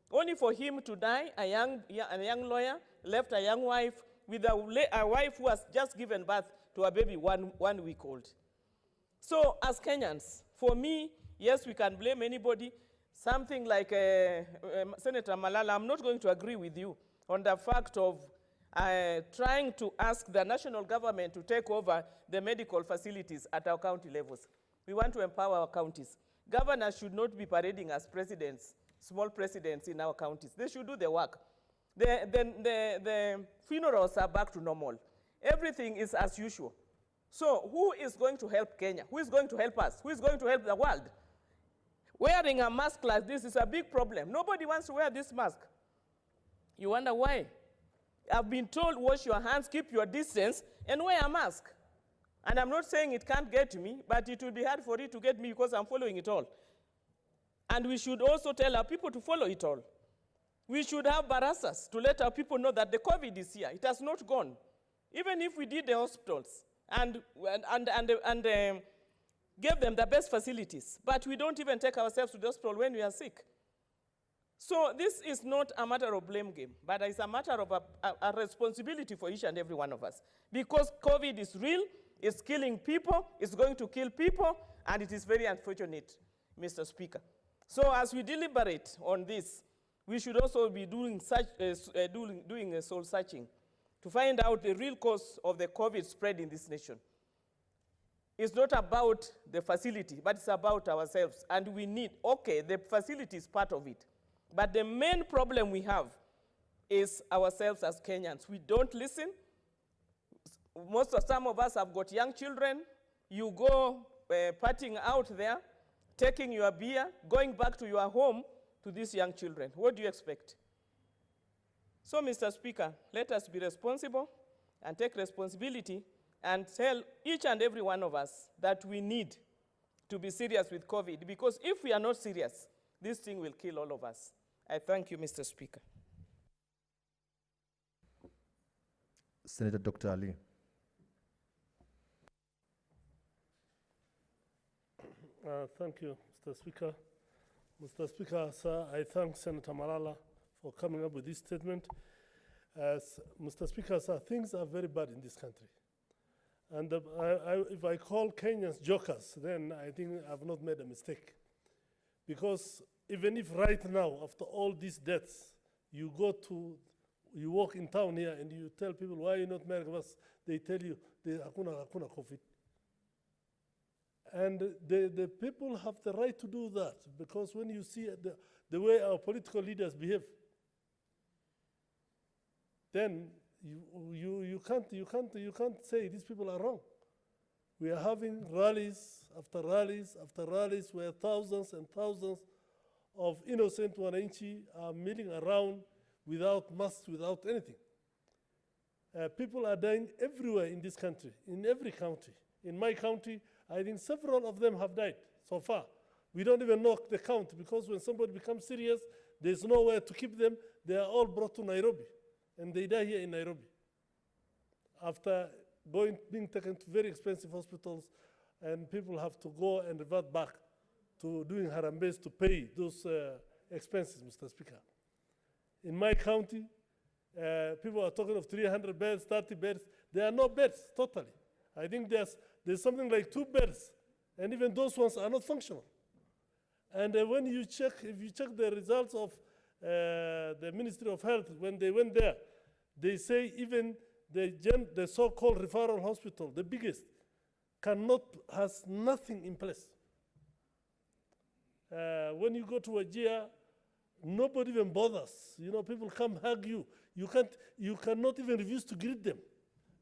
Only for him to die, a young lawyer, left a young wife with a wife who has just given birth to a baby one week old. So as Kenyans, for me, yes, we can blame anybody. Something like Senator Malala, I'm not going to agree with you on the fact of trying to ask the national government to take over the medical facilities at our county levels. We want to empower our counties. Governors should not be parading as presidents, small presidents in our counties. They should do the work. The funerals are back to normal. Everything is as usual. So who is going to help Kenya? Who is going to help us? Who is going to help the world? Wearing a mask like this is a big problem. Nobody wants to wear this mask. You wonder why? I've been told, wash your hands, keep your distance, and wear a mask. And I'm not saying it can't get to me, but it will be hard for it to get me because I'm following it all. And we should also tell our people to follow it all. We should have barassas to let our people know that the COVID is here. It has not gone. Even if we did the hospitals and gave them the best facilities, but we don't even take ourselves to the hospital when we are sick. So this is not a matter of blame game, but it's a matter of a responsibility for each and every one of us. Because COVID is real, it's killing people, it's going to kill people, and it is very unfortunate, Mr. Speaker. So as we deliberate on this, we should also be doing a soul searching to find out the real cause of the COVID spread in this nation. It's not about the facility, but it's about ourselves. And we need, okay, the facility is part of it. But the main problem we have is ourselves as Kenyans. We don't listen. Some of us have got young children. You go partying out there, taking your beer, going back to your home to these young children. What do you expect? So, Mr. Speaker, let us be responsible and take responsibility and tell each and every one of us that we need to be serious with COVID, because if we are not serious, this thing will kill all of us. I thank you, Mr. Speaker. Senator Dr. Ali. Thank you, Mr. Speaker. Mr. Speaker, sir, I thank Senator Malala for coming up with this statement. As Mr. Speaker, sir, things are very bad in this country. And if I call Kenyans jokers, then I think I've not made a mistake. Because even if right now, after all these deaths, you walk in town here and you tell people, why are you not married with us? They tell you, hakuna COVID. And the people have the right to do that, because when you see the way our political leaders behave, then you can't say these people are wrong. We are having rallies after rallies after rallies where thousands and thousands of innocent wananchi are milling around without masks, without anything. People are dying everywhere in this country, in every county. In my county, I think several of them have died so far. We don't even know the count, because when somebody becomes serious, there's nowhere to keep them. They are all brought to Nairobi, and they die here in Nairobi after being taken to very expensive hospitals, and people have to go and revert back to doing harambes to pay those expenses, Mr. Speaker. In my county, people are talking of 300 beds, 30 beds. There are no beds, totally. I think there's something like 2 beds, and even those ones are not functional. And when if you check the results of the Ministry of Health, when they went there, they say even the so-called referral hospital, the biggest, has nothing in place. When you go to Wajir, nobody even bothers. You know, people come hug you. You cannot even refuse to greet them.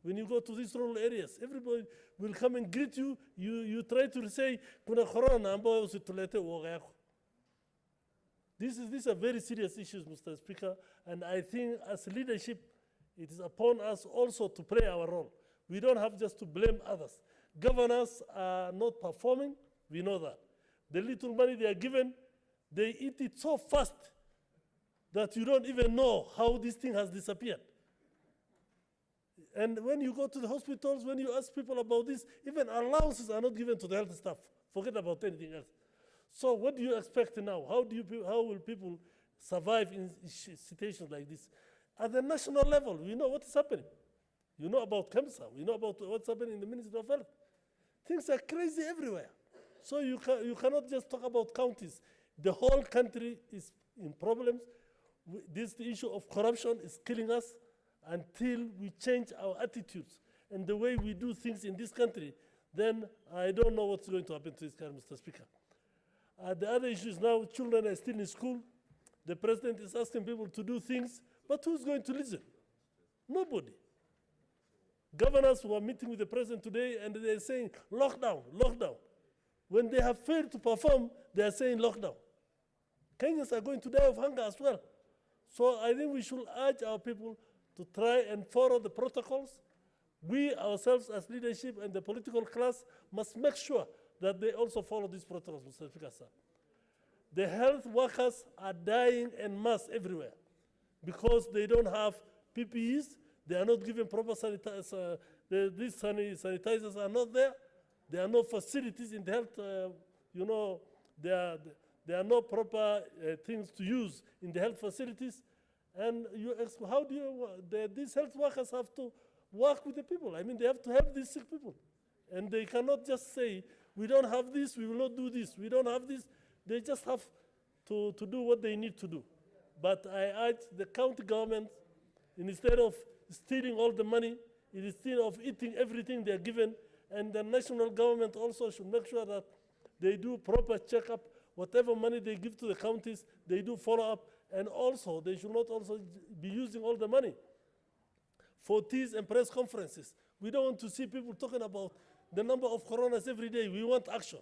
When you go to these rural areas, everybody will come and greet you. You try to say, "Kuna corona ambayo usitulete uoga yako." These are very serious issues, Mr. Speaker, and I think as leadership, it is upon us also to play our role. We don't have just to blame others. Governors are not performing, we know that. The little money they are given, they eat it so fast that you don't even know how this thing has disappeared. And when you go to the hospitals, when you ask people about this, even allowances are not given to the health staff. Forget about anything else. So what do you expect now? How will people survive in situations like this? At the national level, we know what is happening. You know about KEMSA. We know about what's happening in the Ministry of Health. Things are crazy everywhere. So you cannot just talk about counties. The whole country is in problems. The issue of corruption is killing us. until we change our attitudes and the way we do things in this country, then I don't know what's going to happen to this country, Mr. Speaker. The other issue is now children are still in school. The president is asking people to do things, but who's going to listen? Nobody. Governors who are meeting with the president today and they're saying lockdown, lockdown. When they have failed to perform, they are saying lockdown. Kenyans are going to die of hunger as well. So I think we should urge our people to try and follow the protocols. We ourselves as leadership and the political class must make sure that they also follow these protocols, Mr. Speaker, sir. The health workers are dying en masse everywhere because they don't have PPEs, they are not given proper sanitizers, these sanitizers are not there, there are no facilities in the health, there are no proper things to use in the health facilities. And you ask, how do these health workers have to work with the people? I mean, they have to help these sick people. And they cannot just say, we don't have this, we will not do this, we don't have this. They just have to do what they need to do. But I urge the county government, instead of stealing all the money, instead of eating everything they're given, and the national government also should make sure that they do proper checkup. Whatever money they give to the counties, they do follow up. And also, they should not also be using all the money for teas and press conferences. We don't want to see people talking about the number of coronas every day. We want action.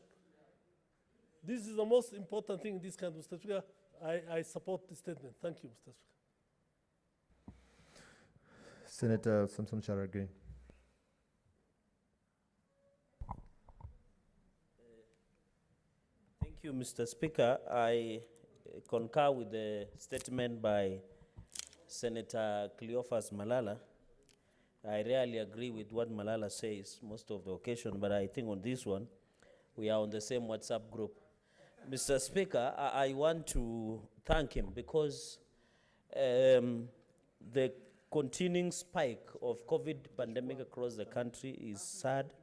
This is the most important thing in this country, Mr. Speaker. I support this statement. Thank you, Mr. Speaker. Senator Samson Charagri. Thank you, Mr. Speaker. I concur with the statement by Senator Cleophas Malala. I rarely agree with what Malala says most of the occasion, but I think on this one, we are on the same WhatsApp group. Mr. Speaker, I want to thank him because the continuing spike of COVID pandemic across the country is sad.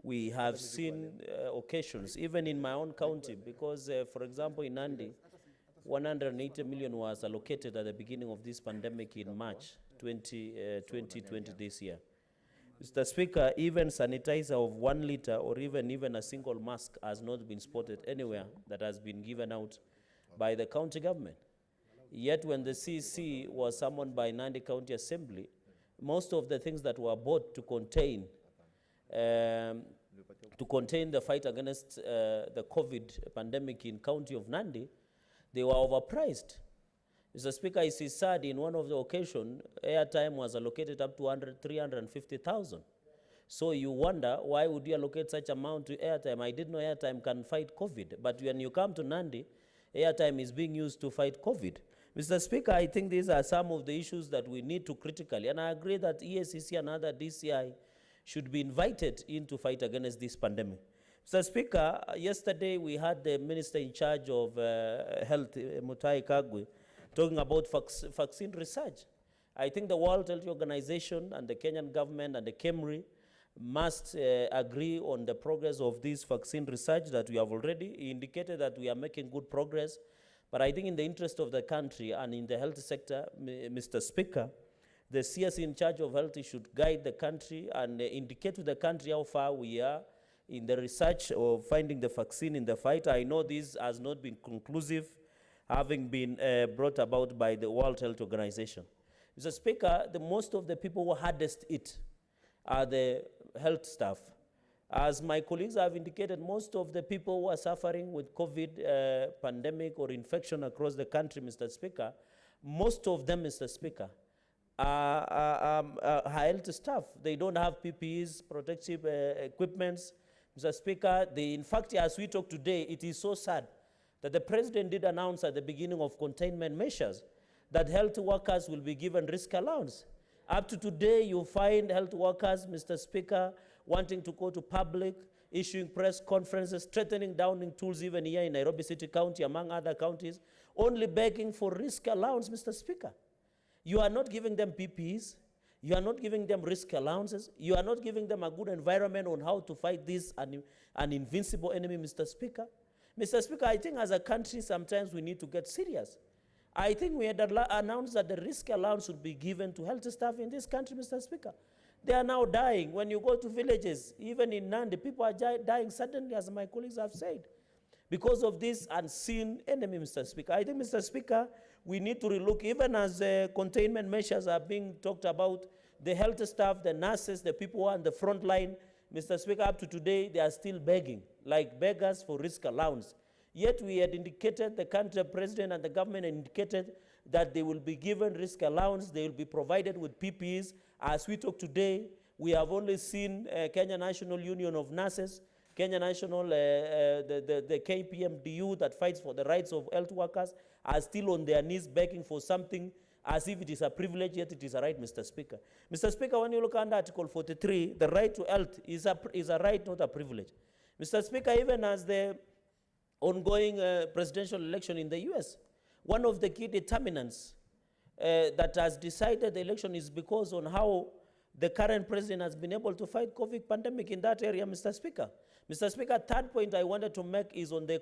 We have seen occasions, even in my own county, because, for example, in Nandi, 180 million was allocated at the beginning of this pandemic in March 2020 this year. Mr. Speaker, even sanitizer of 1 liter or even a single mask has not been spotted anywhere that has been given out by the county government. Yet when the CC was summoned by Nandi County Assembly, most of the things that were bought to contain the fight against the COVID pandemic in county of Nandi, they were overpriced. Mr. Speaker, it is sad in one of the occasions, airtime was allocated up to 350,000. So you wonder, why would you allocate such amount to airtime? I didn't know airtime can fight COVID, but when you come to Nandi, airtime is being used to fight COVID. Mr. Speaker, I think these are some of the issues that we need to critically, and I agree that EACC and other DCI should be invited in to fight against this pandemic. Mr. Speaker, yesterday we had the Minister in charge of Health, Mutahi Kagwe, talking about vaccine research. I think the World Health Organization and the Kenyan government and the KEMRI must agree on the progress of this vaccine research that we have already indicated that we are making good progress. But I think in the interest of the country and in the health sector, Mr. Speaker, the CS in charge of health should guide the country and indicate to the country how far we are in the research of finding the vaccine in the fight. I know this has not been conclusive, having been brought about by the World Health Organization. Mr. Speaker, most of the people who hardest hit are the health staff. As my colleagues have indicated, most of the people who are suffering with COVID pandemic or infection across the country, Mr. Speaker, most of them, Mr. Speaker, are health staff. They don't have PPEs, protective equipments. Mr. Speaker, in fact, as we talk today, it is so sad that the president did announce at the beginning of containment measures that health workers will be given risk allowance. Up to today, you find health workers, Mr. Speaker, wanting to go to public, issuing press conferences, threatening downing tools even here in Nairobi City County, among other counties, only begging for risk allowance, Mr. Speaker. You are not giving them PPEs. You are not giving them risk allowances. You are not giving them a good environment on how to fight this an invincible enemy, Mr. Speaker. Mr. Speaker, I think as a country, sometimes we need to get serious. I think we had announced that the risk allowance would be given to health staff in this country, Mr. Speaker. They are now dying. When you go to villages, even in Nandi, people are dying suddenly, as my colleagues have said, because of this unseen enemy, Mr. Speaker. I think, Mr. Speaker, we need to relook, even as containment measures are being talked about, the health staff, the nurses, the people who are on the front line, Mr. Speaker, up to today, they are still begging, like beggars for risk allowance. Yet we had indicated, the country president and the government indicated that they will be given risk allowance, they will be provided with PPEs. As we talk today, we have only seen Kenya National Union of Nurses, Kenya National, the KPMDU that fights for the rights of health workers are still on their knees begging for something as if it is a privilege, yet it is a right, Mr. Speaker. Mr. Speaker, when you look under Article 43, the right to health is a right, not a privilege. Mr. Speaker, even as the ongoing presidential election in the US, one of the key determinants that has decided the election is because on how the current president has been able to fight COVID pandemic in that area, Mr. Speaker. Mr. Speaker, third point I wanted to make is on the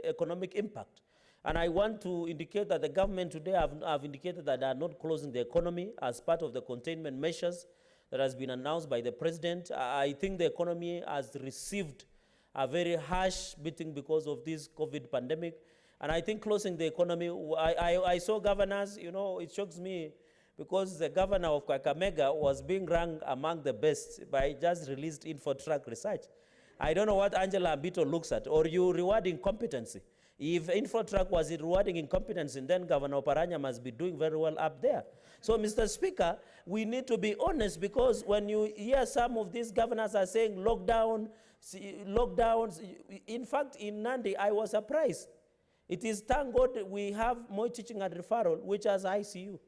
economic impact. And I want to indicate that the government today have indicated that they are not closing the economy as part of the containment measures that has been announced by the president. I think the economy has received a very harsh beating because of this COVID pandemic. And I think closing the economy, I saw governors, you know, it shocks me because the governor of Kakamega was being ranked among the best by just released InfoTrack research. I don't know what Angela Ambito looks at, or you reward incompetency. If InfoTrack was rewarding incompetency, then Governor Oparanya must be doing very well up there. So, Mr. Speaker, we need to be honest, because when you hear some of these governors are saying lockdowns, in fact, in Nandi, I was surprised. It is, thank God, we have more teaching and referral, which has ICU.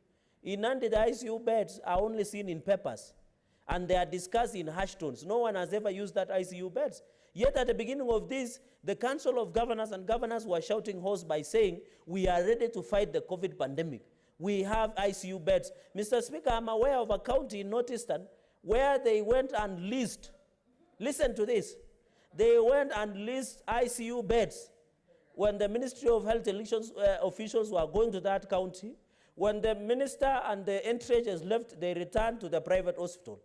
In Nandi, the ICU beds are only seen in papers, and they are discussed in hushed tones. No one has ever used that ICU beds. Yet at the beginning of this, the Council of Governors and governors were shouting hoarse by saying, we are ready to fight the COVID pandemic. We have ICU beds. Mr. Speaker, I'm aware of a county in Northeastern where they went and leased, listen to this, they went and leased ICU beds. When the Ministry of Health elections officials were going to that county, when the minister and the entry agents left, they returned to the private hospital.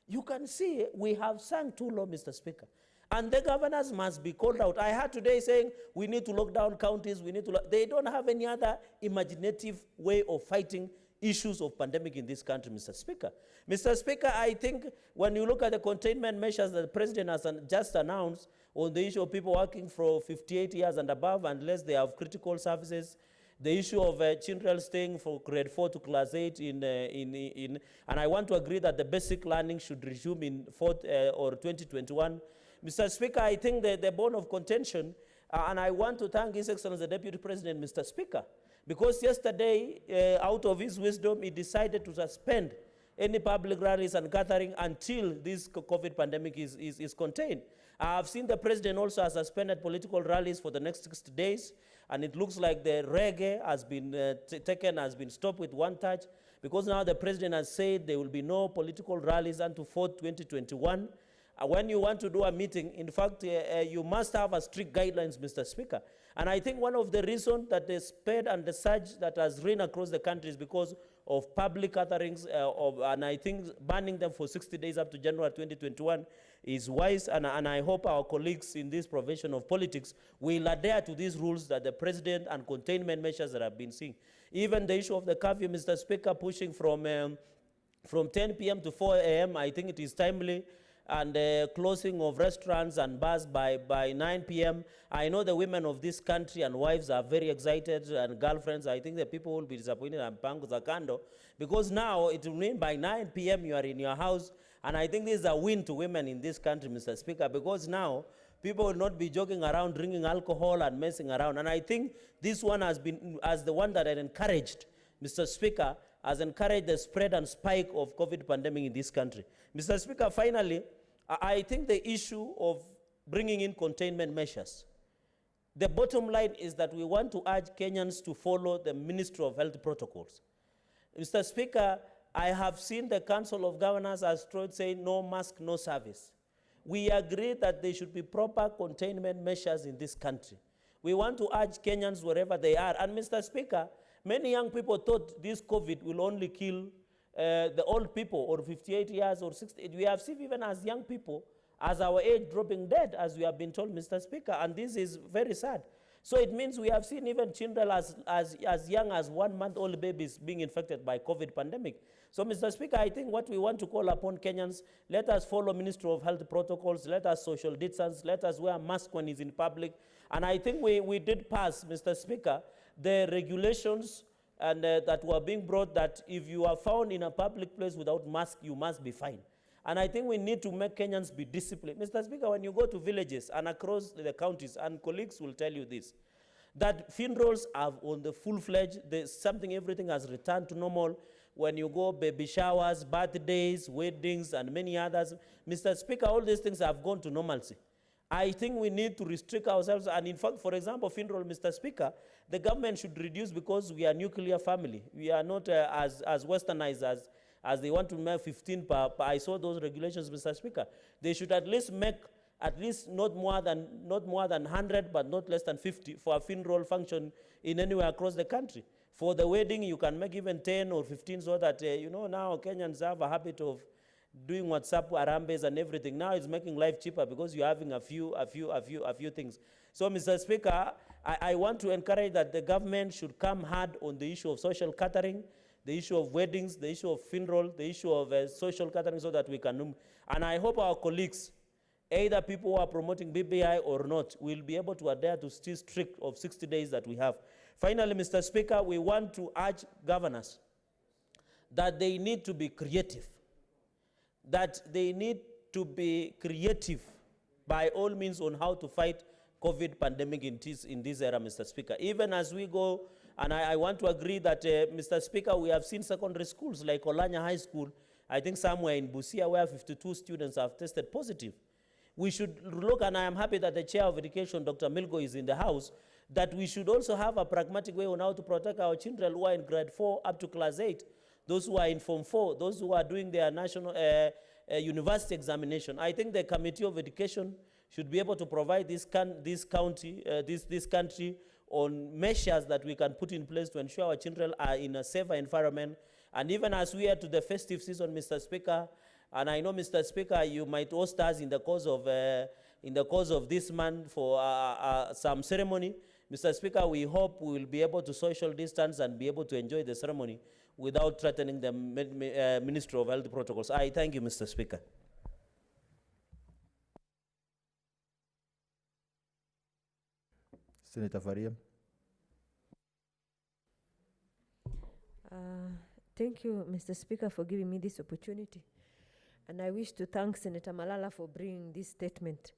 You can see we have sunk too low, Mr. Speaker. And the governors must be called out. I heard today saying we need to lock down counties, they don't have any other imaginative way of fighting issues of pandemic in this country, Mr. Speaker. Mr. Speaker, I think when you look at the containment measures that the president has just announced on the issue of people working for 58 years and above, unless they have critical services, the issue of children staying from grade 4 to class 8 and I want to agree that the basic learning should resume in 2021. Mr. Speaker, I think the bone of contention, and I want to thank His Excellency the Deputy President, Mr. Speaker, because yesterday, out of his wisdom, he decided to suspend any public rallies and gathering until this COVID pandemic is contained. I have seen the president also has suspended political rallies for the next 60 days, and it looks like the reggae has been stopped with one touch, because now the president has said there will be no political rallies until 4th 2021. When you want to do a meeting, in fact, you must have a strict guidelines, Mr. Speaker. And I think one of the reasons that the spread and the surge that has run across the country is because of public gatherings, and I think banning them for 60 days up to January 2021 is wise, and I hope our colleagues in this profession of politics will adhere to these rules that the president and containment measures that have been seen. Even the issue of the curfew, Mr. Speaker, pushing from 10 p.m. to 4 a.m., I think it is timely, and closing of restaurants and bars by 9 p.m. I know the women of this country and wives are very excited, and girlfriends, I think the people will be disappointed and Pangu Zakando, because now it will mean by 9 p.m. you are in your house, and I think this is a win to women in this country, Mr. Speaker, because now people will not be joking around, drinking alcohol and messing around, and I think this one has been, as the one that had encouraged, Mr. Speaker, has encouraged the spread and spike of COVID pandemic in this country. Mr. Speaker, finally, I think the issue of bringing in containment measures, the bottom line is that we want to urge Kenyans to follow the Ministry of Health protocols. Mr. Speaker, I have seen the Council of Governors as saying no mask, no service. We agree that there should be proper containment measures in this country. We want to urge Kenyans wherever they are. And Mr. Speaker, many young people thought this COVID will only kill the old people or 58 years or 60. We have seen even as young people, as our age dropping dead, as we have been told, Mr. Speaker, and this is very sad. So it means we have seen even children as young as 1-month-old babies being infected by COVID pandemic. So, Mr. Speaker, I think what we want to call upon Kenyans, let us follow Ministry of Health protocols, let us social distance, let us wear mask when it's in public. And I think we did pass, Mr. Speaker, the regulations and that were being brought that if you are found in a public place without mask, you must be fined. And I think we need to make Kenyans be disciplined. Mr. Speaker, when you go to villages and across the counties, and colleagues will tell you this, that funerals are on the full-fledged, everything has returned to normal. When you go baby showers, birthdays, weddings, and many others, Mr. Speaker, all these things have gone to normalcy. I think we need to restrict ourselves, and in fact, for example, funeral, Mr. Speaker, the government should reduce because we are a nuclear family. We are not as westernized as they want to make 15 per. I saw those regulations, Mr. Speaker. They should at least make not more than 100, but not less than 50 for a funeral function in anywhere across the country. For the wedding, you can make even 10 or 15 so that, now Kenyans have a habit of doing WhatsApp, Arambes and everything. Now it's making life cheaper because you're having a few things. So, Mr. Speaker, I want to encourage that the government should come hard on the issue of social catering, the issue of weddings, the issue of funeral, the issue of social catering so that we can, and I hope our colleagues, either people who are promoting BBI or not, will be able to adhere to still strict of 60 days that we have. Finally, Mr. Speaker, we want to urge governors that they need to be creative, by all means on how to fight COVID pandemic in this era, Mr. Speaker. Even as we go, and I want to agree that, Mr. Speaker, we have seen secondary schools like Olanya High School, I think somewhere in Busia, where 52 students have tested positive. We should look, and I am happy that the Chair of Education, Dr. Milgo, is in the House, that we should also have a pragmatic way on how to protect our children who are in grade 4 up to class 8, those who are in Form 4, those who are doing their national university examination. I think the Committee of Education should be able to provide this country on measures that we can put in place to ensure our children are in a safer environment. And even as we are to the festive season, Mr. Speaker, and I know, Mr. Speaker, you might host us in the course of this month for some ceremony. Mr. Speaker, we hope we will be able to social distance and be able to enjoy the ceremony without threatening the Ministry of Health protocols. I thank you, Mr. Speaker. Senator Faria. Thank you, Mr. Speaker, for giving me this opportunity. And I wish to thank Senator Malala for bringing this statement.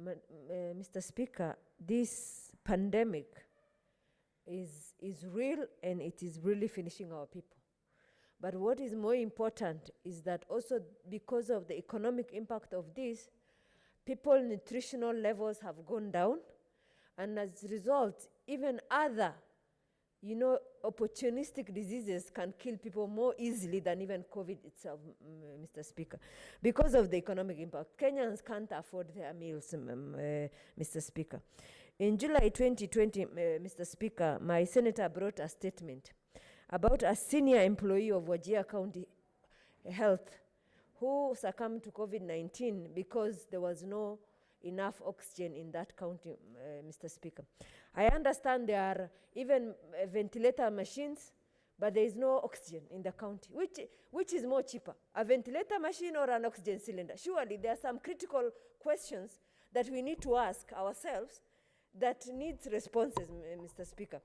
Mr. Speaker, this pandemic is real and it is really finishing our people. But what is more important is that also because of the economic impact of this, people's nutritional levels have gone down, and as a result, even other, opportunistic diseases can kill people more easily than even COVID itself, Mr. Speaker, because of the economic impact. Kenyans can't afford their meals, Mr. Speaker. In July 2020, Mr. Speaker, my senator brought a statement about a senior employee of Wajir County Health who succumbed to COVID-19 because there was no enough oxygen in that county, Mr. Speaker. I understand there are even ventilator machines, but there is no oxygen in the county. Which is more cheaper, a ventilator machine or an oxygen cylinder? Surely there are some critical questions that we need to ask ourselves that needs responses, Mr. Speaker.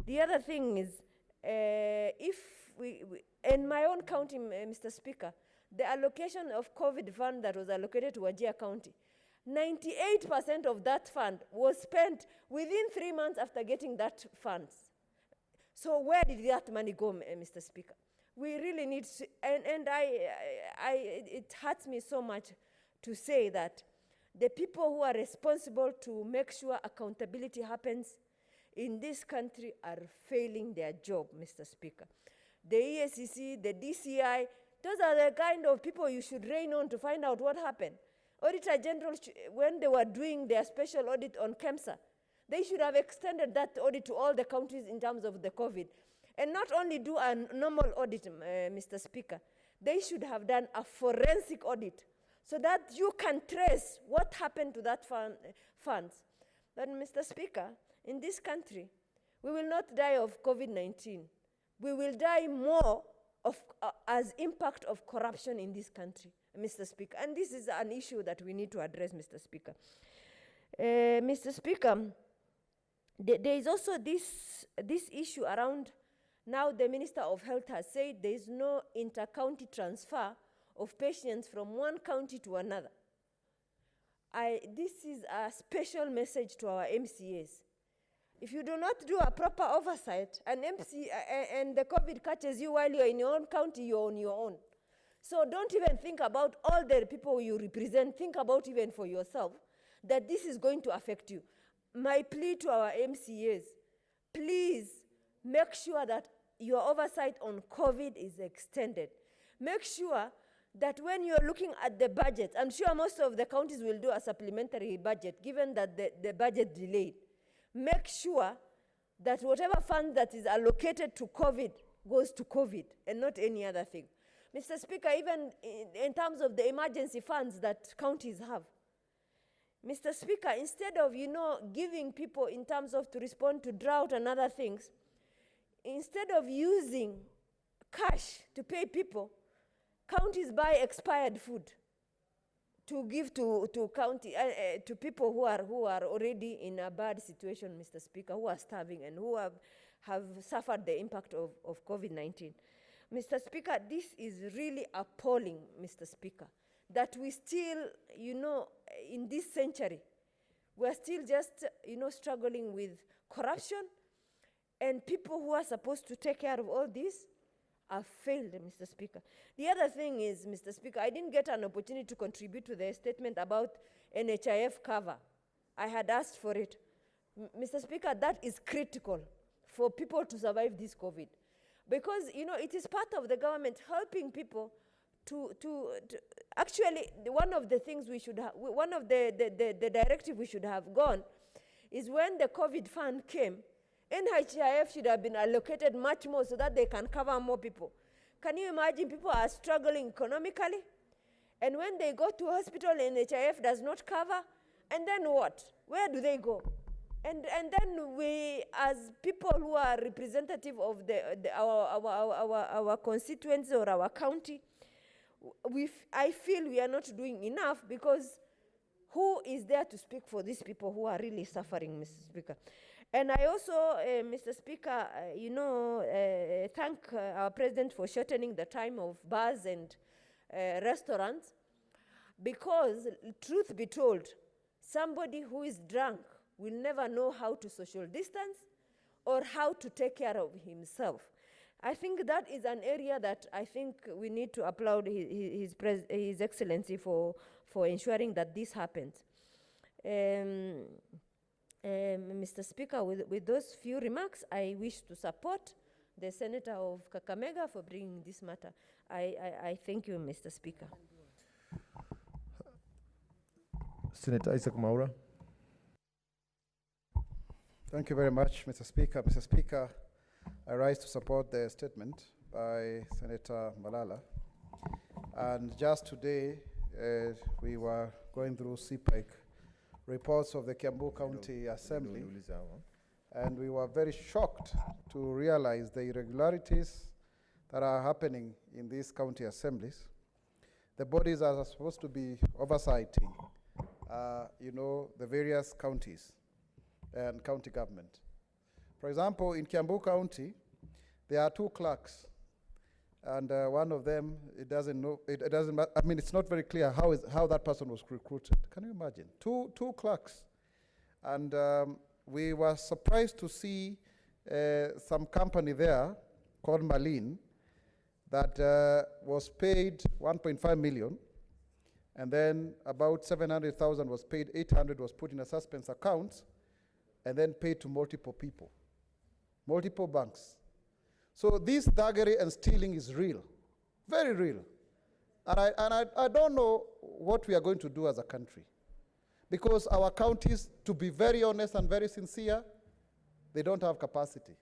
The other thing is, if we in my own county, Mr. Speaker, the allocation of COVID fund that was allocated to Wajir County, 98% of that fund was spent within 3 months after getting that funds. So where did that money go, Mr. Speaker? We really need to, it hurts me so much to say that the people who are responsible to make sure accountability happens in this country are failing their job, Mr. Speaker. The EACC, the DCI, those are the kind of people you should rein on to find out what happened. Auditor General, when they were doing their special audit on KEMSA, They should have extended that audit to all the counties in terms of the COVID. And not only do a normal audit, Mr. Speaker, they should have done a forensic audit so that you can trace what happened to that funds. But Mr. Speaker, in this country, we will not die of COVID-19. We will die more of, as impact of corruption in this country, Mr. Speaker. And this is an issue that we need to address, Mr. Speaker. Mr. Speaker, there is also this issue around, now the Minister of Health has said there is no inter-county transfer of patients from one county to another. This is a special message to our MCAs. If you do not do a proper oversight, and the COVID catches you while you're in your own county, you're on your own. So don't even think about all the people you represent. Think about even for yourself that this is going to affect you. My plea to our MCAs, please make sure that your oversight on COVID is extended. Make sure that when you're looking at the budget, I'm sure most of the counties will do a supplementary budget, given that the budget delayed. Make sure that whatever fund that is allocated to COVID goes to COVID and not any other thing. Mr. Speaker, even in terms of the emergency funds that counties have, Mr. Speaker, instead of, giving people in terms of to respond to drought and other things, instead of using cash to pay people, counties buy expired food to give to people who are already in a bad situation, Mr. Speaker, who are starving and who have suffered the impact of COVID-19. Mr. Speaker, this is really appalling, Mr. Speaker, that we still, in this century, we're still just, struggling with corruption, and people who are supposed to take care of all this have failed, Mr. Speaker. The other thing is, Mr. Speaker, I didn't get an opportunity to contribute to the statement about NHIF cover. I had asked for it. Mr. Speaker, that is critical for people to survive this COVID. Because, it is part of the government helping people to actually, one of the things we should have, one of the directive we should have gone is when the COVID fund came, NHIF should have been allocated much more so that they can cover more people. Can you imagine people are struggling economically? And when they go to hospital, NHIF does not cover, and then what? Where do they go? And then we, as people who are representative of our constituents or our county, I feel we are not doing enough, because who is there to speak for these people who are really suffering, Mr. Speaker? And I also, Mr. Speaker, thank our President for shortening the time of bars and restaurants, because, truth be told, somebody who is drunk will never know how to social distance or how to take care of himself. I think that is an area that I think we need to applaud His Excellency for ensuring that this happens. Mr. Speaker, with those few remarks, I wish to support the Senator of Kakamega for bringing this matter. I thank you, Mr. Speaker. Senator Isaac Maura. Thank you very much, Mr. Speaker. Mr. Speaker, I rise to support the statement by Senator Malala. And just today, we were going through CPIC reports of the Kiambu County Assembly, and we were very shocked to realize the irregularities that are happening in these county assemblies. The bodies are supposed to be oversighting, the various counties and county government. For example, in Kiambu County, there are 2 clerks, and one of them, it doesn't I mean, it's not very clear how that person was recruited. Can you imagine? Two clerks. And we were surprised to see some company there called Malin that was paid 1.5 million, and then about 700,000 was paid, 800 was put in a suspense account, and then paid to multiple people, multiple banks. So this thuggery and stealing is real, very real. And I don't know what we are going to do as a country. because our counties, to be very honest and very sincere, they don't have capacity.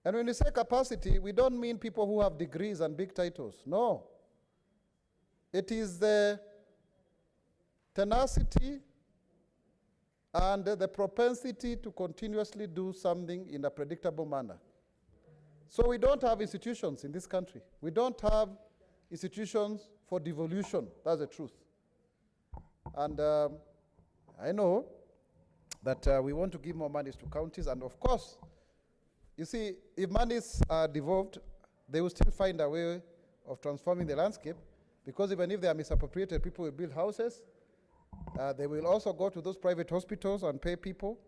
And when we say capacity, we don't mean people who have degrees and big titles. No. It is the tenacity and the propensity to continuously do something in a predictable manner. So we don't have institutions in this country. We don't have institutions for devolution. That's the truth. And I know that we want to give more monies to counties, and of course, you see, if monies are devolved, they will still find a way of transforming the landscape, because even if they are misappropriated, people will build houses. They will also go to those private hospitals and pay people,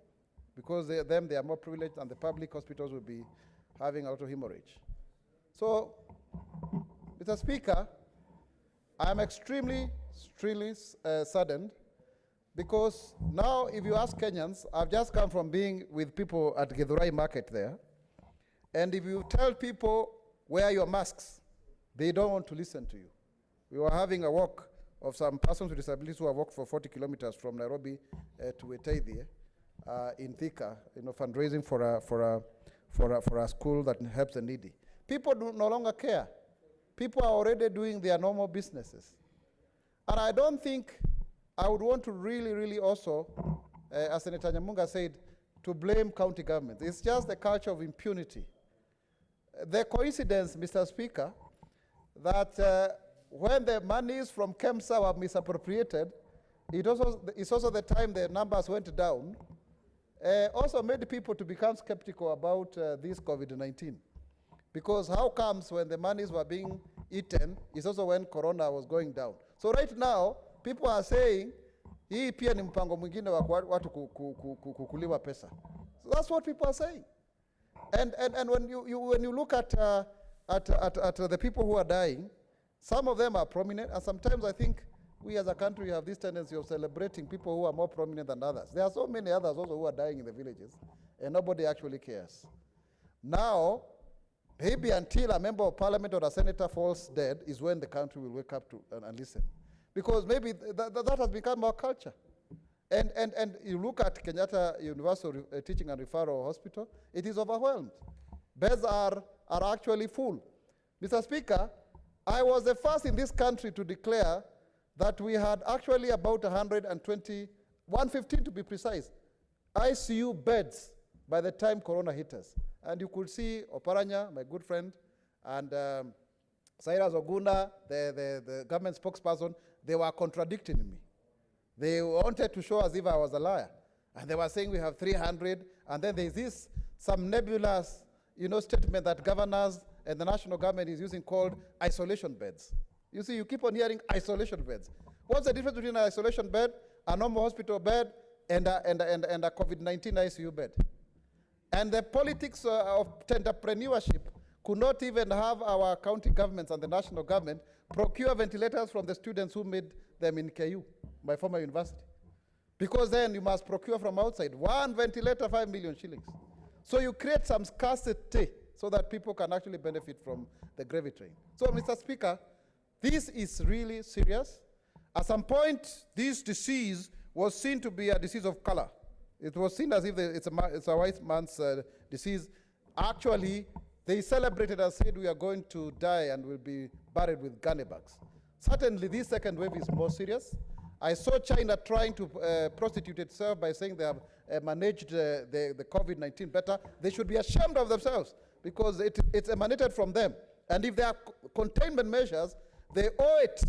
because they are more privileged, and the public hospitals will be having a lot of hemorrhage. So, Mr. Speaker, I am extremely saddened, because now if you ask Kenyans, I've just come from being with people at Githurai market there, and if you tell people, wear your masks, they don't want to listen to you. We were having a walk of some persons with disabilities who have walked for 40 kilometers from Nairobi to Etaidie in Thika, fundraising for a school that helps the needy. People no longer care. People are already doing their normal businesses. And I don't think I would want to really also, as Senator Nyamunga said, to blame county governments. It's just the culture of impunity. The coincidence, Mr. Speaker, that when the monies from KEMSA were misappropriated, it's also the time the numbers went down, also made people to become skeptical about this COVID-19. Because how comes when the monies were being eaten, it's also when Corona was going down. So right now, people are saying, hii pia ni mpango mwingine wa watu kukuliwa pesa. So that's what people are saying. And when you look at the people who are dying, some of them are prominent, and sometimes I think we as a country have this tendency of celebrating people who are more prominent than others. There are so many others also who are dying in the villages, and nobody actually cares. Now, maybe until a member of parliament or a senator falls dead is when the country will wake up to and listen. Because maybe that has become our culture. And you look at Kenyatta Universal Teaching and Referral Hospital, it is overwhelmed. Beds are actually full. Mr. Speaker, I was the first in this country to declare that we had actually about 115 to be precise, ICU beds by the time Corona hit us. And you could see Oparanya, my good friend, and Cyrus Oguna, the government spokesperson, they were contradicting me. They wanted to show as if I was a liar. And they were saying we have 300, and then there's some nebulous, statement that governors and the national government is using called isolation beds. You see, you keep on hearing isolation beds. What's the difference between an isolation bed, a normal hospital bed, and a COVID-19 ICU bed? And the politics of entrepreneurship could not even have our county governments and the national government procure ventilators from the students who made them in KU, my former university. Because then you must procure from outside. One ventilator, 5 million shillings. So you create some scarcity so that people can actually benefit from the gravy train. So, Mr. Speaker, this is really serious. At some point, this disease was seen to be a disease of color. It was seen as if it's a white man's disease. Actually, they celebrated and said we are going to die and will be buried with gunny bags. Certainly, this second wave is more serious. I saw China trying to prostitute itself by saying they have managed the COVID-19 better. They should be ashamed of themselves because it's emanated from them. And if there are containment measures, they owe it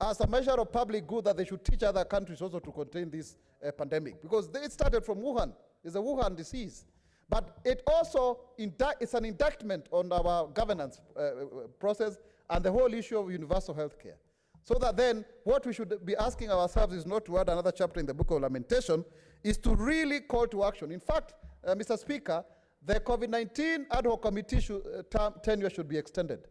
as a measure of public good that they should teach other countries also to contain this pandemic. Because it started from Wuhan. It's a Wuhan disease. But it also, it's an indictment on our governance process and the whole issue of universal health care. So that then what we should be asking ourselves is not to add another chapter in the book of lamentation, is to really call to action. In fact, Mr. Speaker, the COVID-19 ad hoc committee tenure should be extended.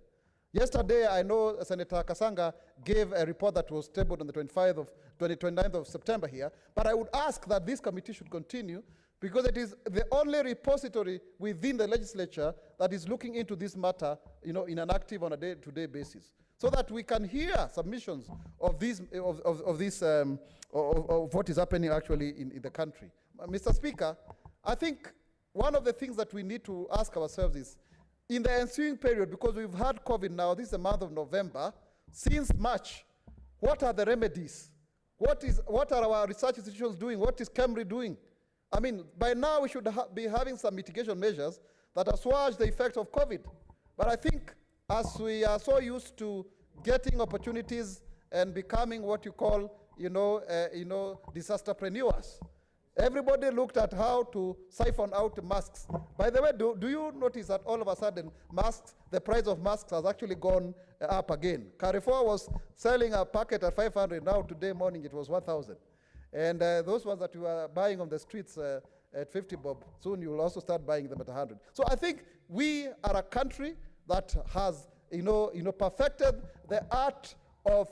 Yesterday, I know Senator Kasanga gave a report that was tabled on the 29th of September here, but I would ask that this committee should continue because it is the only repository within the legislature that is looking into this matter, in an active on a day-to-day basis, so that we can hear submissions of these of what is happening actually in the country. Mr. Speaker, I think one of the things that we need to ask ourselves is, in the ensuing period, because we've had COVID now, this is the month of November, since March, what are the remedies? What are our research institutions doing? What is KEMRI doing? I mean, by now we should be having some mitigation measures that assuage the effects of COVID. But I think as we are so used to getting opportunities and becoming what you call, disasterpreneurs, everybody looked at how to siphon out masks. By the way, do you notice that all of a sudden masks, the price of masks has actually gone up again? Carrefour was selling a packet at 500. Now today morning it was 1,000. And those ones that you are buying on the streets at 50 bob, soon you will also start buying them at 100. So I think we are a country that has, perfected the art of,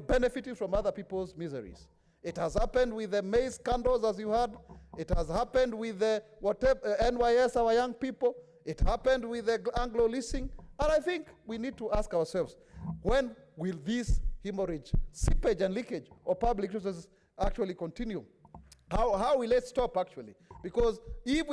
benefiting from other people's miseries. It has happened with the maize scandals, as you heard. It has happened with the NYS, our young people. It happened with the Anglo leasing. And I think we need to ask ourselves, when will this hemorrhage, seepage and leakage of public resources actually continue? How will it stop, actually? Because if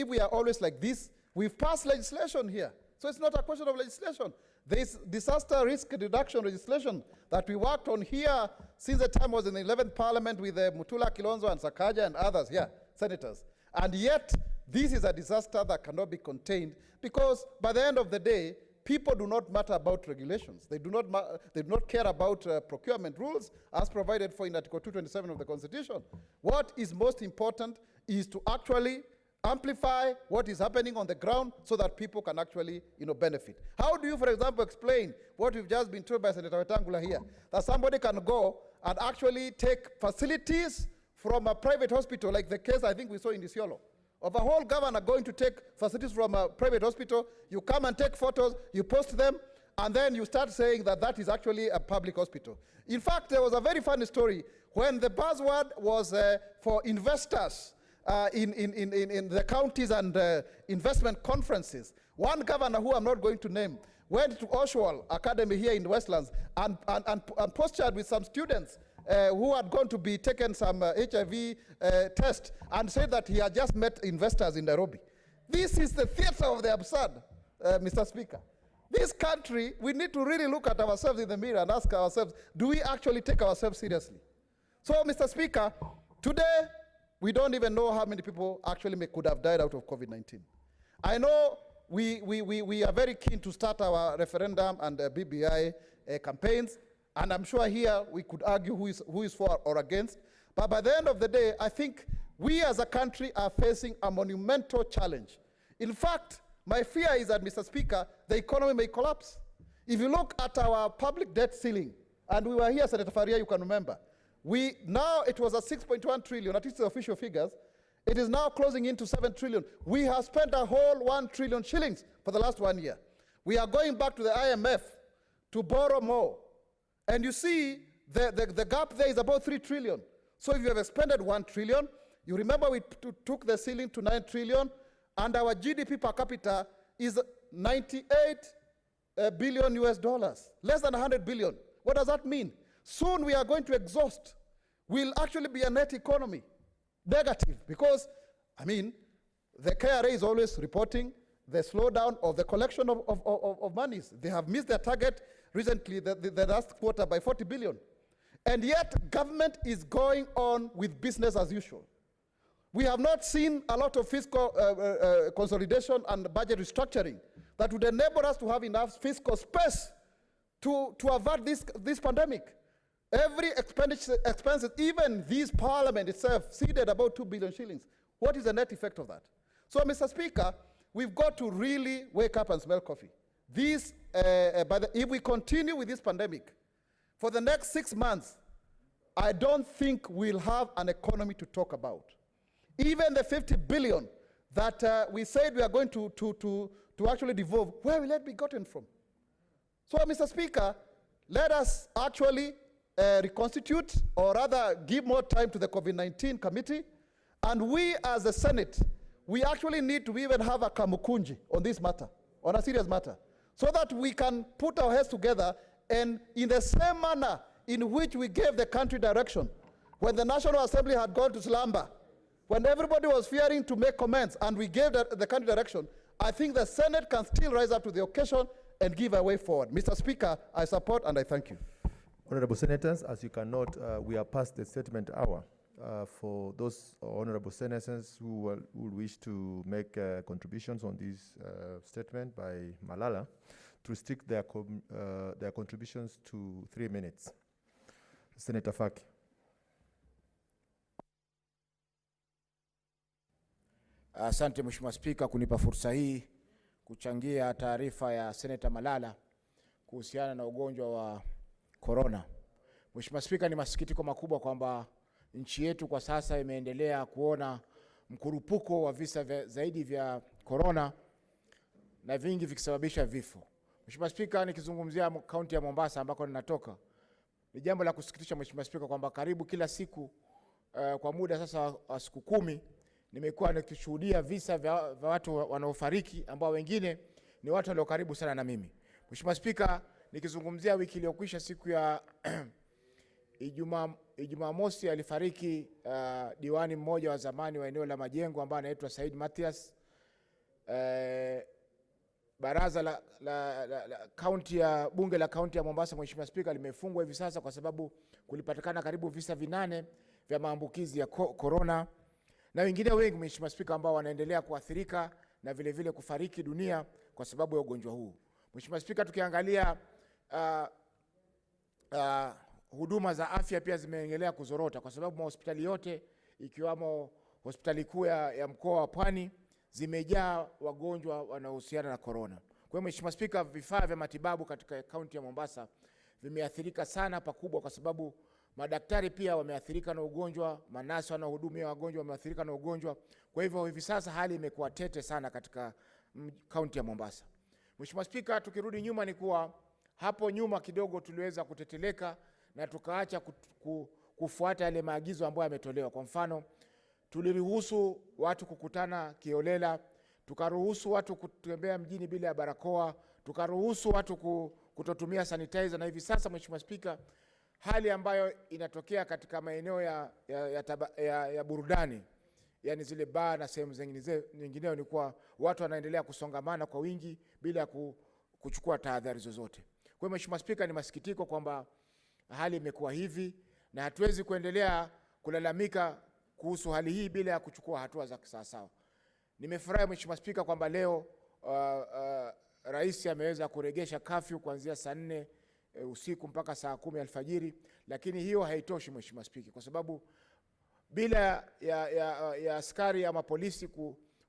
we are always like this, we've passed legislation here. So it's not a question of legislation. There's disaster risk reduction legislation that we worked on here since the time I was in the 11th Parliament with Mutula Kilonzo and Sakaja and others here, senators. And yet, this is a disaster that cannot be contained, because by the end of the day, people do not matter about regulations. They do not care about procurement rules as provided for in Article 227 of the Constitution. What is most important is to actually amplify what is happening on the ground so that people can actually, benefit. How do you, for example, explain what we've just been told by Senator Wetangula here, that somebody can go and actually take facilities from a private hospital, like the case I think we saw in Isiolo, of a whole governor going to take facilities from a private hospital? You come and take photos, you post them, and then you start saying that that is actually a public hospital. In fact, there was a very funny story when the buzzword was for investors in the counties and investment conferences. One governor, who I'm not going to name, went to Oswald Academy here in Westlands and postured with some students who had gone to be taken some HIV test, and said that he had just met investors in Nairobi. This is the theater of the absurd, Mr. Speaker. This country, we need to really look at ourselves in the mirror and ask ourselves, do we actually take ourselves seriously? So, Mr. Speaker, today, we don't even know how many people actually could have died out of COVID-19. I know we are very keen to start our referendum and BBI campaigns, and I'm sure here we could argue who is for or against. But by the end of the day, I think we as a country are facing a monumental challenge. In fact, my fear is that, Mr. Speaker, the economy may collapse. If you look at our public debt ceiling, and we were here, Senator Faria, you can remember, now it was at 6.1 trillion, at least the official figures. It is now closing into 7 trillion. We have spent a whole 1 trillion shillings for the last 1 year. We are going back to the IMF to borrow more. And you see, the gap there is about 3 trillion. So if you have expended 1 trillion, you remember we took the ceiling to 9 trillion, and our GDP per capita is 98 billion US dollars, less than 100 billion. What does that mean? Soon we are going to exhaust. We'll actually be a net economy, negative, because, the KRA is always reporting the slowdown of the collection of monies. They have missed their target recently, the last quarter, by 40 billion. And yet, government is going on with business as usual. We have not seen a lot of fiscal consolidation and budget restructuring that would enable us to have enough fiscal space to avert this pandemic. Every expenses, even this parliament itself, ceded about 2 billion shillings. What is the net effect of that? So, Mr. Speaker, we've got to really wake up and smell coffee. If we continue with this pandemic, for the next 6 months, I don't think we'll have an economy to talk about. Even the 50 billion that we said we are going to actually devolve, where will that be gotten from? So, Mr. Speaker, let us actually reconstitute, or rather give more time to the COVID-19 committee. And we as the Senate, we actually need to even have a kamukunji on this matter, on a serious matter, so that we can put our heads together and in the same manner in which we gave the country direction when the National Assembly had gone to slumber, when everybody was fearing to make comments and we gave the country direction, I think the Senate can still rise up to the occasion and give a way forward. Mr. Speaker, I support and I thank you. Honorable Senators, as you can note, we are past the statement hour. For those honorable senators who wish to make contributions on this statement by Malala, to restrict their contributions to 3 minutes. Senator Faki. Asante Mheshimiwa Spika kunipa fursa hii kuchangia taarifa ya Senator Malala kuhusiana na ugonjwa wa corona. Mheshimiwa Spika, ni masikitiko makubwa kwamba nchi yetu kwa sasa imeendelea kuona mkurupuko wa visa zaidi vya corona na vingi vikisababisha vifo. Mheshimiwa Spika, nikizungumzia kaunti ya Mombasa ambako ninatoka, ni jambo la kusikitisha Mheshimiwa Spika kwamba karibu kila siku kwa muda sasa wa siku 10 nimekuwa nikishuhudia visa vya watu wanaofariki ambao wengine ni watu walio karibu sana na mimi. Mheshimiwa Spika, nikizungumzia wiki iliyokwisha siku ya Ijumaa mosi alifariki diwani mmoja wa zamani wa eneo la Majengo ambaye anaitwa Said Mathias. Baraza la kaunti ya bunge la kaunti ya Mombasa, Mheshimiwa Spika, limefungwa hivi sasa kwa sababu kulipatikana karibu visa 8 vya maambukizi ya corona na wengine wengi Mheshimiwa Spika ambao wanaendelea kuathirika na vile vile kufariki dunia kwa sababu ya ugonjwa huu. Mheshimiwa Spika, tukiangalia huduma za afya pia zimeendelea kuzorota kwa sababu mahospitali yote ikiwamo hospitali kuu ya mkoa wa Pwani zimejaa wagonjwa wanaohusiana na corona. Kwa hiyo Mheshimiwa Spika, vifaa vya matibabu katika kaunti ya Mombasa vimeathirika sana pakubwa kwa sababu madaktari pia wameathirika na ugonjwa, manasi wanaohudumia wagonjwa wameathirika na ugonjwa. Kwa hivyo hivi sasa hali imekuwa tete sana katika kaunti ya Mombasa. Mheshimiwa Spika, tukirudi nyuma ni kuwa hapo nyuma kidogo tuliweza kuteteleka na tukaacha kufuata yale maagizo ambayo yametolewa. Kwa mfano, tuliruhusu watu kukutana kiolela, tukaruhusu watu kutembea mjini bila ya barakoa, tukaruhusu watu kutotumia sanitizer, na hivi sasa Mheshimiwa Spika, hali ambayo inatokea katika maeneo ya burudani, yani zile bar na sehemu nyingineo, ni kwa watu wanaendelea kusongamana kwa wingi bila kuchukua tahadhari zozote. Kwa hiyo Mheshimiwa Spika, ni masikitiko kwamba hali imekuwa hivi na hatuwezi kuendelea kulalamika kuhusu hali hii bila ya kuchukua hatua za kisawasawa. Nimefurahi Mheshimiwa Spika kwamba leo Rais ameweza kuregesha kafyu kuanzia saa 4 usiku mpaka saa 10 alfajiri, lakini hiyo haitoshi Mheshimiwa Spika, kwa sababu bila ya askari ama polisi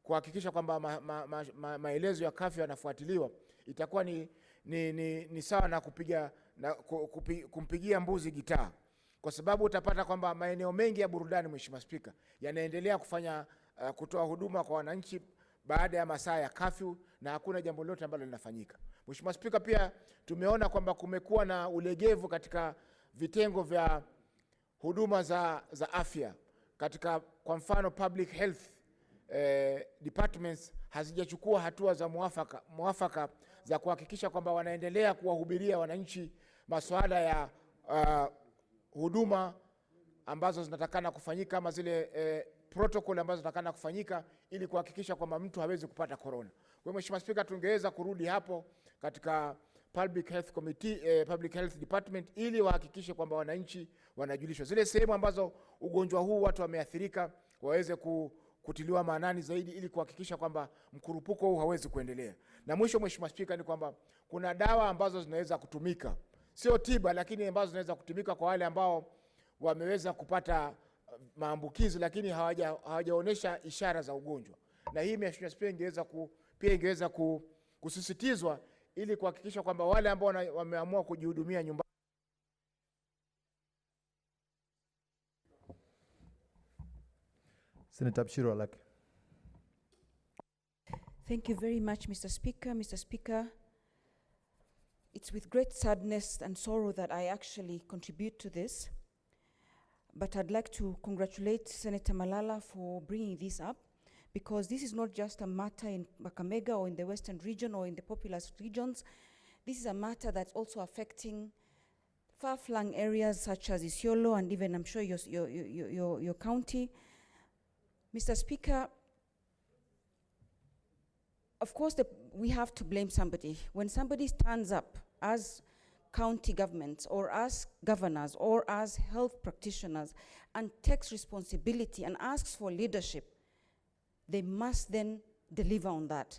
kuhakikisha kwamba maelezo ya kafyu yanafuatiliwa, itakuwa ni sawa na kumpigia mbuzi gitaa, kwa sababu utapata kwamba maeneo mengi ya burudani Mheshimiwa Spika yanaendelea kutoa huduma kwa wananchi baada ya masaa ya kafyu na hakuna jambo lolote ambalo linafanyika. Mheshimiwa Spika, pia tumeona kwamba kumekuwa na ulegevu katika vitengo vya huduma za afya katika, kwa mfano, public health departments hazijachukua hatua za muafaka za kuhakikisha kwamba wanaendelea kuwahubiria wananchi masuala ya huduma ambazo zinatakana kufanyika, ama zile protocol ambazo zinatakana kufanyika ili kuhakikisha kwamba mtu hawezi kupata corona. Kwa hiyo Mheshimiwa Spika, tungeweza kurudi hapo katika Public Health Committee, Public Health Department, ili wahakikishe kwamba wananchi wanajulishwa zile sehemu ambazo ugonjwa huu watu wameathirika, waweze kutiliwa maanani zaidi ili kuhakikisha kwamba mkurupuko huu hawezi kuendelea. Na mwisho Mheshimiwa Spika, ni kwamba kuna dawa ambazo zinaweza kutumika, sio tiba, lakini ambazo zinaweza kutumika kwa wale ambao wameweza kupata maambukizi lakini hawajaonesha ishara za ugonjwa, na hii Mheshimiwa Spika ingeweza kusisitizwa ili kuhakikisha kwamba wale ambao wameamua kujihudumia nyumbani. Senator Bshiro Alake. Thank you very much, Mr. Speaker. Mr. Speaker, it's with great sadness and sorrow that I actually contribute to this, but I'd like to congratulate Senator Malala for bringing this up, because this is not just a matter in Kakamega or in the Western region or in the populous regions. This is a matter that's also affecting far-flung areas such as Isiolo and even, I'm sure, your county. Mr. Speaker, of course, we have to blame somebody. When somebody stands up as county governments or as governors or as health practitioners and takes responsibility and asks for leadership, they must then deliver on that.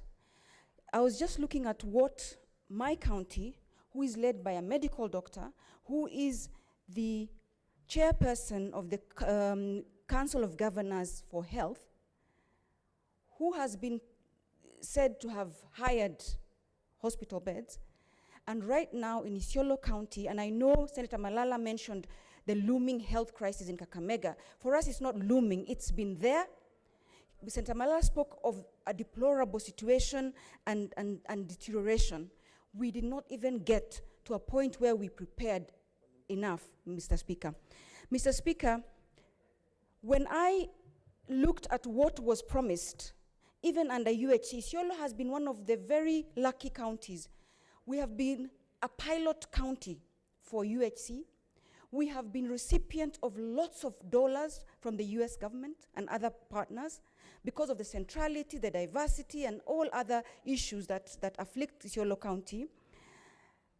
I was just looking at what my county, who is led by a medical doctor, who is the chairperson of the Council of Governors for Health, who has been said to have hired hospital beds. And right now in Isiolo County, and I know Senator Malala mentioned the looming health crisis in Kakamega. For us, it's not looming, it's been there. Senator Malala spoke of a deplorable situation and deterioration. We did not even get to a point where we prepared enough, Mr. Speaker. Mr. Speaker, when I looked at what was promised, even under UHC, Isiolo has been one of the very lucky counties. We have been a pilot county for UHC. We have been recipient of lots of dollars from the US government and other partners because of the centrality, the diversity, and all other issues that afflict Isiolo County.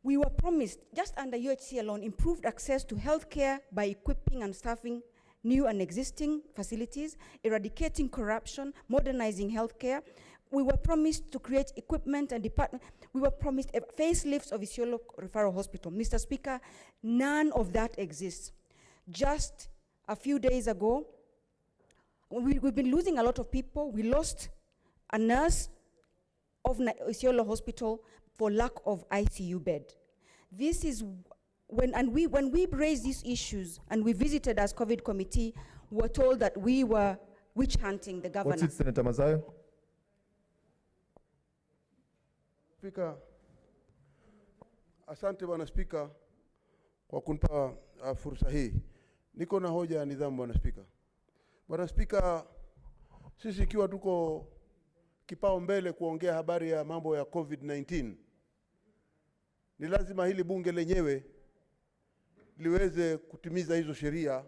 We were promised, just under UHC alone, improved access to healthcare by equipping and staffing new and existing facilities, eradicating corruption, modernizing healthcare. We were promised to create equipment and department. We were promised facelifts of Isiolo Referral Hospital. Mr. Speaker, none of that exists. Just a few days ago, we've been losing a lot of people. We lost a nurse of Isiolo Hospital for lack of ICU bed. This is when we raised these issues and we visited as COVID committee, we were told that we were witch hunting the governor. What's it, Senator Mazayo? Speaker, asante Bwana Speaker kwa kunipa fursa hii. Niko na hoja ya nidhamu Bwana Speaker. Bwana Speaker, sisi ikiwa tuko kipao mbele kuongea habari ya mambo ya COVID-19, ni lazima hili bunge lenyewe liweze kutimiza hizo sheria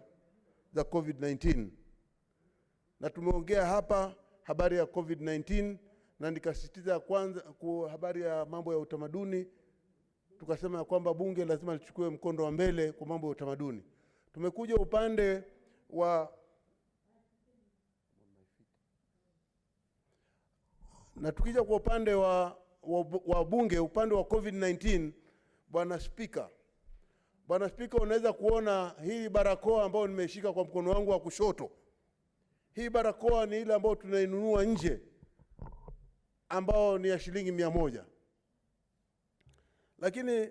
za COVID-19. Na tumeongea hapa habari ya COVID-19 na nikasisitiza kwanza kwa habari ya mambo ya utamaduni, tukasema kwamba bunge lazima lichukue mkondo wa mbele kwa mambo ya utamaduni. Tumekuja upande wa na tukija kwa upande wa bunge, upande wa COVID-19, Bwana Speaker, unaweza kuona hii barakoa ambayo nimeshika kwa mkono wangu wa kushoto. Hii barakoa ni ile ambayo tunainunua nje, ambao ni ya shilingi 100. Lakini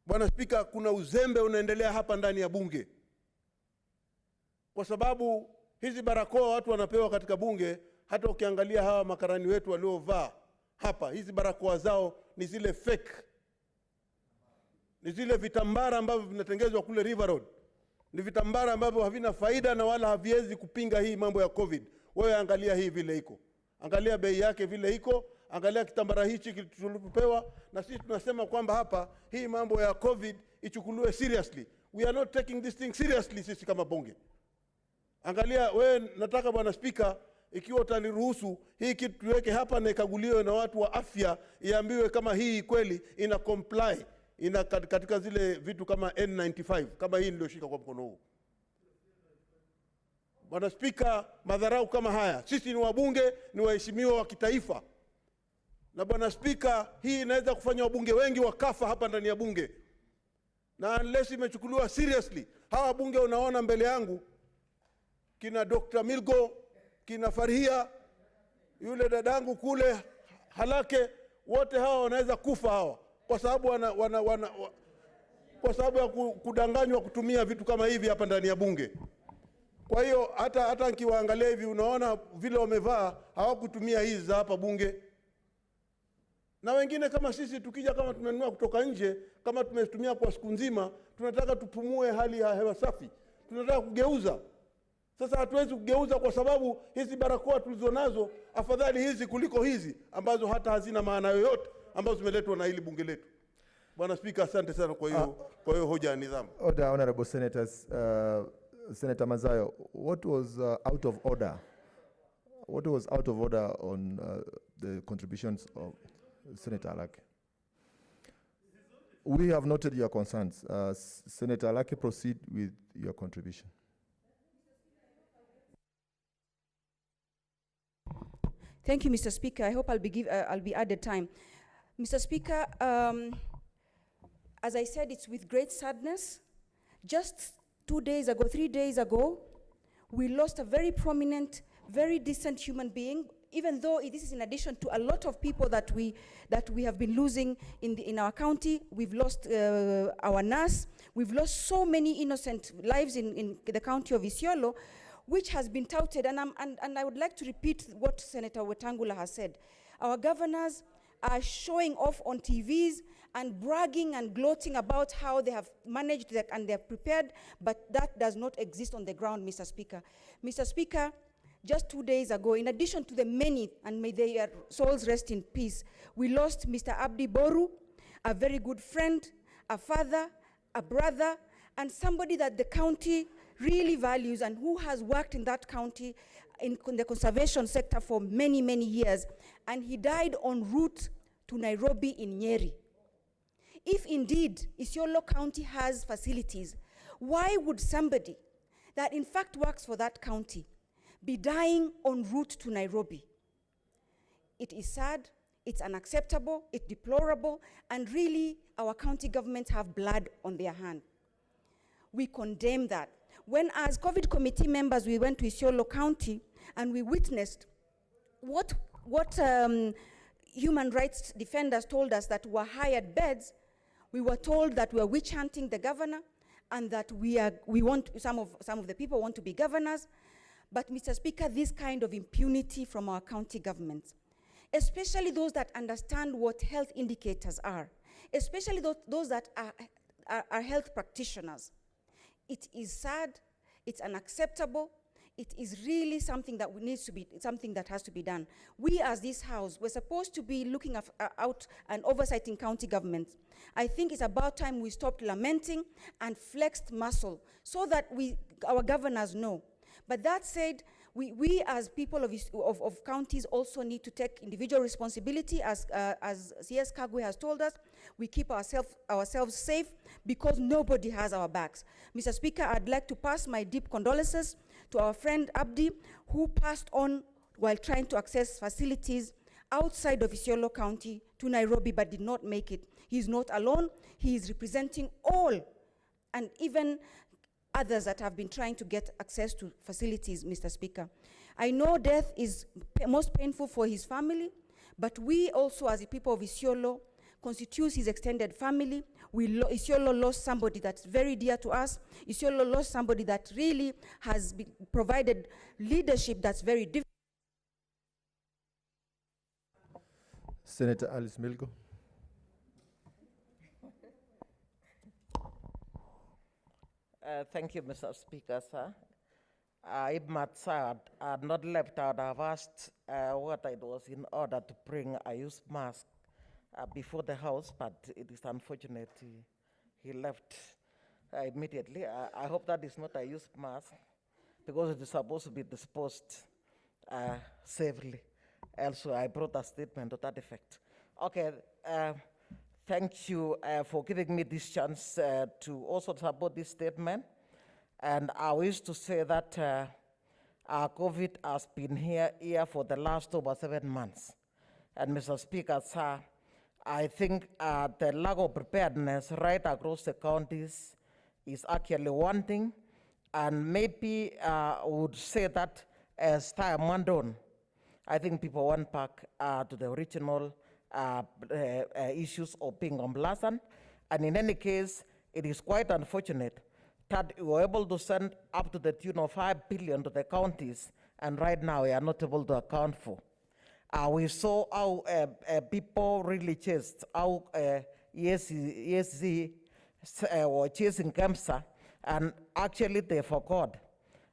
Bwana Speaker, kuna uzembe unaendelea hapa ndani ya bunge. Kwa sababu hizi barakoa watu wanapewa katika bunge, hata ukiangalia hawa makarani wetu waliovaa hapa, hizi barakoa zao ni zile fake. Ni zile vitambara ambavyo vinatengenezwa kule River Road. Ni vitambara ambavyo havina faida na wala haviwezi kupinga hii mambo ya COVID. Wewe angalia hii vile iko. Angalia bei yake vile iko, angalia kitambara hichi tulipopewa, na sisi tunasema kwamba hapa hii mambo ya COVID ichukuliwe seriously. We are not taking this thing seriously sisi kama bunge. Angalia wewe, nataka Bwana Speaker, ikiwa utaniruhusu hii kitu tuweke hapa na ikaguliwe na watu wa afya, iambiwe kama hii kweli ina comply katika zile vitu kama N95, kama hii nilioshika kwa mkono huu. Bwana Speaker, madharau kama haya, sisi ni wabunge, ni waheshimiwa wa kitaifa. Na Bwana Speaker, hii inaweza kufanya wabunge wengi wakafa hapa ndani ya bunge. Na unless imechukuliwa seriously, hawa bunge unaona mbele yangu, kina Dr. Milgo, kina Farhia, yule dadangu kule Halake, wote hawa wanaweza kufa hawa. Kwa sababu kwa sababu ya kudanganywa kutumia vitu kama hivi hapa ndani ya bunge. Kwa hiyo hata nikiwaangalia hivi unaona vile wamevaa, hawakutumia hizi za hapa bunge. Na wengine kama sisi tukija kama tumenunua kutoka nje, kama tumetumia kwa siku nzima, tunataka tupumue hali ya hewa safi. Tunataka kugeuza. Sasa hatuwezi kugeuza kwa sababu hizi barakoa tulizonazo afadhali hizi kuliko hizi ambazo hata hazina maana yoyote ambazo zimeletwa na hili bunge letu. Bwana Spika, asante sana kwa hiyo hoja ya nidhamu. Order, honorable senators. Senator Mazayo, what was out of order? What was out of order on the contributions of Senator Alake? We have noted your concerns. Senator Alake, proceed with your contribution. Thank you, Mr. Speaker. I hope I'll be added time. Mr. Speaker, as I said, it's with great sadness. Just 3 days ago, we lost a very prominent, very decent human being, even though this is in addition to a lot of people that we have been losing in our county. We've lost our nurse. We've lost so many innocent lives in the county of Isiolo, which has been touted. And I would like to repeat what Senator Wetangula has said. Our governors are showing off on TVs and bragging and gloating about how they have managed and they're prepared, but that does not exist on the ground, Mr. Speaker. Mr. Speaker, just 2 days ago, in addition to the many, and may their souls rest in peace, we lost Mr. Abdi Boru, a very good friend, a father, a brother, and somebody that the county really values and who has worked in that county in the conservation sector for many, many years. And he died en route to Nairobi in Nyeri. If indeed Isiolo County has facilities, why would somebody that in fact works for that county be dying en route to Nairobi? It is sad, it's unacceptable, it's deplorable, and really our county governments have blood on their hand. We condemn that. When as COVID committee members we went to Isiolo County and we witnessed what human rights defenders told us that were hired beds, we were told that we are witch hunting the governor and that we want some of the people want to be governors. But Mr. Speaker, this kind of impunity from our county governments, especially those that understand what health indicators are, especially those that are health practitioners, it is sad, it's unacceptable, it is really something that needs to be, something that has to be done. We as this House, we're supposed to be looking out and oversighting county governments. I think it's about time we stopped lamenting and flexed muscle so that our governors know. But that said, we as people of counties also need to take individual responsibility, as CS Kagwe has told us. We keep ourselves safe because nobody has our backs. Mr. Speaker, I'd like to pass my deep condolences to our friend Abdi, who passed on while trying to access facilities outside of Isiolo County to Nairobi, but did not make it. He's not alone. He is representing all, and even others that have been trying to get access to facilities, Mr. Speaker. I know death is most painful for his family, but we also, as the people of Isiolo, constitutes his extended family. Isiolo lost somebody that's very dear to us. Isiolo lost somebody that really has provided leadership that's very different. Senator Alice Milgo. Thank you, Mr. Speaker, sir. If Matsad had not left, I would have asked what it was in order to bring a used mask before the House, but it is unfortunate he left immediately. I hope that is not a used mask because it is supposed to be disposed safely. Also, I brought a statement to that effect. Okay, thank you for giving me this chance to also support this statement. And I wish to say that COVID has been here for the last over 7 months. And Mr. Speaker, sir, I think the lack of preparedness right across the counties is actually one thing. And maybe I would say that as time went on, I think people went back to the original issues of being complacent. And in any case, it is quite unfortunate that we were able to send up to the tune of 5 billion to the counties, and right now we are not able to account for. We saw how people really chased, how ESC were chasing KEMSA, and actually they forgot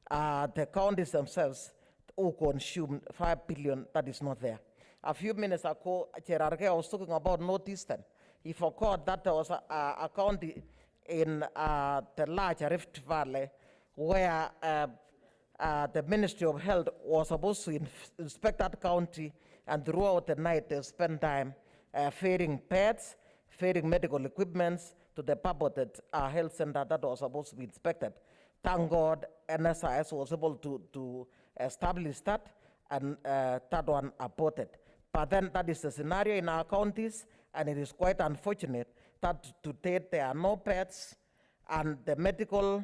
the counties themselves who consumed 5 billion that is not there. A few minutes ago, Cherarke was talking about Northeastern. He forgot that there was a county in the large Rift Valley where the Ministry of Health was supposed to inspect that county, and throughout the night they spent time feeding pets, feeding medical equipments to the purported health center that was supposed to be inspected. Thank God NSIS was able to establish that, and that one aborted. But then that is the scenario in our counties, and it is quite unfortunate that to date there are no pets, and the medical,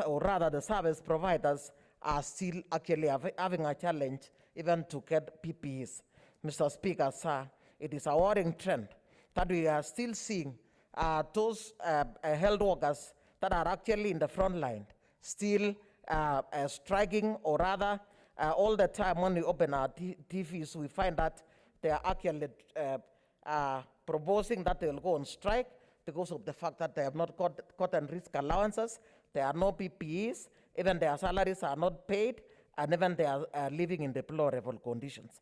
or rather the service providers are still actually having a challenge even to get PPEs. Mr. Speaker, sir, it is a worrying trend that we are still seeing those health workers that are actually in the front line still striking, or rather all the time when we open our TVs, we find that they are actually proposing that they will go on strike because of the fact that they have not gotten risk allowances, there are no PPEs, even their salaries are not paid, and even they are living in deplorable conditions.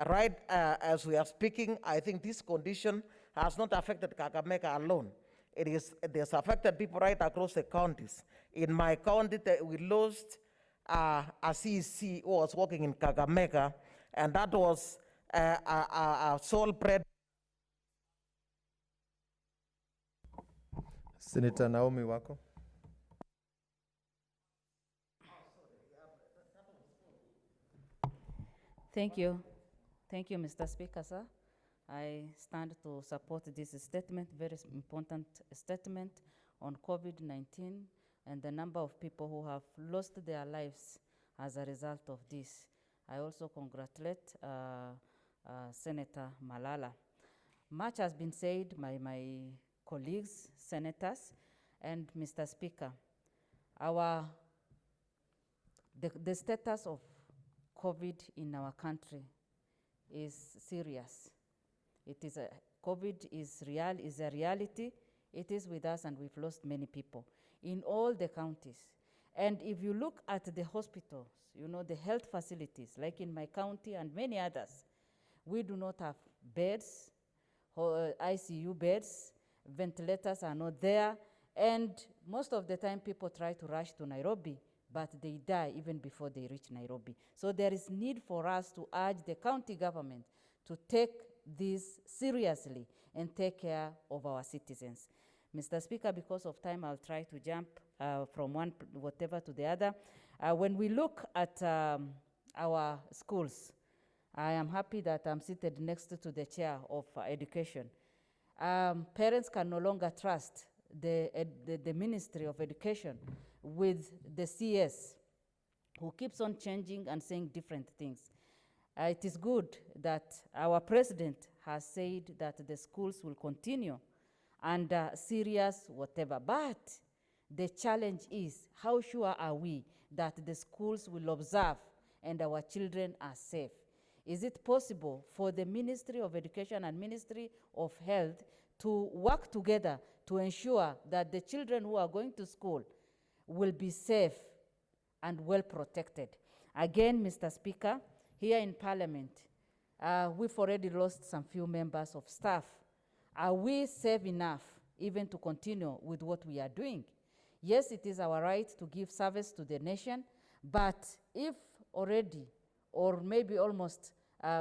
Right as we are speaking, I think this condition has not affected Kakamega alone. It has affected people right across the counties. In my county, we lost a CEC who was working in Kakamega, and that was a sole bread. Senator Naomi Wako. Thank you. Thank you, Mr. Speaker, sir. I stand to support this statement, very important statement on COVID-19 and the number of people who have lost their lives as a result of this. I also congratulate Senator Malala. Much has been said by my colleagues, senators, and Mr. Speaker. The status of COVID in our country is serious. COVID is a reality. It is with us, and we've lost many people in all the counties. And if you look at the hospitals, the health facilities, like in my county and many others, we do not have beds, ICU beds, ventilators are not there, and most of the time people try to rush to Nairobi, but they die even before they reach Nairobi. So there is need for us to urge the county government to take this seriously and take care of our citizens. Mr. Speaker, because of time, I'll try to jump from one whatever to the other. When we look at our schools, I am happy that I'm seated next to the chair of education. Parents can no longer trust the Ministry of Education with the CS, who keeps on changing and saying different things. It is good that our president has said that the schools will continue under serious whatever, but the challenge is, how sure are we that the schools will observe and our children are safe? Is it possible for the Ministry of Education and Ministry of Health to work together to ensure that the children who are going to school will be safe and well protected? Again, Mr. Speaker, here in Parliament, we've already lost some few members of staff. Are we safe enough even to continue with what we are doing? Yes, it is our right to give service to the nation, but if already, or maybe almost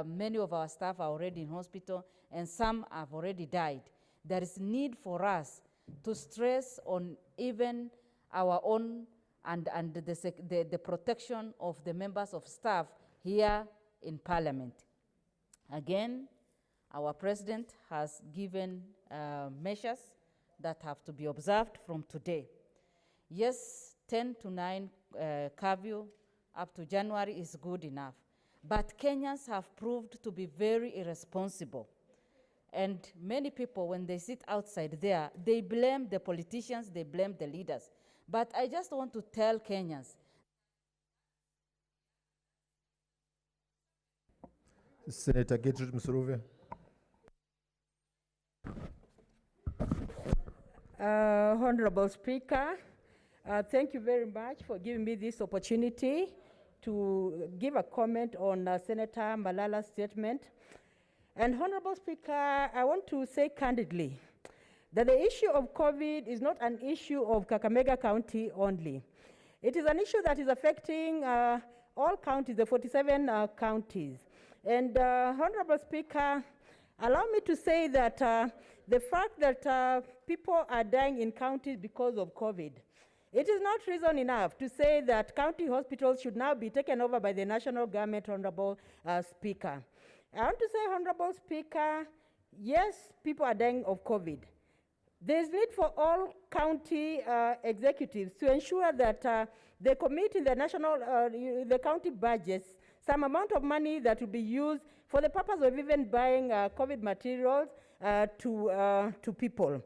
many of our staff are already in hospital and some have already died, there is need for us to stress on even our own and the protection of the members of staff here in Parliament. Again, our president has given measures that have to be observed from today. Yes, 10 to 9 curfew up to January is good enough, but Kenyans have proved to be very irresponsible. And many people, when they sit outside there, they blame the politicians, they blame the leaders. But I just want to tell Kenyans, Senator Gertrude Musuruve. Honorable Speaker, thank you very much for giving me this opportunity to give a comment on Senator Malala's statement. And Honorable Speaker, I want to say candidly that the issue of COVID is not an issue of Kakamega County only. It is an issue that is affecting all counties, the 47 counties. And Honorable Speaker, allow me to say that the fact that people are dying in counties because of COVID, it is not reason enough to say that county hospitals should now be taken over by the national government, Honorable Speaker. I want to say, Honorable Speaker, yes, people are dying of COVID. There is need for all county executives to ensure that they commit in the national, the county budgets, some amount of money that will be used for the purpose of even buying COVID materials to people.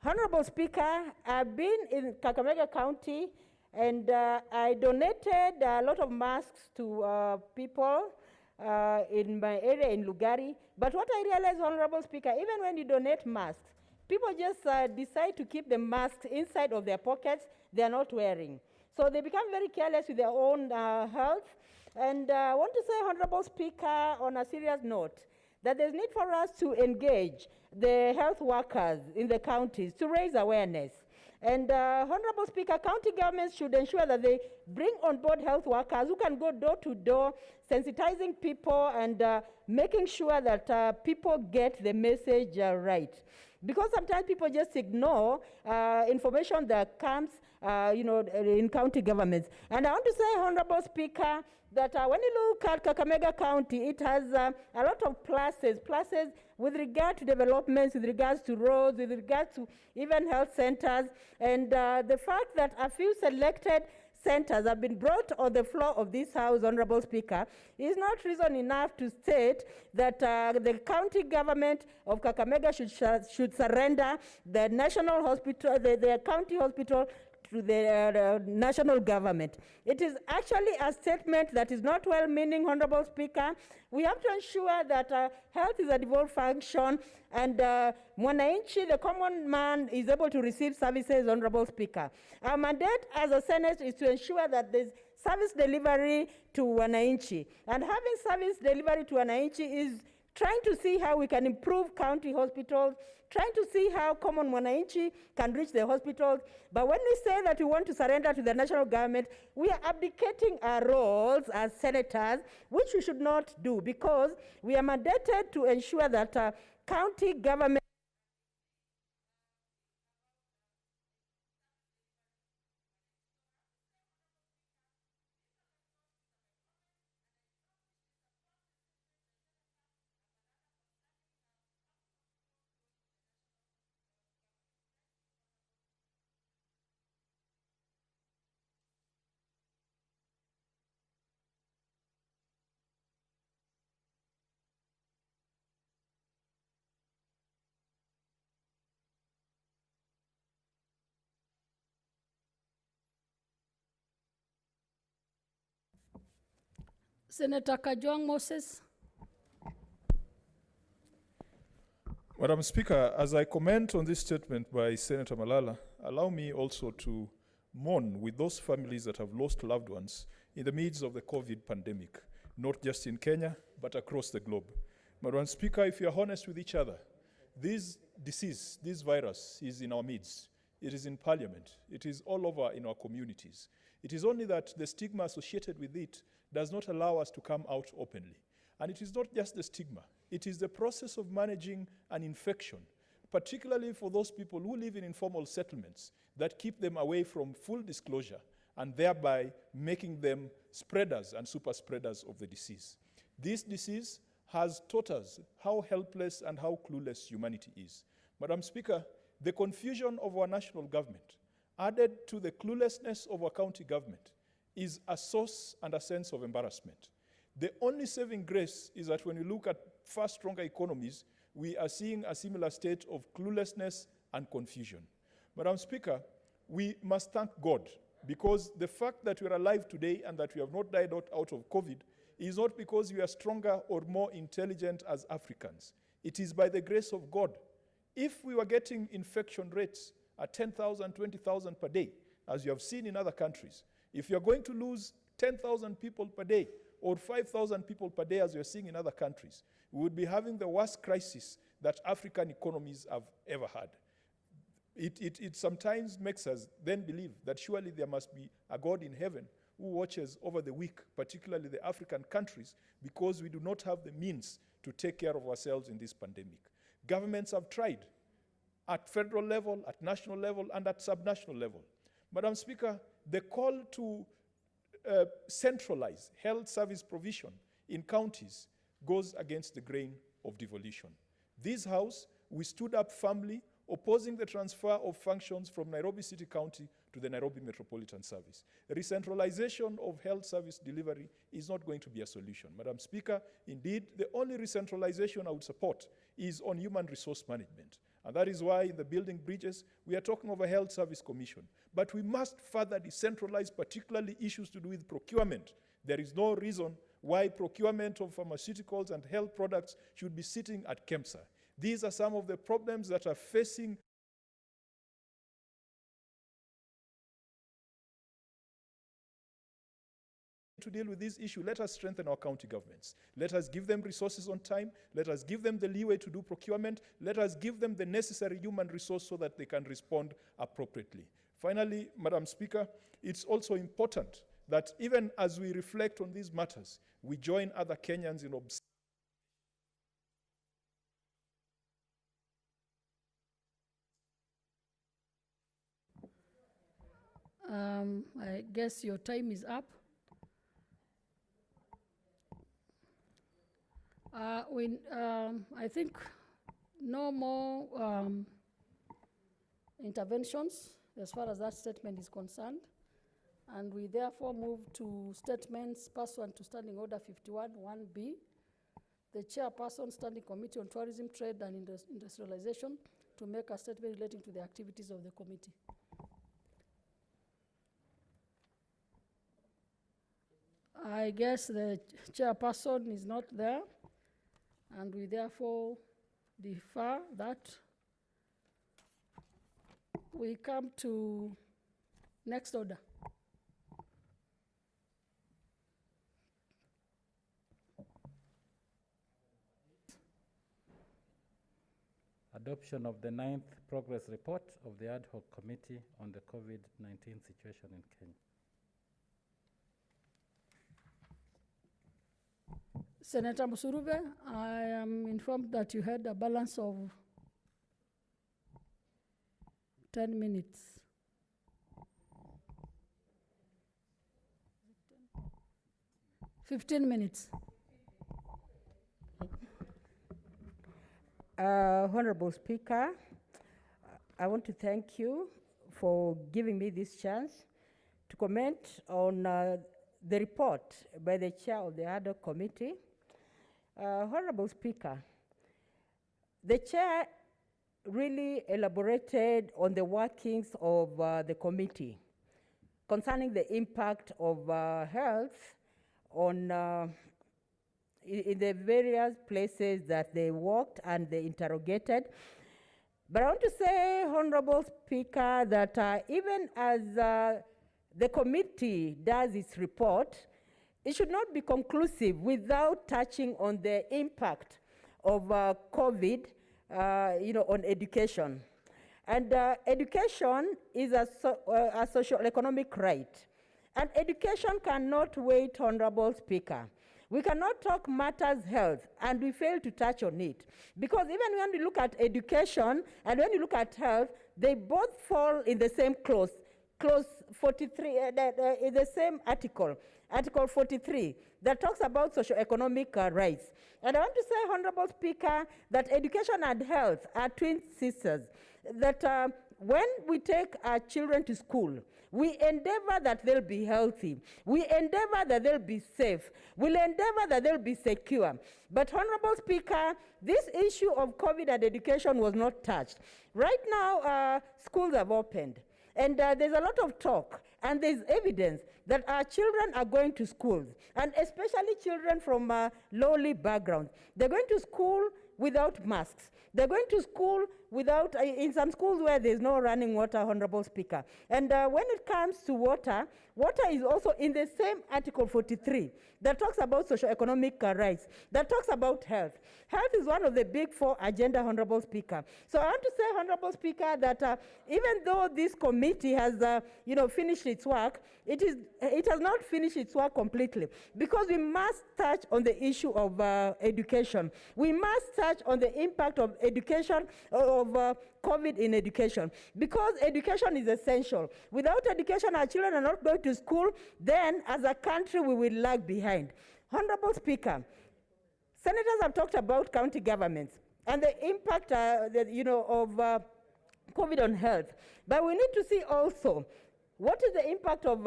Honorable Speaker, I've been in Kakamega County and I donated a lot of masks to people in my area in Lugari. But what I realized, Honorable Speaker, even when you donate masks, people just decide to keep the masks inside of their pockets they are not wearing. So they become very careless with their own health. And I want to say, Honorable Speaker, on a serious note, that there's need for us to engage the health workers in the counties to raise awareness. And Honorable Speaker, county governments should ensure that they bring on board health workers who can go door to door, sensitizing people and making sure that people get the message right. Because sometimes people just ignore information that comes in county governments. And I want to say, Honorable Speaker, that when you look at Kakamega County, it has a lot of pluses with regard to developments, with regards to roads, with regards to even health centers. And the fact that a few selected centers have been brought on the floor of this House, Honorable Speaker, is not reason enough to state that the county government of Kakamega should surrender the national hospital, the county hospital, to the national government. It is actually a statement that is not well-meaning, Honorable Speaker. We have to ensure that health is a devolved function and Mwananchi, the common man, is able to receive services, Honorable Speaker. Our mandate as a Senate is to ensure that there's service delivery to Wananchi. And having service delivery to Wananchi is trying to see how we can improve county hospitals, trying to see how common Mwananchi can reach the hospitals. But when we say that we want to surrender to the national government, we are abdicating our roles as senators, which we should not do, because we are mandated to ensure that county government Senator Kajwang Moses. Madam Speaker, as I comment on this statement by Senator Malala, allow me also to mourn with those families that have lost loved ones in the midst of the COVID pandemic, not just in Kenya, but across the globe. Madam Speaker, if you are honest with each other, this disease, this virus is in our midst. It is in Parliament. It is all over in our communities. It is only that the stigma associated with it does not allow us to come out openly. And it is not just the stigma. It is the process of managing an infection, particularly for those people who live in informal settlements, that keep them away from full disclosure and thereby making them spreaders and super spreaders of the disease. This disease has taught us how helpless and how clueless humanity is. Madam Speaker, the confusion of our national government, added to the cluelessness of our county government, is a source and a sense of embarrassment. The only saving grace is that when we look at far stronger economies, we are seeing a similar state of cluelessness and confusion. Madam Speaker, we must thank God, because the fact that we are alive today and that we have not died out of COVID is not because we are stronger or more intelligent as Africans. It is by the grace of God. If we were getting infection rates at 10,000, 20,000 per day, as you have seen in other countries, if you're going to lose 10,000 people per day or 5,000 people per day, as you're seeing in other countries, we would be having the worst crisis that African economies have ever had. It sometimes makes us then believe that surely there must be a God in heaven who watches over the weak, particularly the African countries, because we do not have the means to take care of ourselves in this pandemic. Governments have tried at federal level, at national level, and at subnational level. Madam Speaker, the call to centralize health service provision in counties goes against the grain of devolution. This House, we stood up firmly opposing the transfer of functions from Nairobi City County to the Nairobi Metropolitan Service. The recentralization of health service delivery is not going to be a solution. Madam Speaker, indeed, the only recentralization I would support is on human resource management. And that is why in the building bridges, we are talking of a health service commission. But we must further decentralize, particularly issues to do with procurement. There is no reason why procurement of pharmaceuticals and health products should be sitting at KEMSA. These are some of the problems that are facing to deal with this issue. Let us strengthen our county governments. Let us give them resources on time. Let us give them the leeway to do procurement. Let us give them the necessary human resource so that they can respond appropriately. Finally, Madam Speaker, it's also important that even as we reflect on these matters, we join other Kenyans in observing I guess your time is up. I think no more interventions as far as that statement is concerned. And we therefore move to statements pursuant to Standing Order 51, 1B. The Chairperson, Standing Committee on Tourism, Trade and Industrialization, to make a statement relating to the activities of the committee. I guess the Chairperson is not there, and we therefore defer that. We come to next order. Adoption of the 9th progress report of the ad hoc committee on the COVID-19 situation in Kenya. Senator Musurube, I am informed that you had a balance of 10 minutes. $15 minutes. Honorable Speaker, I want to thank you for giving me this chance to comment on the report by the chair of the ad hoc committee. Honorable Speaker, the chair really elaborated on the workings of the committee concerning the impact of health on in the various places that they worked and they interrogated. But I want to say, Honorable Speaker, that even as the committee does its report, it should not be conclusive without touching on the impact of COVID, on education. And education is a social-economic right. And education cannot wait, Honorable Speaker. We cannot talk matters health and we fail to touch on it. Because even when we look at education and when you look at health, they both fall in the same clause 43, in the same article 43, that talks about socio-economic rights. And I want to say, Honorable Speaker, that education and health are twin sisters, that when we take our children to school, we endeavor that they'll be healthy. We endeavor that they'll be safe. We'll endeavor that they'll be secure. But, Honorable Speaker, this issue of COVID and education was not touched. Right now, schools have opened. And there's a lot of talk, and there's evidence that our children are going to schools, and especially children from lowly backgrounds. They're going to school without masks. They're going to school without, in some schools where there's no running water, Honorable Speaker. And when it comes to water, water is also in the same Article 43 that talks about socio-economic rights, that talks about health. Health is one of the big four agenda, Honorable Speaker. So I want to say, Honorable Speaker, that even though this committee has finished its work, it has not finished its work completely, because we must touch on the issue of education. We must touch on the impact of education, of COVID in education, because education is essential. Without education, our children are not going to school, then as a country we will lag behind. Honorable Speaker, senators have talked about county governments and the impact of COVID on health, but we need to see also what is the impact of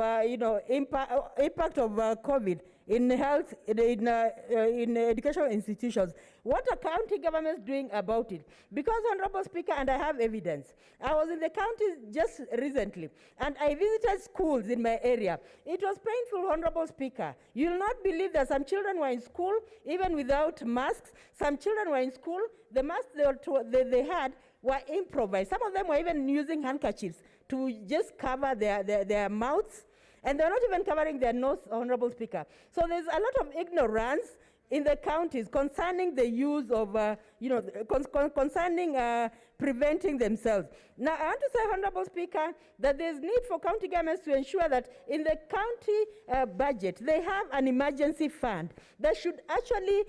impact of COVID in health, in educational institutions. What are county governments doing about it? Because, Honorable Speaker, and I have evidence, I was in the county just recently, and I visited schools in my area. It was painful, Honorable Speaker. You'll not believe that some children were in school, even without masks. Some children were in school, the masks they had were improvised. Some of them were even using handkerchiefs to just cover their mouths, and they're not even covering their nose, Honorable Speaker. So there's a lot of ignorance in the counties concerning the use of, concerning preventing themselves. Now, I want to say, Honorable Speaker, that there's need for county governments to ensure that in the county budget, they have an emergency fund that should actually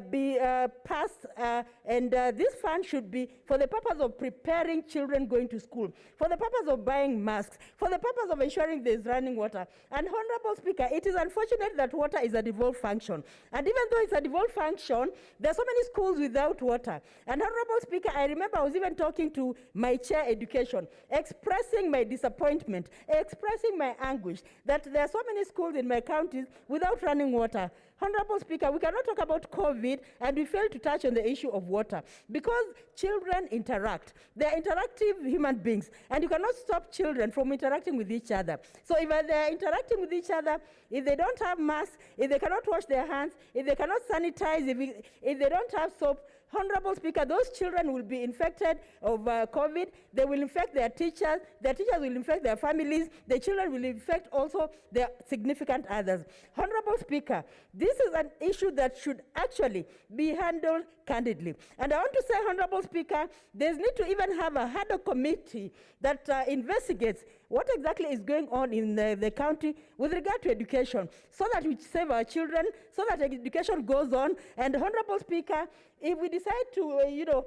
be passed, and this fund should be for the purpose of preparing children going to school, for the purpose of buying masks, for the purpose of ensuring there's running water. And, Honorable Speaker, it is unfortunate that water is a devolved function. And even though it's a devolved function, there are so many schools without water. And, Honorable Speaker, I remember I was even talking to my chair education, expressing my disappointment, expressing my anguish that there are so many schools in my counties without running water. Honorable Speaker, we cannot talk about COVID and we fail to touch on the issue of water, because children interact. They're interactive human beings, and you cannot stop children from interacting with each other. So if they're interacting with each other, if they don't have masks, if they cannot wash their hands, if they cannot sanitize, if they don't have soap, Honorable Speaker, those children will be infected of COVID. They will infect their teachers will infect their families, the children will infect also their significant others. Honorable Speaker, this is an issue that should actually be handled candidly. And I want to say, Honorable Speaker, there's need to even have a harder committee that investigates what exactly is going on in the county with regard to education, so that we save our children, so that education goes on. And, Honorable Speaker, if we decide to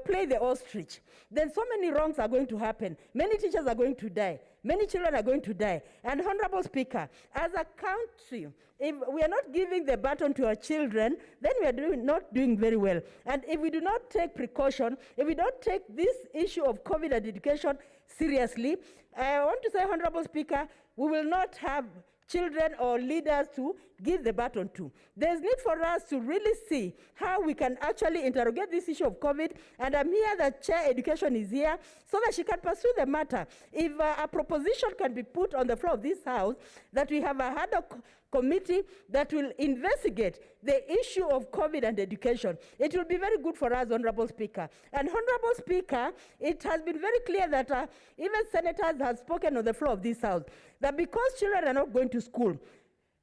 play the ostrich, then so many wrongs are going to happen. Many teachers are going to die. Many children are going to die. And, Honorable Speaker, as a country, if we are not giving the baton to our children, then we are not doing very well. And if we do not take precaution, if we don't take this issue of COVID and education seriously, I want to say, Honorable Speaker, we will not have children or leaders to give the baton to. There's need for us to really see how we can actually interrogate this issue of COVID, and I'm here that Chair Education is here so that she can pursue the matter. If a proposition can be put on the floor of this House, that we have a harder committee that will investigate the issue of COVID and education, it will be very good for us, Honorable Speaker. And, Honorable Speaker, it has been very clear that even senators have spoken on the floor of this House, that because children are not going to school,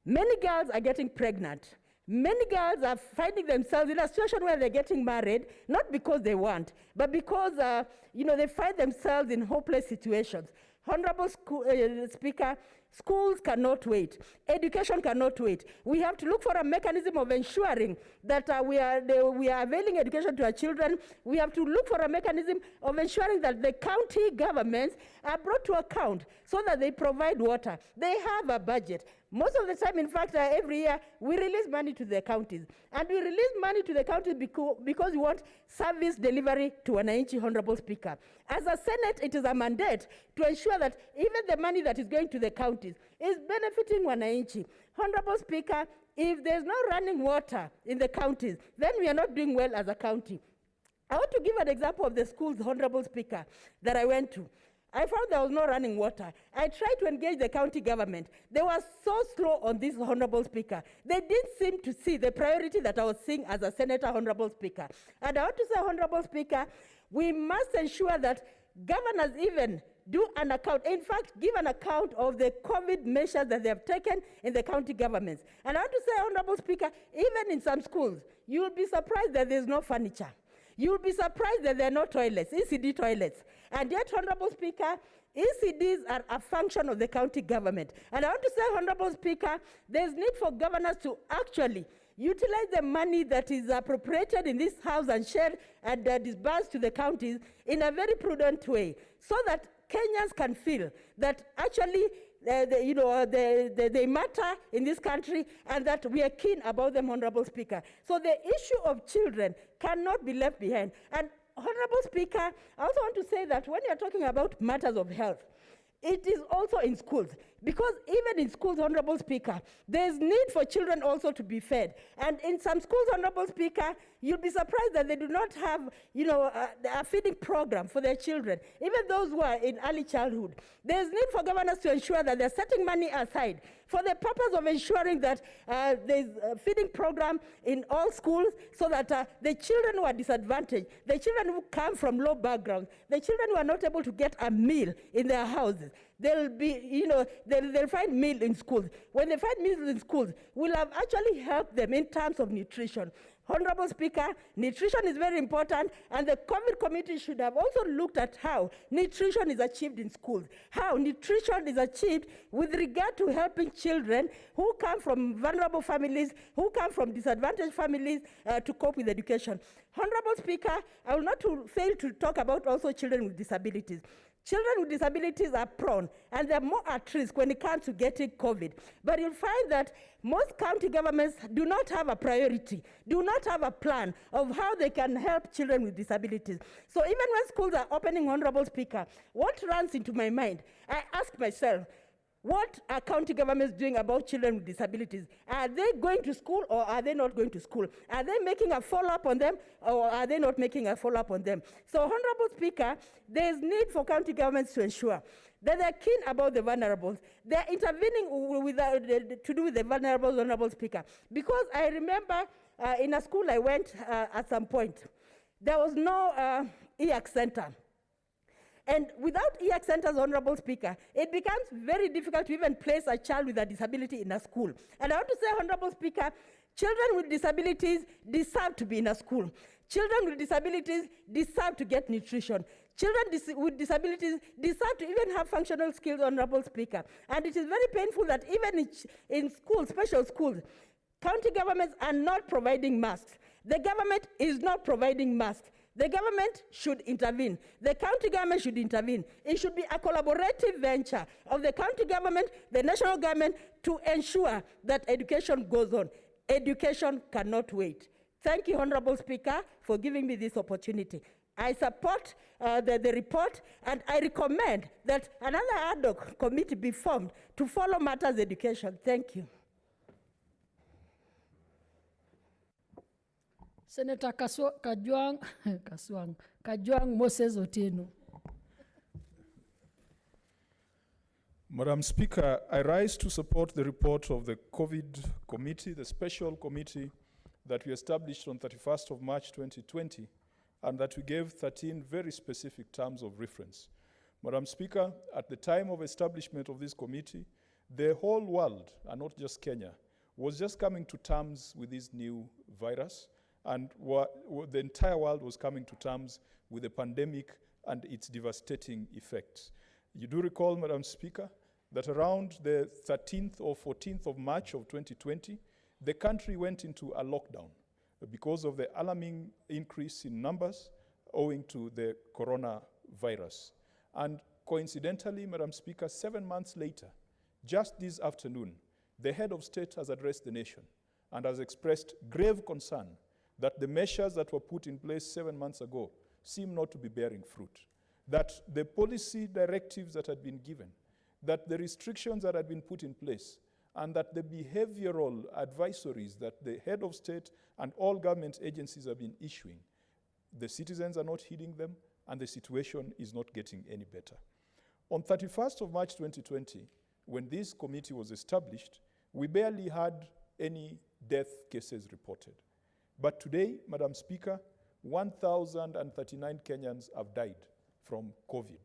many girls are getting pregnant. Many girls are finding themselves in a situation where they're getting married, not because they want, but because they find themselves in hopeless situations. Honorable Speaker, schools cannot wait. Education cannot wait. We have to look for a mechanism of ensuring that we are availing education to our children. We have to look for a mechanism of ensuring that the county governments are brought to account so that they provide water. They have a budget. Most of the time, in fact, every year, we release money to the counties. And we release money to the counties because we want service delivery to wananchi, Honorable Speaker. As a Senate, it is a mandate to ensure that even the money that is going to the counties is benefiting wananchi. Honorable Speaker, if there's no running water in the counties, then we are not doing well as a county. I want to give an example of the schools, Honorable Speaker, that I went to. I found there was no running water. I tried to engage the county government. They were so slow on this, Honorable Speaker. They didn't seem to see the priority that I was seeing as a senator, Honorable Speaker. And I want to say, Honorable Speaker, we must ensure that governors even do an account, in fact, give an account of the COVID measures that they have taken in the county governments. And I want to say, Honorable Speaker, even in some schools, you will be surprised that there's no furniture. You will be surprised that there are no toilets, ECD toilets. And yet, Honorable Speaker, ECDs are a function of the county government. And I want to say, Honorable Speaker, there's need for governors to actually utilize the money that is appropriated in this house and shared and disbursed to the counties in a very prudent way, so that Kenyans can feel that actually they matter in this country and that we are keen about them, Honorable Speaker. So the issue of children cannot be left behind. And Honorable Speaker, I also want to say that when you're talking about matters of health, it is also in schools, because even in schools, Honorable Speaker, there's need for children also to be fed. And in some schools, Honorable Speaker, you'll be surprised that they do not have, a feeding program for their children, even those who are in early childhood. There's need for governors to ensure that they're setting money aside for the purpose of ensuring that there's a feeding program in all schools, so that the children who are disadvantaged, the children who come from low backgrounds, the children who are not able to get a meal in their houses, they'll be, they'll find meal in schools. When they find meals in schools, we'll have actually helped them in terms of nutrition. Honorable Speaker, nutrition is very important, and the COVID committee should have also looked at how nutrition is achieved in schools, how nutrition is achieved with regard to helping children who come from vulnerable families, who come from disadvantaged families to cope with education. Honorable Speaker, I will not fail to talk about also children with disabilities. Children with disabilities are prone, and they're more at risk when it comes to getting COVID. But you'll find that most county governments do not have a priority, do not have a plan of how they can help children with disabilities. So even when schools are opening, Honorable Speaker, what runs into my mind, I ask myself, what are county governments doing about children with disabilities? Are they going to school, or are they not going to school? Are they making a follow-up on them, or are they not making a follow-up on them? So, Honorable Speaker, there is need for county governments to ensure that they're keen about the vulnerables. They're intervening with to do with the vulnerables, Honorable Speaker. Because I remember in a school I went at some point, there was no EAC center. And without EAC centers, Honorable Speaker, it becomes very difficult to even place a child with a disability in a school. And I want to say, Honorable Speaker, children with disabilities deserve to be in a school. Children with disabilities deserve to get nutrition. Children with disabilities deserve to even have functional skills, Honorable Speaker. And it is very painful that even in schools, special schools, county governments are not providing masks. The government is not providing masks. The government should intervene. The county government should intervene. It should be a collaborative venture of the county government, the national government, to ensure that education goes on. Education cannot wait. Thank you, Honorable Speaker, for giving me this opportunity. I support the report, and I recommend that another ad hoc committee be formed to follow matters education. Thank you. Senator Kajwang Moses Otieno. Madam Speaker, I rise to support the report of the COVID committee, the special committee that we established on 31st of March 2020, and that we gave 13 very specific terms of reference. Madam Speaker, at the time of establishment of this committee, the whole world, and not just Kenya, was just coming to terms with this new virus, and the entire world was coming to terms with the pandemic and its devastating effects. You do recall, Madam Speaker, that around the 13th or 14th of March of 2020, the country went into a lockdown because of the alarming increase in numbers owing to the coronavirus. And coincidentally, Madam Speaker, 7 months later, just this afternoon, the head of state has addressed the nation and has expressed grave concern that the measures that were put in place 7 months ago seem not to be bearing fruit, that the policy directives that had been given, that the restrictions that had been put in place, and that the behavioral advisories that the head of state and all government agencies have been issuing, the citizens are not heeding them, and the situation is not getting any better. On 31st of March 2020, when this committee was established, we barely had any death cases reported. But today, Madam Speaker, 1,039 Kenyans have died from COVID.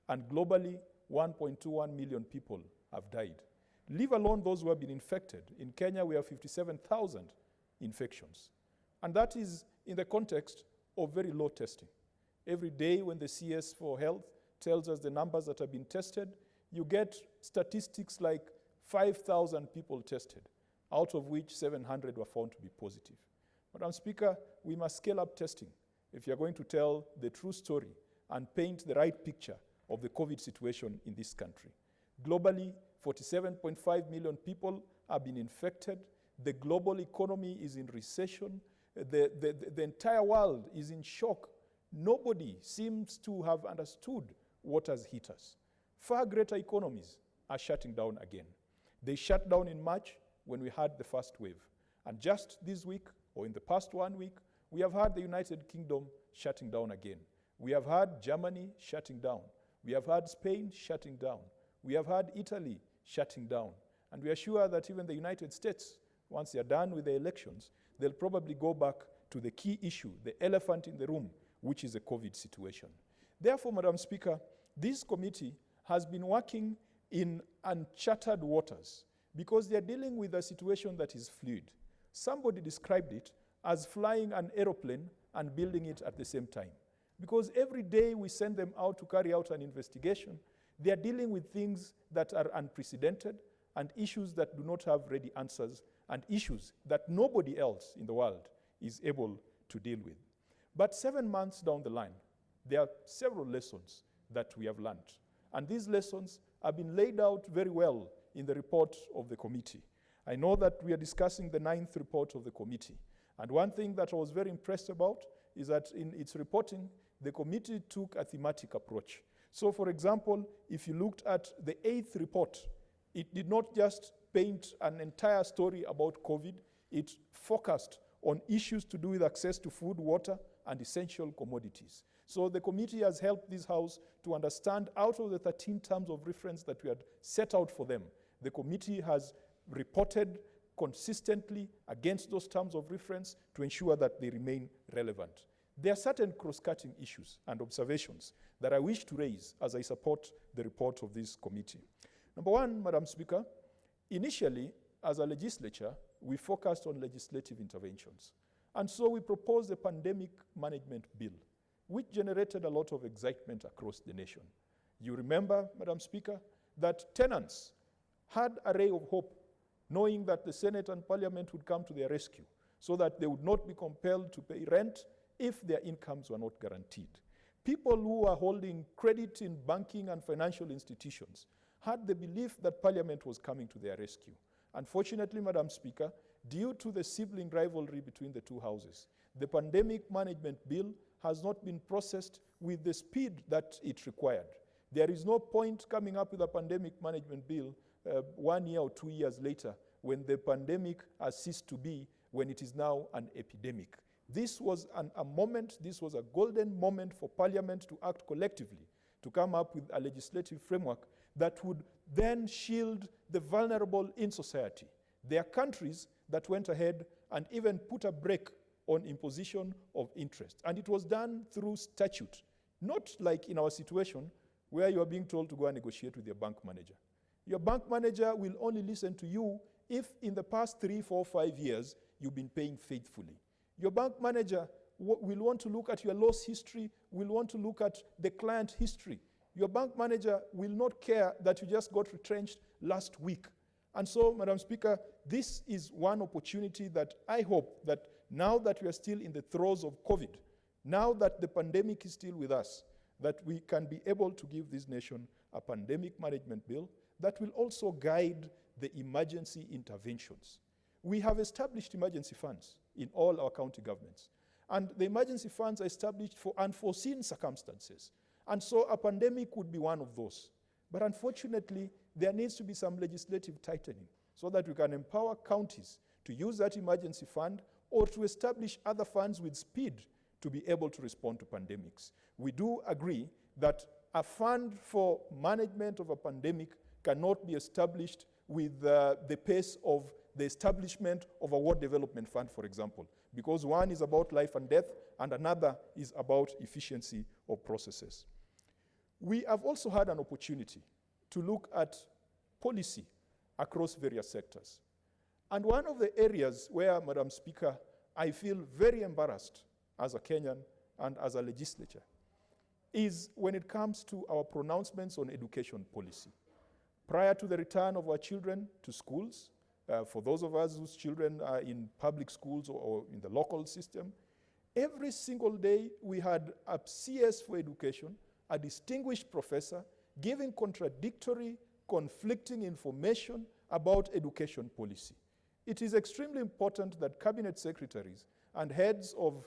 And globally, 1.21 million people have died. Leave alone those who have been infected. In Kenya, we have 57,000 infections. And that is in the context of very low testing. Every day when the CS for Health tells us the numbers that have been tested, you get statistics like 5,000 people tested, out of which 700 were found to be positive. Madam Speaker, we must scale up testing if you're going to tell the true story and paint the right picture of the COVID situation in this country. Globally, 47.5 million people have been infected. The global economy is in recession. The entire world is in shock. Nobody seems to have understood what has hit us. Far greater economies are shutting down again. They shut down in March when we had the first wave. And just this week, or in the past 1 week, we have had the United Kingdom shutting down again. We have had Germany shutting down. We have had Spain shutting down. We have had Italy shutting down. And we are sure that even the United States, once they are done with the elections, they'll probably go back to the key issue, the elephant in the room, which is the COVID situation. Therefore, Madam Speaker, this committee has been working in uncharted waters because they are dealing with a situation that is fluid. Somebody described it as flying an aeroplane and building it at the same time. Because every day we send them out to carry out an investigation, they are dealing with things that are unprecedented and issues that do not have ready answers and issues that nobody else in the world is able to deal with. But 7 months down the line, there are several lessons that we have learned. And these lessons have been laid out very well in the report of the committee. I know that we are discussing the 9th report of the committee. And one thing that I was very impressed about is that in its reporting, the committee took a thematic approach. So, for example, if you looked at the 8th report, it did not just paint an entire story about COVID, it focused on issues to do with access to food, water, and essential commodities. So the committee has helped this House to understand out of the 13 terms of reference that we had set out for them, the committee has reported consistently against those terms of reference to ensure that they remain relevant. There are certain cross-cutting issues and observations that I wish to raise as I support the report of this committee. Number one, Madam Speaker, initially, as a legislature, we focused on legislative interventions. And so we proposed a pandemic management bill, which generated a lot of excitement across the nation. You remember, Madam Speaker, that tenants had a ray of hope, knowing that the Senate and Parliament would come to their rescue so that they would not be compelled to pay rent if their incomes were not guaranteed. People who are holding credit in banking and financial institutions had the belief that Parliament was coming to their rescue. Unfortunately, Madam Speaker, due to the sibling rivalry between the two houses, the pandemic management bill has not been processed with the speed that it required. There is no point coming up with a pandemic management bill 1 year or 2 years later when the pandemic has ceased to be, when it is now an epidemic. This was a moment, this was a golden moment for Parliament to act collectively, to come up with a legislative framework that would then shield the vulnerable in society. There are countries that went ahead and even put a brake on imposition of interest. And it was done through statute, not like in our situation where you are being told to go and negotiate with your bank manager. Your bank manager will only listen to you if in the past 3, 4, 5 years you've been paying faithfully. Your bank manager will want to look at your loss history, will want to look at the client history. Your bank manager will not care that you just got retrenched last week. And so, Madam Speaker, this is one opportunity that I hope that now that we are still in the throes of COVID, now that the pandemic is still with us, that we can be able to give this nation a pandemic management bill that will also guide the emergency interventions. We have established emergency funds in all our county governments. And the emergency funds are established for unforeseen circumstances. And so a pandemic would be one of those. But unfortunately, there needs to be some legislative tightening so that we can empower counties to use that emergency fund or to establish other funds with speed to be able to respond to pandemics. We do agree that A fund for management of a pandemic cannot be established with the pace of the establishment of a World Development Fund, for example, because one is about life and death and another is about efficiency of processes. We have also had an opportunity to look at policy across various sectors. And one of the areas where, Madam Speaker, I feel very embarrassed as a Kenyan and as a legislature is when it comes to our pronouncements on education policy. Prior to the return of our children to schools, for those of us whose children are in public schools or in the local system, every single day we had a CS for education, a distinguished professor, giving contradictory, conflicting information about education policy. It is extremely important that cabinet secretaries and heads of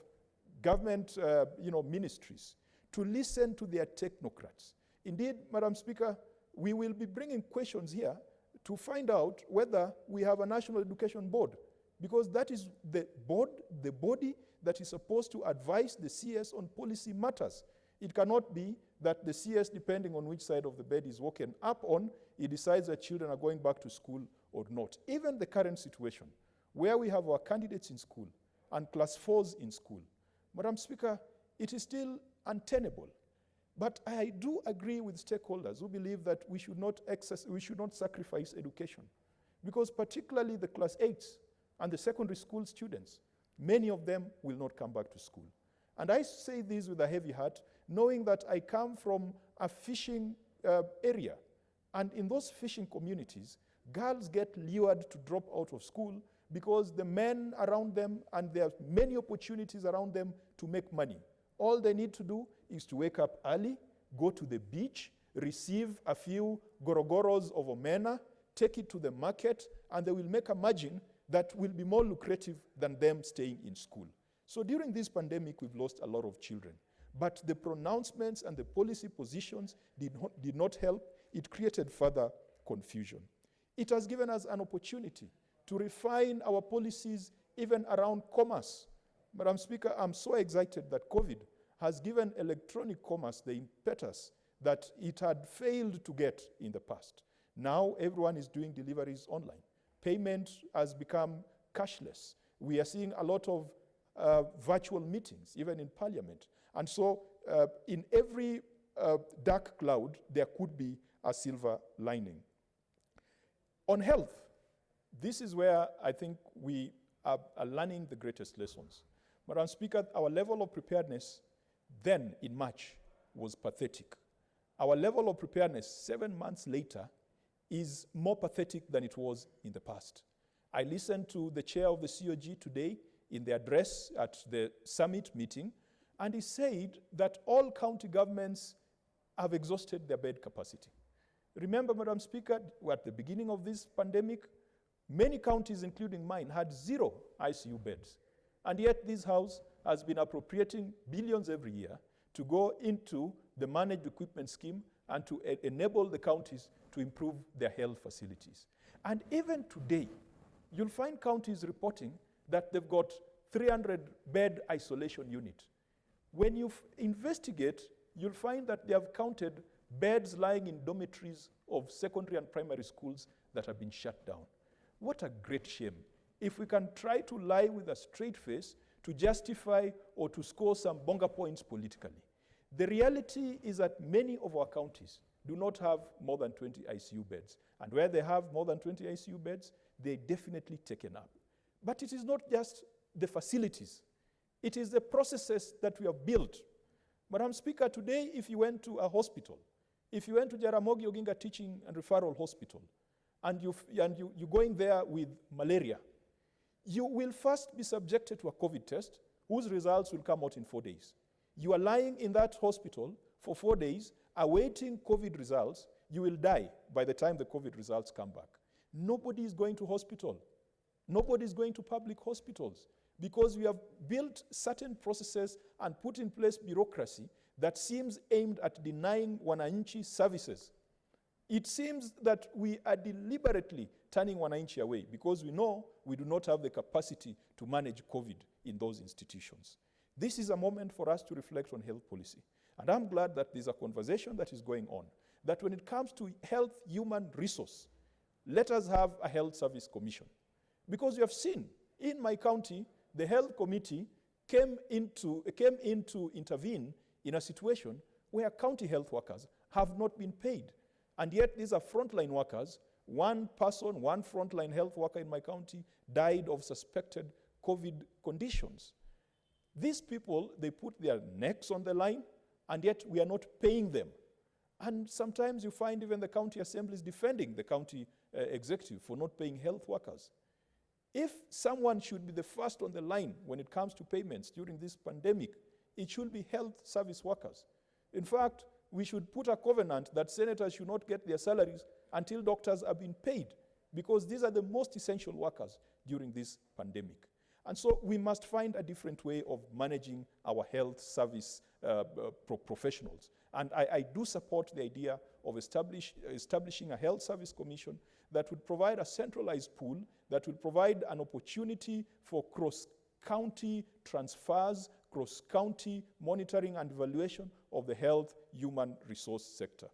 government ministries to listen to their technocrats. Indeed, Madam Speaker, we will be bringing questions here to find out whether we have a National Education Board, because that is the body that is supposed to advise the CS on policy matters. It cannot be that the CS, depending on which side of the bed is woken up on, he decides that children are going back to school or not. Even the current situation, where we have our candidates in school and class 4s in school, Madam Speaker, it is still untenable. But I do agree with stakeholders who believe that we should not sacrifice education, because particularly the class 8s and the secondary school students, many of them will not come back to school. And I say this with a heavy heart, knowing that I come from a fishing area. And in those fishing communities, girls get lured to drop out of school because the men around them, and there are many opportunities around them to make money. All they need to do is to wake up early, go to the beach, receive a few gorogoros of omena, take it to the market, and they will make a margin that will be more lucrative than them staying in school. So during this pandemic, we've lost a lot of children. But the pronouncements and the policy positions did not help. It created further confusion. It has given us an opportunity to refine our policies even around commerce. Madam Speaker, I'm so excited that COVID has given electronic commerce the impetus that it had failed to get in the past. Now everyone is doing deliveries online. Payment has become cashless. We are seeing a lot of virtual meetings, even in Parliament. And so in every dark cloud, there could be a silver lining. On health, this is where I think we are learning the greatest lessons. Madam Speaker, our level of preparedness then in March was pathetic. Our level of preparedness 7 months later is more pathetic than it was in the past. I listened to the chair of the COG today in the address at the summit meeting, and he said that all county governments have exhausted their bed capacity. Remember, Madam Speaker, at the beginning of this pandemic, many counties, including mine, had 0 ICU beds. And yet this House has been appropriating billions every year to go into the managed equipment scheme and to enable the counties to improve their health facilities. And even today, you'll find counties reporting that they've got 300-bed isolation unit. When you investigate, you'll find that they have counted beds lying in dormitories of secondary and primary schools that have been shut down. What a great shame. If we can try to lie with a straight face to justify or to score some bonga points politically. The reality is that many of our counties do not have more than 20 ICU beds. And where they have more than 20 ICU beds, they're definitely taken up. But it is not just the facilities. It is the processes that we have built. Madam Speaker, today, if you went to a hospital, if you went to Jaramogi Oginga Teaching and Referral Hospital, and you're going there with malaria, you will first be subjected to a COVID test, whose results will come out in 4 days. You are lying in that hospital for 4 days, awaiting COVID results. You will die by the time the COVID results come back. Nobody is going to hospital. Nobody is going to public hospitals because we have built certain processes and put in place bureaucracy that seems aimed at denying wananchi services. It seems that we are deliberately turning wananchi away because we know we do not have the capacity to manage COVID in those institutions. This is a moment for us to reflect on health policy. And I'm glad that there's a conversation that is going on, that when it comes to health human resource, let us have a health service commission. Because you have seen, in my county, the health committee came in to intervene in a situation where county health workers have not been paid. And yet these are frontline workers. One person, one frontline health worker in my county died of suspected COVID conditions. These people, they put their necks on the line, and yet we are not paying them. And sometimes you find even the county assemblies defending the county executive for not paying health workers. If someone should be the first on the line when it comes to payments during this pandemic, it should be health service workers. In fact, we should put a covenant that senators should not get their salaries until doctors have been paid, because these are the most essential workers during this pandemic. And so we must find a different way of managing our health service professionals. And I do support the idea of establishing a health service commission that would provide a centralized pool, that will provide an opportunity for cross-county transfers, cross-county monitoring and evaluation of the health human resource sector.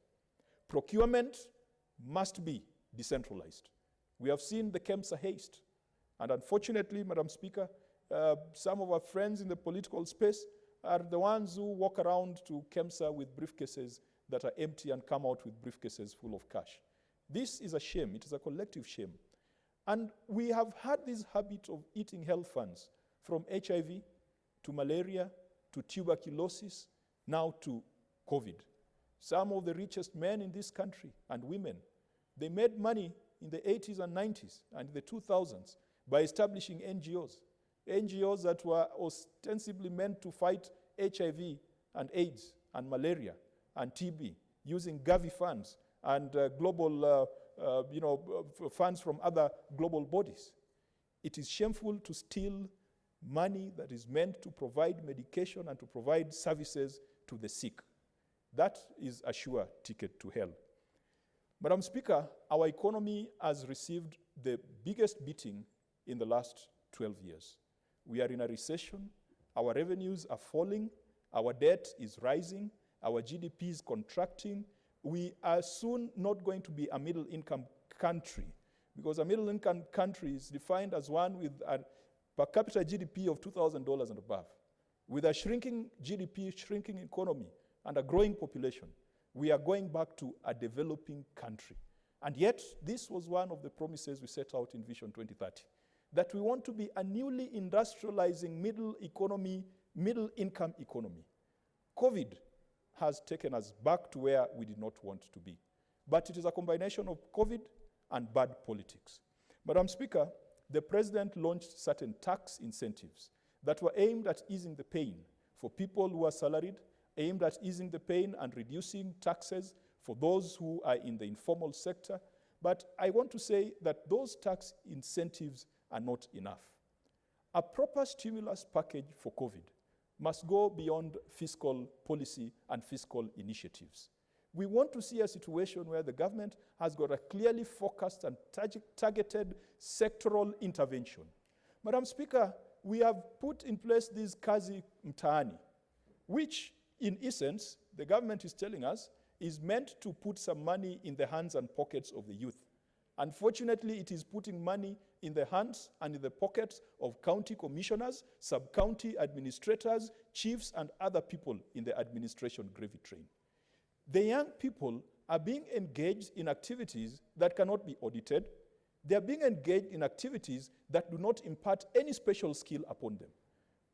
Procurement must be decentralized. We have seen the KEMSA haste. And unfortunately, Madam Speaker, some of our friends in the political space are the ones who walk around to KEMSA with briefcases that are empty and come out with briefcases full of cash. This is a shame. It is a collective shame. And we have had this habit of eating health funds, from HIV to malaria to tuberculosis, now to COVID. Some of the richest men in this country and women, they made money in the 80s and 90s and the 2000s by establishing NGOs that were ostensibly meant to fight HIV and AIDS and malaria and TB, using Gavi funds and global funds from other global bodies. It is shameful to steal money that is meant to provide medication and to provide services to the sick. That is a sure ticket to hell. Madam Speaker, our economy has received the biggest beating in the last 12 years. We are in a recession, our revenues are falling, our debt is rising, our GDP is contracting. We are soon not going to be a middle-income country, because a middle-income country is defined as one with a per capita GDP of $2,000 and above. With a shrinking GDP, shrinking economy, and a growing population, we are going back to a developing country. And yet, this was one of the promises we set out in Vision 2030, that we want to be a newly industrializing middle-income economy. COVID has taken us back to where we did not want to be. But it is a combination of COVID and bad politics. Madam Speaker, the President launched certain tax incentives that were aimed at easing the pain for people who are salaried, aimed at easing the pain and reducing taxes for those who are in the informal sector. But I want to say that those tax incentives are not enough. A proper stimulus package for COVID must go beyond fiscal policy and fiscal initiatives. We want to see a situation where the government has got a clearly focused and targeted sectoral intervention. Madam Speaker, we have put in place this Kazi Mtaani, which in essence, the government is telling us, is meant to put some money in the hands and pockets of the youth. Unfortunately, it is putting money in the hands and in the pockets of county commissioners, sub-county administrators, chiefs, and other people in the administration gravy train. The young people are being engaged in activities that cannot be audited. They are being engaged in activities that do not impart any special skill upon them.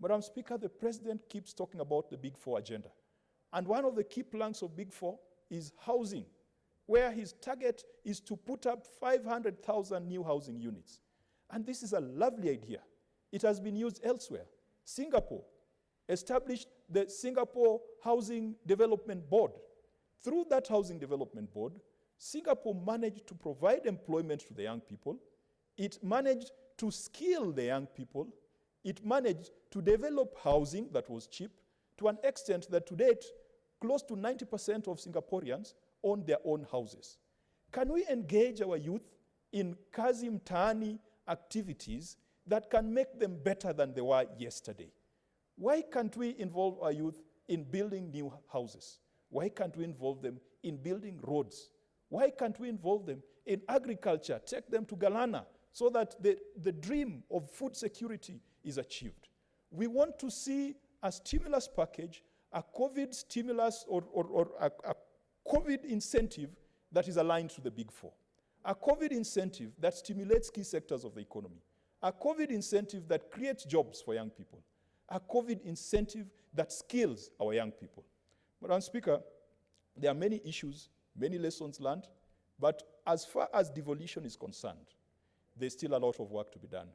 Madam Speaker, the President keeps talking about the Big Four agenda. And one of the key planks of Big Four is housing, where his target is to put up 500,000 new housing units. And this is a lovely idea. It has been used elsewhere. Singapore established the Singapore Housing Development Board. Through that Housing Development Board, Singapore managed to provide employment to the young people. It managed to skill the young people. It managed to develop housing that was cheap to an extent that to date, close to 90% of Singaporeans own their own houses. Can we engage our youth in Kazi Mtaani activities that can make them better than they were yesterday? Why can't we involve our youth in building new houses? Why can't we involve them in building roads? Why can't we involve them in agriculture? Take them to Galana so that the dream of food security is achieved. We want to see a stimulus package, a COVID stimulus or a COVID incentive that is aligned to the Big Four. A COVID incentive that stimulates key sectors of the economy. A COVID incentive that creates jobs for young people. A COVID incentive that skills our young people. Madam Speaker, there are many issues, many lessons learned, but as far as devolution is concerned, there's still a lot of work to be done.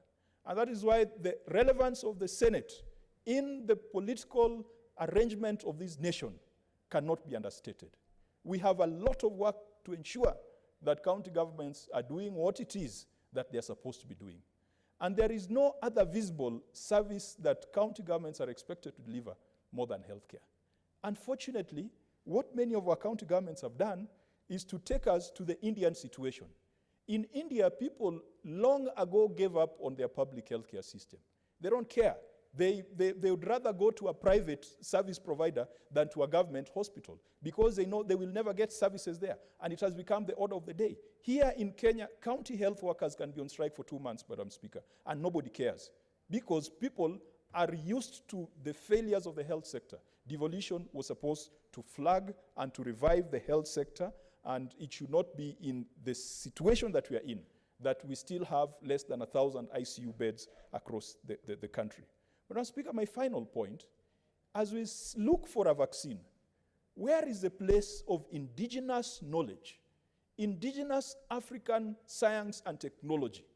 And that is why the relevance of the Senate in the political arrangement of this nation cannot be understated. We have a lot of work to ensure that county governments are doing what it is that they're supposed to be doing. And there is no other visible service that county governments are expected to deliver more than healthcare. Unfortunately, what many of our county governments have done is to take us to the Indian situation. In India, people long ago gave up on their public healthcare system. They don't care. They would rather go to a private service provider than to a government hospital because they know they will never get services there. And it has become the order of the day. Here in Kenya, county health workers can be on strike for 2 months, Madam Speaker, and nobody cares because people are used to the failures of the health sector. Devolution was supposed to flag and to revive the health sector, and it should not be in the situation that we are in, that we still have less than 1,000 ICU beds across the country. Madam Speaker, my final point, as we look for a vaccine, where is the place of indigenous knowledge, indigenous African science and technology?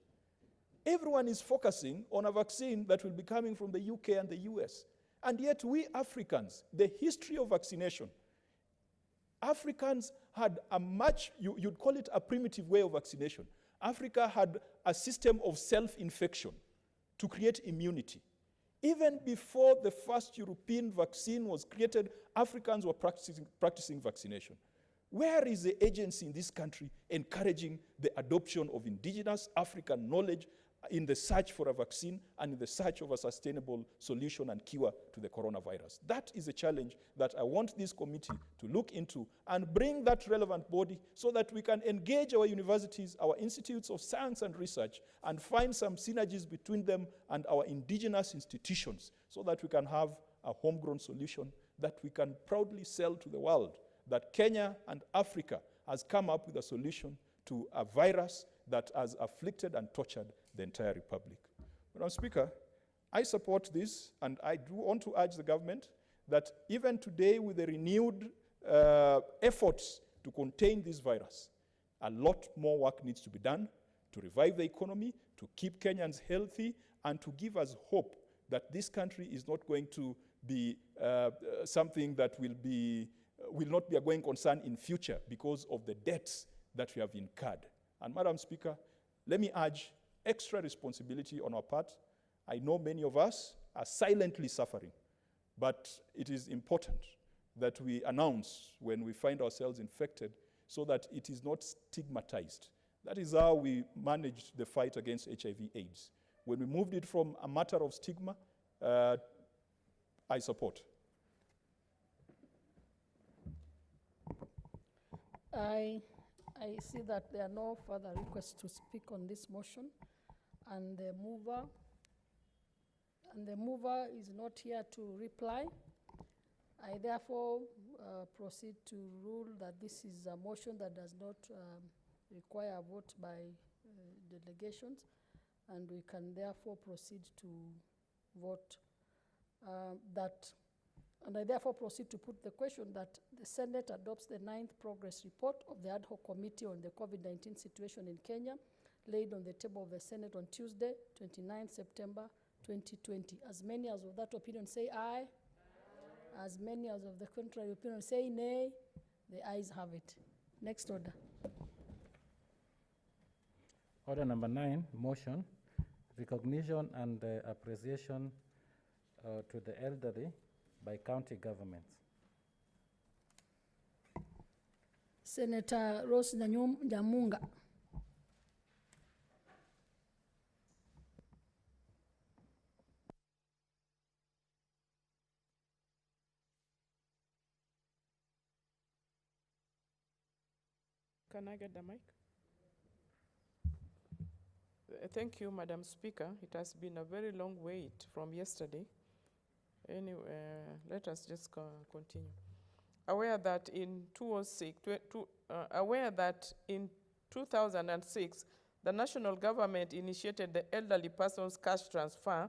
Everyone is focusing on a vaccine that will be coming from the UK and the US. And yet we Africans, the history of vaccination, Africans had a much, you'd call it a primitive way of vaccination. Africa had a system of self-infection to create immunity. Even before the first European vaccine was created, Africans were practicing vaccination. Where is the agency in this country encouraging the adoption of indigenous African knowledge in the search for a vaccine and in the search of a sustainable solution and cure to the coronavirus? That is a challenge that I want this committee to look into and bring that relevant body so that we can engage our universities, our institutes of science and research, and find some synergies between them and our indigenous institutions so that we can have a homegrown solution that we can proudly sell to the world, that Kenya and Africa has come up with a solution to a virus that has afflicted and tortured the entire republic. Madam Speaker, I support this, and I do want to urge the government that even today with the renewed efforts to contain this virus, a lot more work needs to be done to revive the economy, to keep Kenyans healthy, and to give us hope that this country is not going to be something that will not be a going concern in future because of the debts that we have incurred. And Madam Speaker, let me urge extra responsibility on our part. I know many of us are silently suffering, but it is important that we announce when we find ourselves infected so that it is not stigmatized. That is how we managed the fight against HIV/AIDS. When we moved it from a matter of stigma, I support. I see that there are no further requests to speak on this motion, and the mover is not here to reply. I therefore proceed to rule that this is a motion that does not require a vote by delegations, and we can therefore proceed to vote and I therefore proceed to put the question that the Senate adopts the 9th progress report of the ad hoc committee on the COVID-19 situation in Kenya, laid on the table of the Senate on Tuesday, 29 September 2020. As many as of that opinion say aye. As many as of the contrary opinion say nay. The ayes have it. Next order. Order number 9, motion, recognition and appreciation to the elderly by county governments. Senator Rose Nyamunga. Can I get the mic? Thank you, Madam Speaker. It has been a very long wait from yesterday. Anyway, let us just continue. Aware that in 2006, the national government initiated the Elderly Persons Cash Transfer,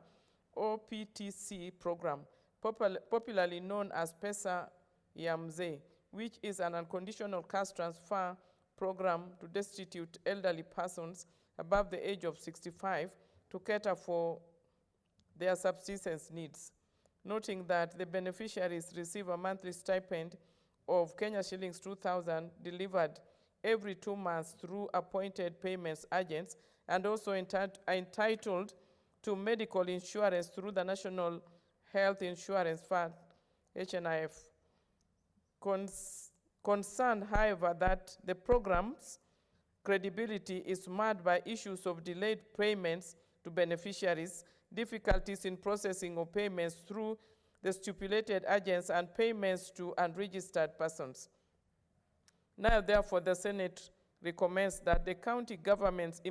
or PTC program, popularly known as Pesa ya Mzee, which is an unconditional cash transfer program to destitute elderly persons above the age of 65 to cater for their subsistence needs, noting that the beneficiaries receive a monthly stipend of Kenya shillings 2,000 delivered every 2 months through appointed payments agents, and also entitled to medical insurance through the National Health Insurance Fund, HNIF. Concerned, however, that the program's credibility is marred by issues of delayed payments to beneficiaries, difficulties in processing of payments through the stipulated agents, and payments to unregistered persons. Now, therefore, the Senate recommends that the county governments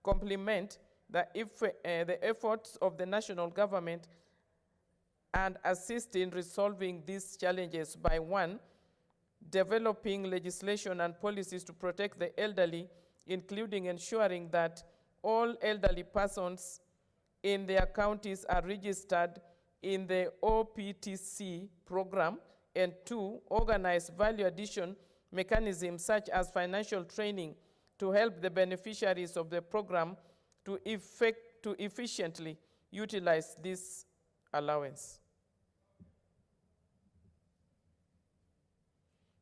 complement the efforts of the national government and assist in resolving these challenges by, 1, developing legislation and policies to protect the elderly, including ensuring that all elderly persons in their counties are registered in the OPTC program, and 2, organize value addition mechanisms such as financial training to help the beneficiaries of the program to efficiently utilize this allowance.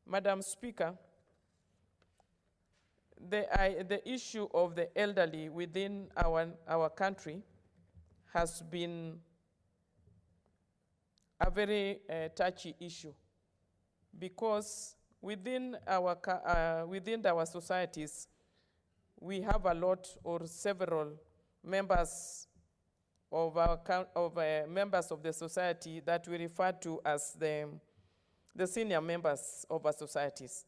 Madam Speaker, the issue of the elderly within our country has been a very touchy issue, because within our societies, we have a lot or several members of members of the society that we refer to as the senior members of our societies.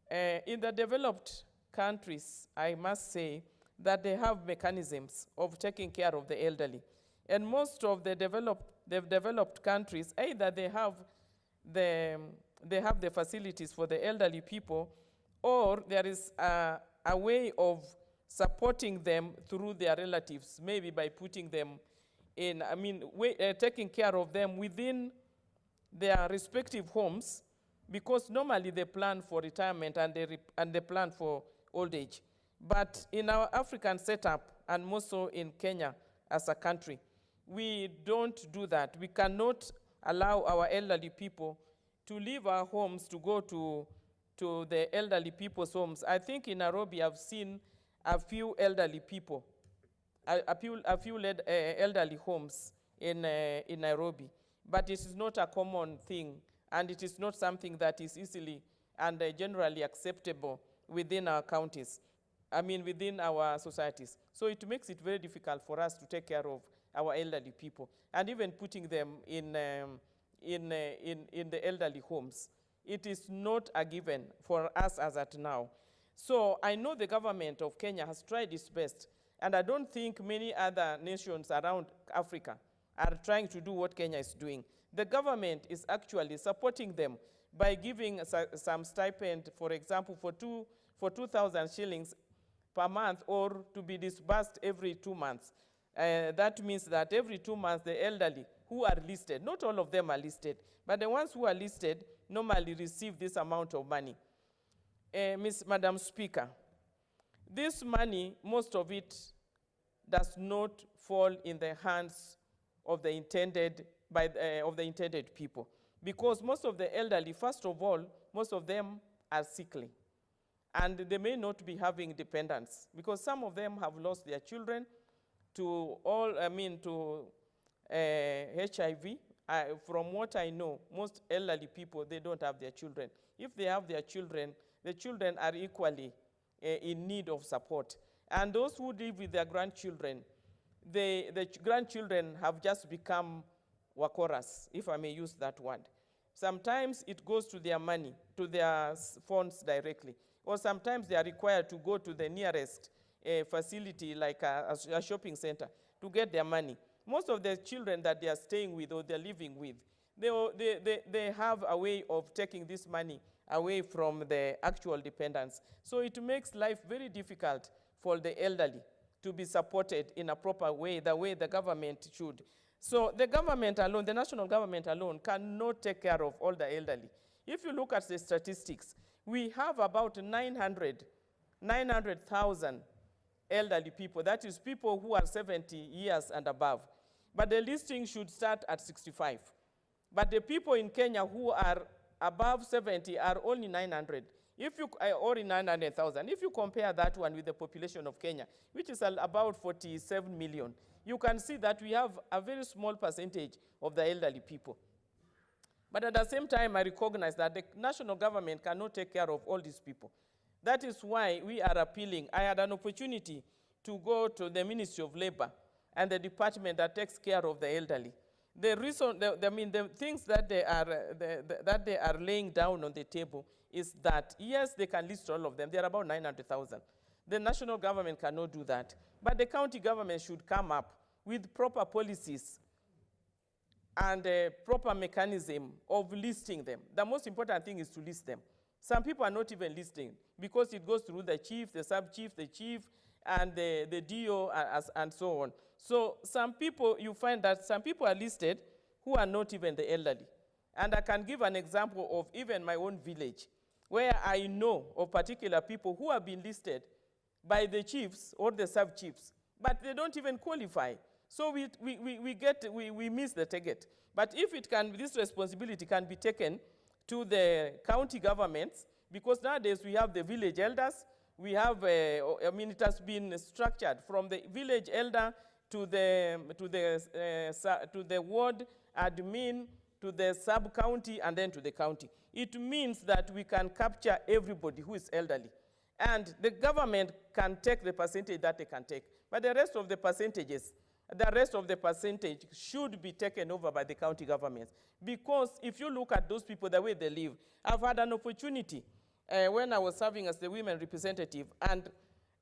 In the developed countries, I must say that they have mechanisms of taking care of the elderly. And most of the developed countries, either they have the facilities for the elderly people, or there is a way of supporting them through their relatives, maybe by putting them in, taking care of them within their respective homes, because normally they plan for retirement and they plan for old age. But in our African setup, and more so in Kenya as a country, we don't do that. We cannot allow our elderly people to leave our homes to go to the elderly people's homes. I think in Nairobi, I've seen a few elderly people, a few elderly homes in Nairobi. But it is not a common thing, and it is not something that is easily and generally acceptable within our counties, within our societies. So it makes it very difficult for us to take care of our elderly people, and even putting them in the elderly homes. It is not a given for us as at now. So I know the government of Kenya has tried its best, and I don't think many other nations around Africa are trying to do what Kenya is doing. The government is actually supporting them by giving some stipend, for example, for 2,000 shillings per month, or to be disbursed every 2 months. That means that every 2 months, the elderly who are listed, not all of them are listed, but the ones who are listed normally receive this amount of money. Madam Speaker, this money, most of it does not fall in the hands of the intended people, because most of the elderly, first of all, most of them are sickly, and they may not be having dependents, because some of them have lost their children to HIV. From what I know, most elderly people, they don't have their children. If they have their children, the children are equally in need of support. And those who live with their grandchildren, the grandchildren have just become wakoras, if I may use that word. Sometimes it goes to their money, to their funds directly. Or sometimes they are required to go to the nearest facility, like a shopping center, to get their money. Most of the children that they are staying with or they're living with, they have a way of taking this money away from the actual dependents. So it makes life very difficult for the elderly to be supported in a proper way, the way the government should. So the government alone, the national government alone, cannot take care of all the elderly. If you look at the statistics, we have about 900,000 elderly people. That is people who are 70 years and above. But the listing should start at 65. But the people in Kenya who are above 70 are only 900. If you, or 900,000. If you compare that one with the population of Kenya, which is about 47 million, you can see that we have a very small percentage of the elderly people. But at the same time, I recognize that the national government cannot take care of all these people. That is why we are appealing. I had an opportunity to go to the Ministry of Labor and the department that takes care of the elderly. The reason, the things that they are laying down on the table is that, yes, they can list all of them. There are about 900,000. The national government cannot do that. But the county government should come up with proper policies and a proper mechanism of listing them. The most important thing is to list them. Some people are not even listing because it goes through the chief, the sub-chief, the chief, and the DO, and so on. So some people, you find that some people are listed who are not even the elderly. And I can give an example of even my own village, where I know of particular people who have been listed by the chiefs or the sub-chiefs, but they don't even qualify. So we miss the target. But if it can, this responsibility can be taken to the county governments, because nowadays we have the village elders, we have, it has been structured from the village elder to the ward admin, to the sub-county, and then to the county. It means that we can capture everybody who is elderly. And the government can take the percentage that they can take. But the rest of the percentage should be taken over by the county governments. Because if you look at those people, the way they live, I've had an opportunity when I was serving as the women representative, and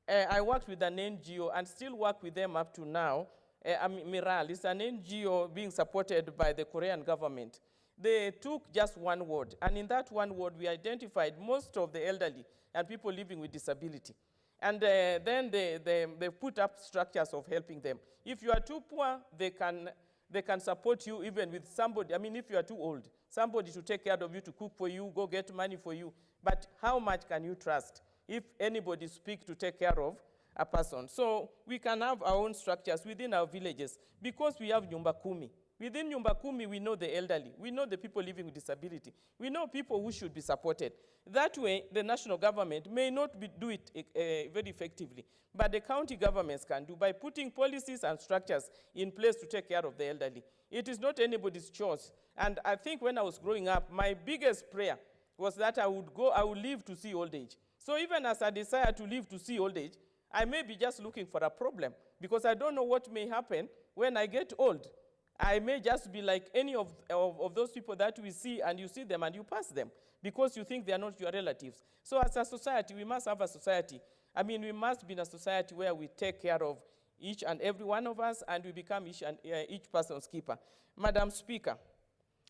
I worked with an NGO and still work with them up to now. Miral is an NGO being supported by the Korean government. They took just one ward, and in that one ward, we identified most of the elderly and people living with disability. And then they put up structures of helping them. If you are too poor, they can support you even with somebody. I mean, if you are too old, somebody to take care of you, to cook for you, go get money for you. But how much can you trust if anybody speaks to take care of a person? So we can have our own structures within our villages because we have Nyumba Kumi. Within Nyumba Kumi, we know the elderly. We know the people living with disability. We know people who should be supported. That way, the national government may not do it very effectively, but the county governments can do by putting policies and structures in place to take care of the elderly. It is not anybody's choice. And I think when I was growing up, my biggest prayer was that I would live to see old age. So even as I desire to live to see old age, I may be just looking for a problem because I don't know what may happen when I get old. I may just be like any of those people that we see, and you see them and you pass them because you think they are not your relatives. So as a society, we must have a society. I mean, we must be in a society where we take care of each and every one of us, and we become each person's keeper. Madam Speaker,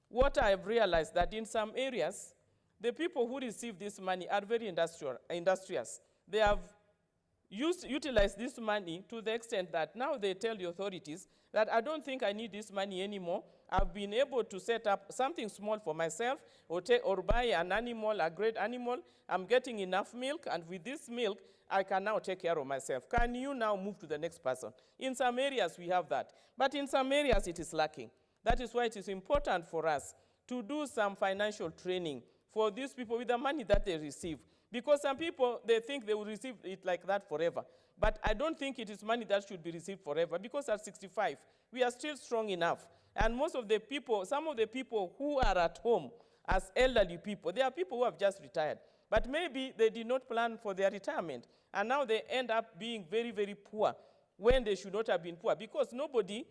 what I have realized that in some areas, the people who receive this money are very industrious. They have utilized this money to the extent that now they tell the authorities that I don't think I need this money anymore. I've been able to set up something small for myself or buy an animal, a great animal. I'm getting enough milk, and with this milk, I can now take care of myself. Can you now move to the next person? In some areas, we have that. But in some areas, it is lacking. That is why it is important for us to do some financial training for these people with the money that they receive. Because some people, they think they will receive it like that forever. But I don't think it is money that should be received forever, because at 65, we are still strong enough. And most of the people, some of the people who are at home as elderly people, they are people who have just retired. But maybe they did not plan for their retirement. And now they end up being very, very poor when they should not have been poor, because nobody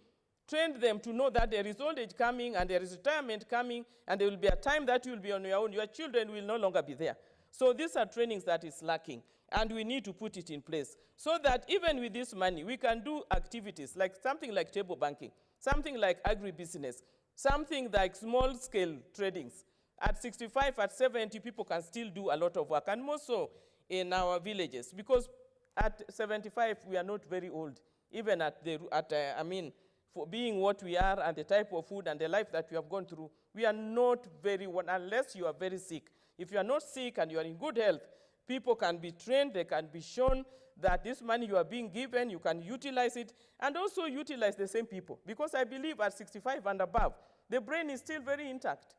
trained them to know that there is old age coming and there is retirement coming, and there will be a time that you will be on your own. Your children will no longer be there. So these are trainings that is lacking, and we need to put it in place so that even with this money, we can do activities like something like table banking, something like agribusiness, something like small-scale tradings. At 65, at 70, people can still do a lot of work, and more so in our villages, because at 75, we are not very old, even for being what we are and the type of food and the life that we have gone through, we are not very well, unless you are very sick. If you are not sick and you are in good health, people can be trained, they can be shown that this money you are being given, you can utilize it, and also utilize the same people. Because I believe at 65 and above, the brain is still very intact.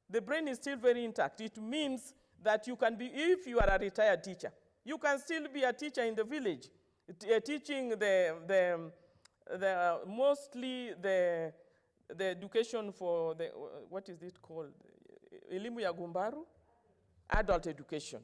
The brain is still very intact. It means that you can be, if you are a retired teacher, you can still be a teacher in the village, teaching mostly the education for the, what is it called? Elimu ya Gumbaru? Adult education.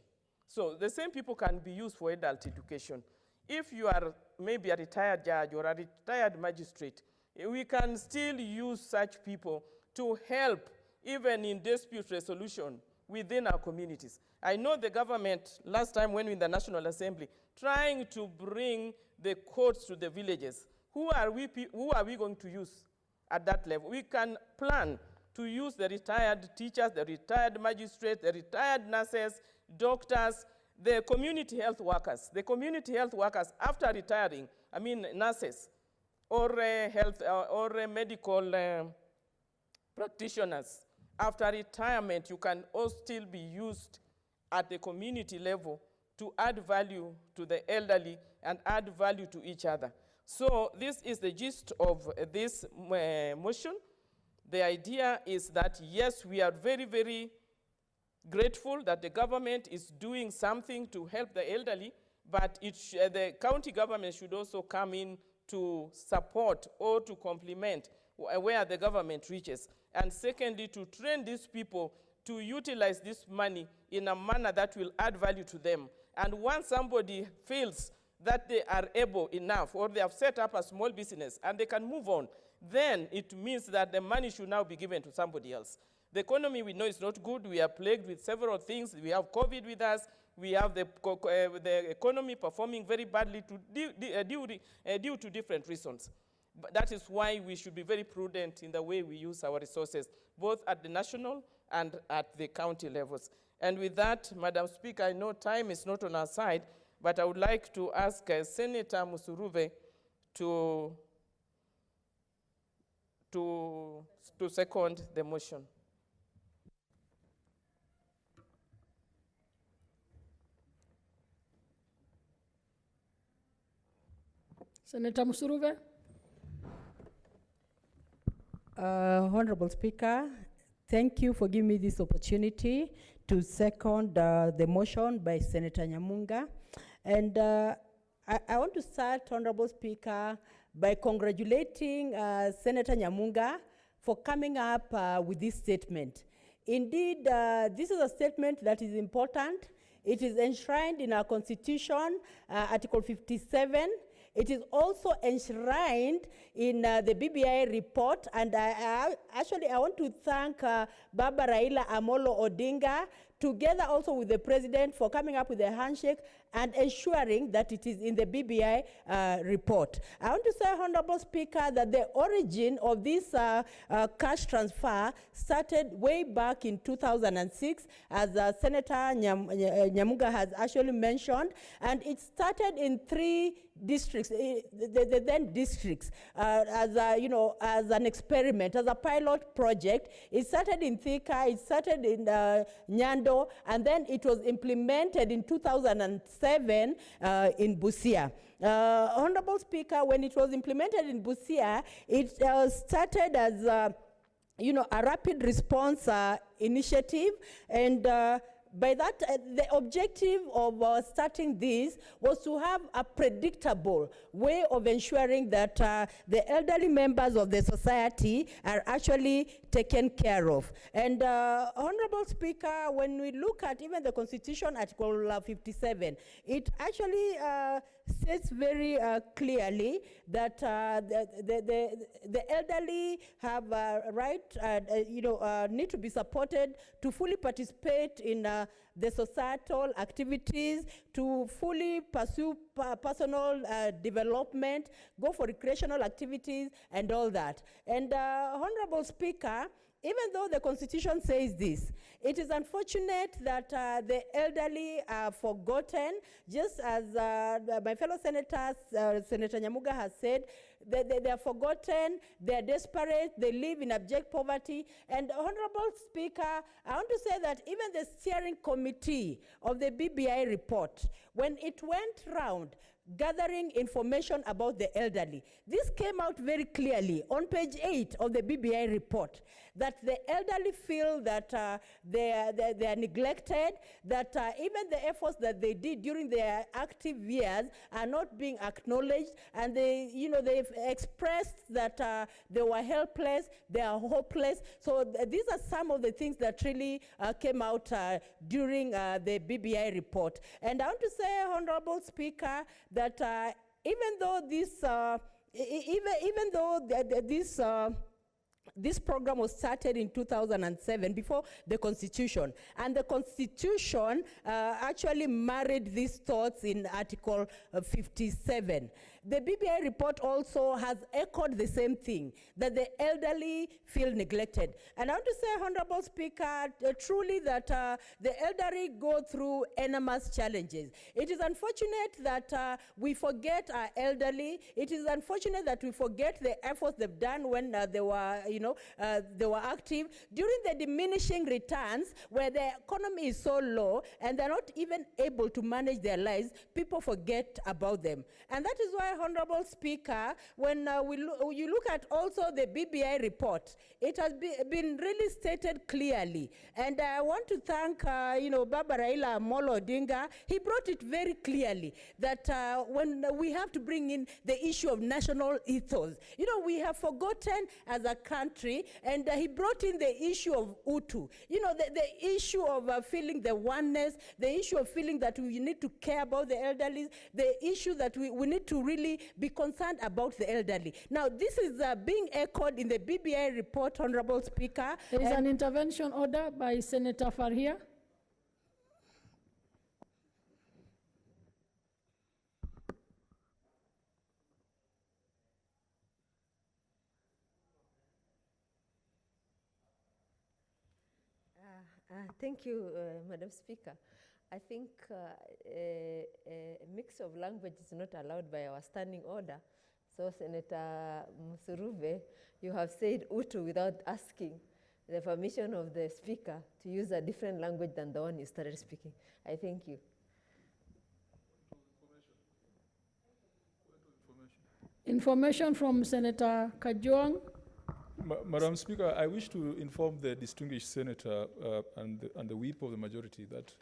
So the same people can be used for adult education. If you are maybe a retired judge or a retired magistrate, we can still use such people to help even in dispute resolution within our communities. I know the government, last time when we were in the National Assembly, trying to bring the courts to the villages. Who are we going to use at that level? We can plan to use the retired teachers, the retired magistrates, the retired nurses, doctors, the community health workers. The community health workers, after retiring, nurses or medical practitioners, after retirement, you can all still be used at the community level to add value to the elderly and add value to each other. So this is the gist of this motion. The idea is that, yes, we are very, very grateful that the government is doing something to help the elderly, but the county government should also come in to support or to complement where the government reaches. And secondly, to train these people to utilize this money in a manner that will add value to them. And once somebody feels that they are able enough, or they have set up a small business and they can move on, then it means that the money should now be given to somebody else. The economy, we know, is not good. We are plagued with several things. We have COVID with us. We have the economy performing very badly due to different reasons. But that is why we should be very prudent in the way we use our resources, both at the national and at the county levels. And with that, Madam Speaker, I know time is not on our side, but I would like to ask Senator Musuruve to second the motion. Senator Musuruve. Honorable Speaker, thank you for giving me this opportunity to second the motion by Senator Nyamunga. And I want to start, Honorable Speaker, by congratulating Senator Nyamunga for coming up with this statement. Indeed, this is a statement that is important. It is enshrined in our Constitution, Article 57. It is also enshrined in the BBI report, and I want to thank Baba Raila Amolo Odinga, together also with the President, for coming up with a handshake and ensuring that it is in the BBI report. I want to say, Honorable Speaker, that the origin of this cash transfer started way back in 2006, as Senator Nyamunga has actually mentioned, and it started in 3 districts, the then districts, as an experiment, as a pilot project. It started in Thika, it started in Nyando, and then it was implemented in 2007 in Busia. Honorable Speaker, when it was implemented in Busia, it started as a rapid response initiative, and by that, the objective of starting this was to have a predictable way of ensuring that the elderly members of the society are actually taken care of. And Honorable Speaker, when we look at even the Constitution, Article 57, it actually states very clearly that the elderly have a right, need to be supported to fully participate in the societal activities, to fully pursue personal development, go for recreational activities, and all that. And Honorable Speaker, even though the Constitution says this, it is unfortunate that the elderly are forgotten, just as my fellow senators, Senator Nyamuga has said. They are forgotten, they are desperate, they live in abject poverty. And Honorable Speaker, I want to say that even the steering committee of the BBI report, when it went round gathering information about the elderly, this came out very clearly on page 8 of the BBI report, that the elderly feel that they are neglected, that even the efforts that they did during their active years are not being acknowledged, and they've expressed that they were helpless, they are hopeless. So these are some of the things that really came out during the BBI report. And I want to say, Honorable Speaker, that even though this program was started in 2007 before the Constitution, and the Constitution actually married these thoughts in Article 57. The BBI report also has echoed the same thing, that the elderly feel neglected. And I want to say, Honorable Speaker, truly that the elderly go through enormous challenges. It is unfortunate that we forget our elderly. It is unfortunate that we forget the efforts they've done when they were active. During the diminishing returns, where the economy is so low and they're not even able to manage their lives, people forget about them. And that is why, Honorable Speaker, when you look at also the BBI report, it has been really stated clearly. And I want to thank, Baba Raila Amolo Odinga. He brought it very clearly that when we have to bring in the issue of national ethos, we have forgotten as a country, and he brought in the issue of Utu. The issue of feeling the oneness, the issue of feeling that we need to care about the elderly, the issue that we need to really be concerned about the elderly. Now, this is being echoed in the BBI report, Honorable Speaker. There is an intervention order by Senator Farhia. Thank you, Madam Speaker. I think a mix of language is not allowed by our standing order. So, Senator Musuruve, you have said Utu without asking the permission of the Speaker to use a different language than the one you started speaking. I thank you. Information from Senator Kajwang. Madam Speaker, I wish to inform the distinguished senator and the whip of the majority that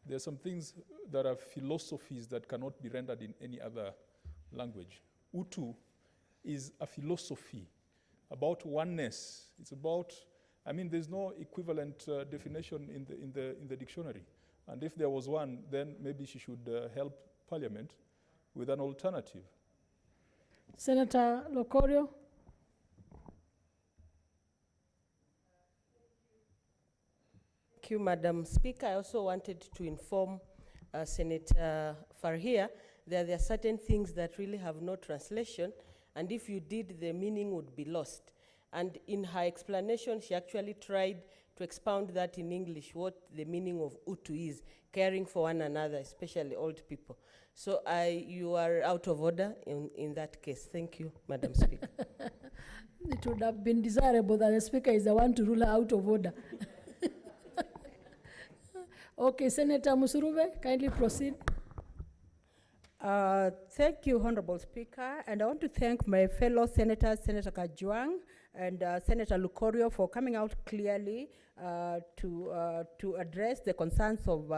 there are some things that are philosophies that cannot be rendered in any other language. Utu is a philosophy about oneness. It's about, there's no equivalent definition in the dictionary. And if there was one, then maybe she should help Parliament with an alternative. Senator Locorio. Thank you, Madam Speaker. I also wanted to inform Senator Farhia that there are certain things that really have no translation, and if you did, the meaning would be lost. And in her explanation, she actually tried to expound that in English, what the meaning of Utu is, caring for one another, especially old people. So you are out of order in that case. Thank you, Madam Speaker. It would have been desirable that the Speaker is the one to rule her out of order. Okay, Senator Musuruve, kindly proceed. Thank you, Honorable Speaker, and I want to thank my fellow senators, Senator Kajwang and Senator Lucorio, for coming out clearly to address the concerns of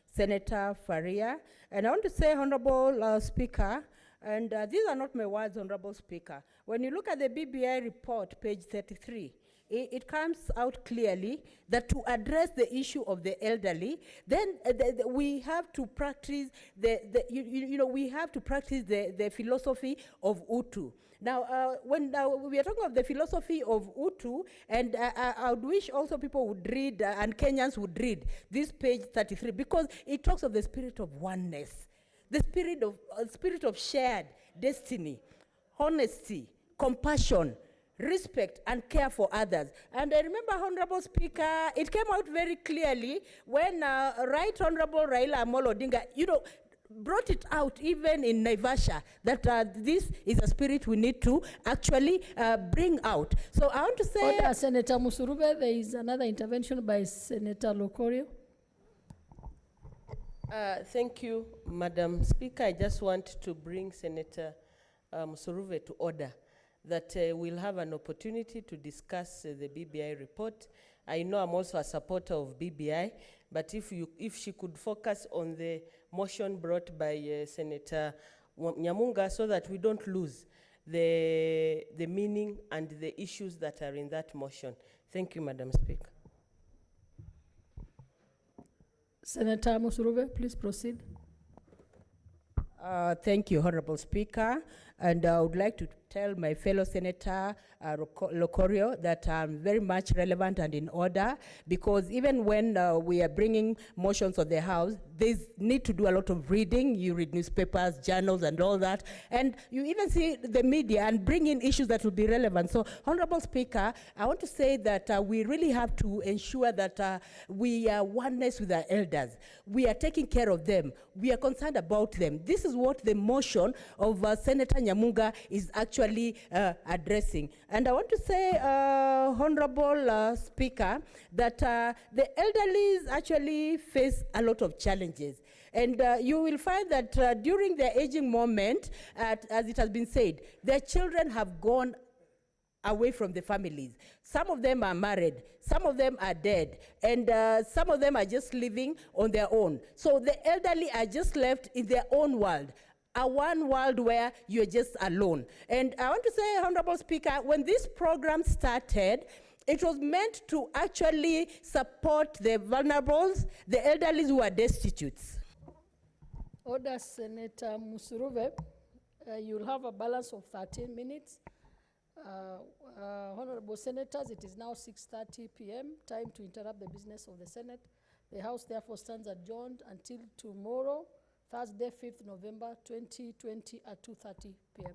Senator Faria. And I want to say, Honorable Speaker, and these are not my words, Honorable Speaker. When you look at the BBI report, page 33, it comes out clearly that to address the issue of the elderly, then we have to practice we have to practice the philosophy of Utu. Now, when we are talking of the philosophy of Utu, and I would wish also people would read, and Kenyans would read this page 33, because it talks of the spirit of oneness, the spirit of shared destiny, honesty, compassion, respect, and care for others. And I remember, Honorable Speaker, it came out very clearly when Right Honorable Raila Amolo Odinga, brought it out even in Naivasha, that this is a spirit we need to actually bring out. So I want to say... Order, Senator Musurube. There is another intervention by Senator Lokorio. Thank you, Madam Speaker. I just want to bring Senator Musurube to order, that we'll have an opportunity to discuss the BBI report. I know I'm also a supporter of BBI, but if she could focus on the motion brought by Senator Nyamunga, so that we don't lose the meaning and the issues that are in that motion. Thank you, Madam Speaker. Senator Musurube, please proceed. Thank you, Honorable Speaker. And I would like to tell my fellow Senator Lokorio that I'm very much relevant and in order, because even when we are bringing motions of the House, there's need to do a lot of reading. You read newspapers, journals, and all that. And you even see the media and bring in issues that will be relevant. So, Honorable Speaker, I want to say that we really have to ensure that we are oneness with our elders. We are taking care of them. We are concerned about them. This is what the motion of Senator Nyamunga is actually addressing. And I want to say, Honorable Speaker, that the elderly actually face a lot of challenges. And you will find that during their aging moment, as it has been said, their children have gone away from the families. Some of them are married, some of them are dead, and some of them are just living on their own. So the elderly are just left in their own world, a one world where you're just alone. And I want to say, Honorable Speaker, when this program started, it was meant to actually support the vulnerables, the elderly who are destitute. Order, Senator Musurube. You'll have a balance of 13 minutes. Honorable Senators, it is now 6:30 p.m., time to interrupt the business of the Senate. The House therefore stands adjourned until tomorrow, Thursday, 5th November 2020 at 2:30 p.m.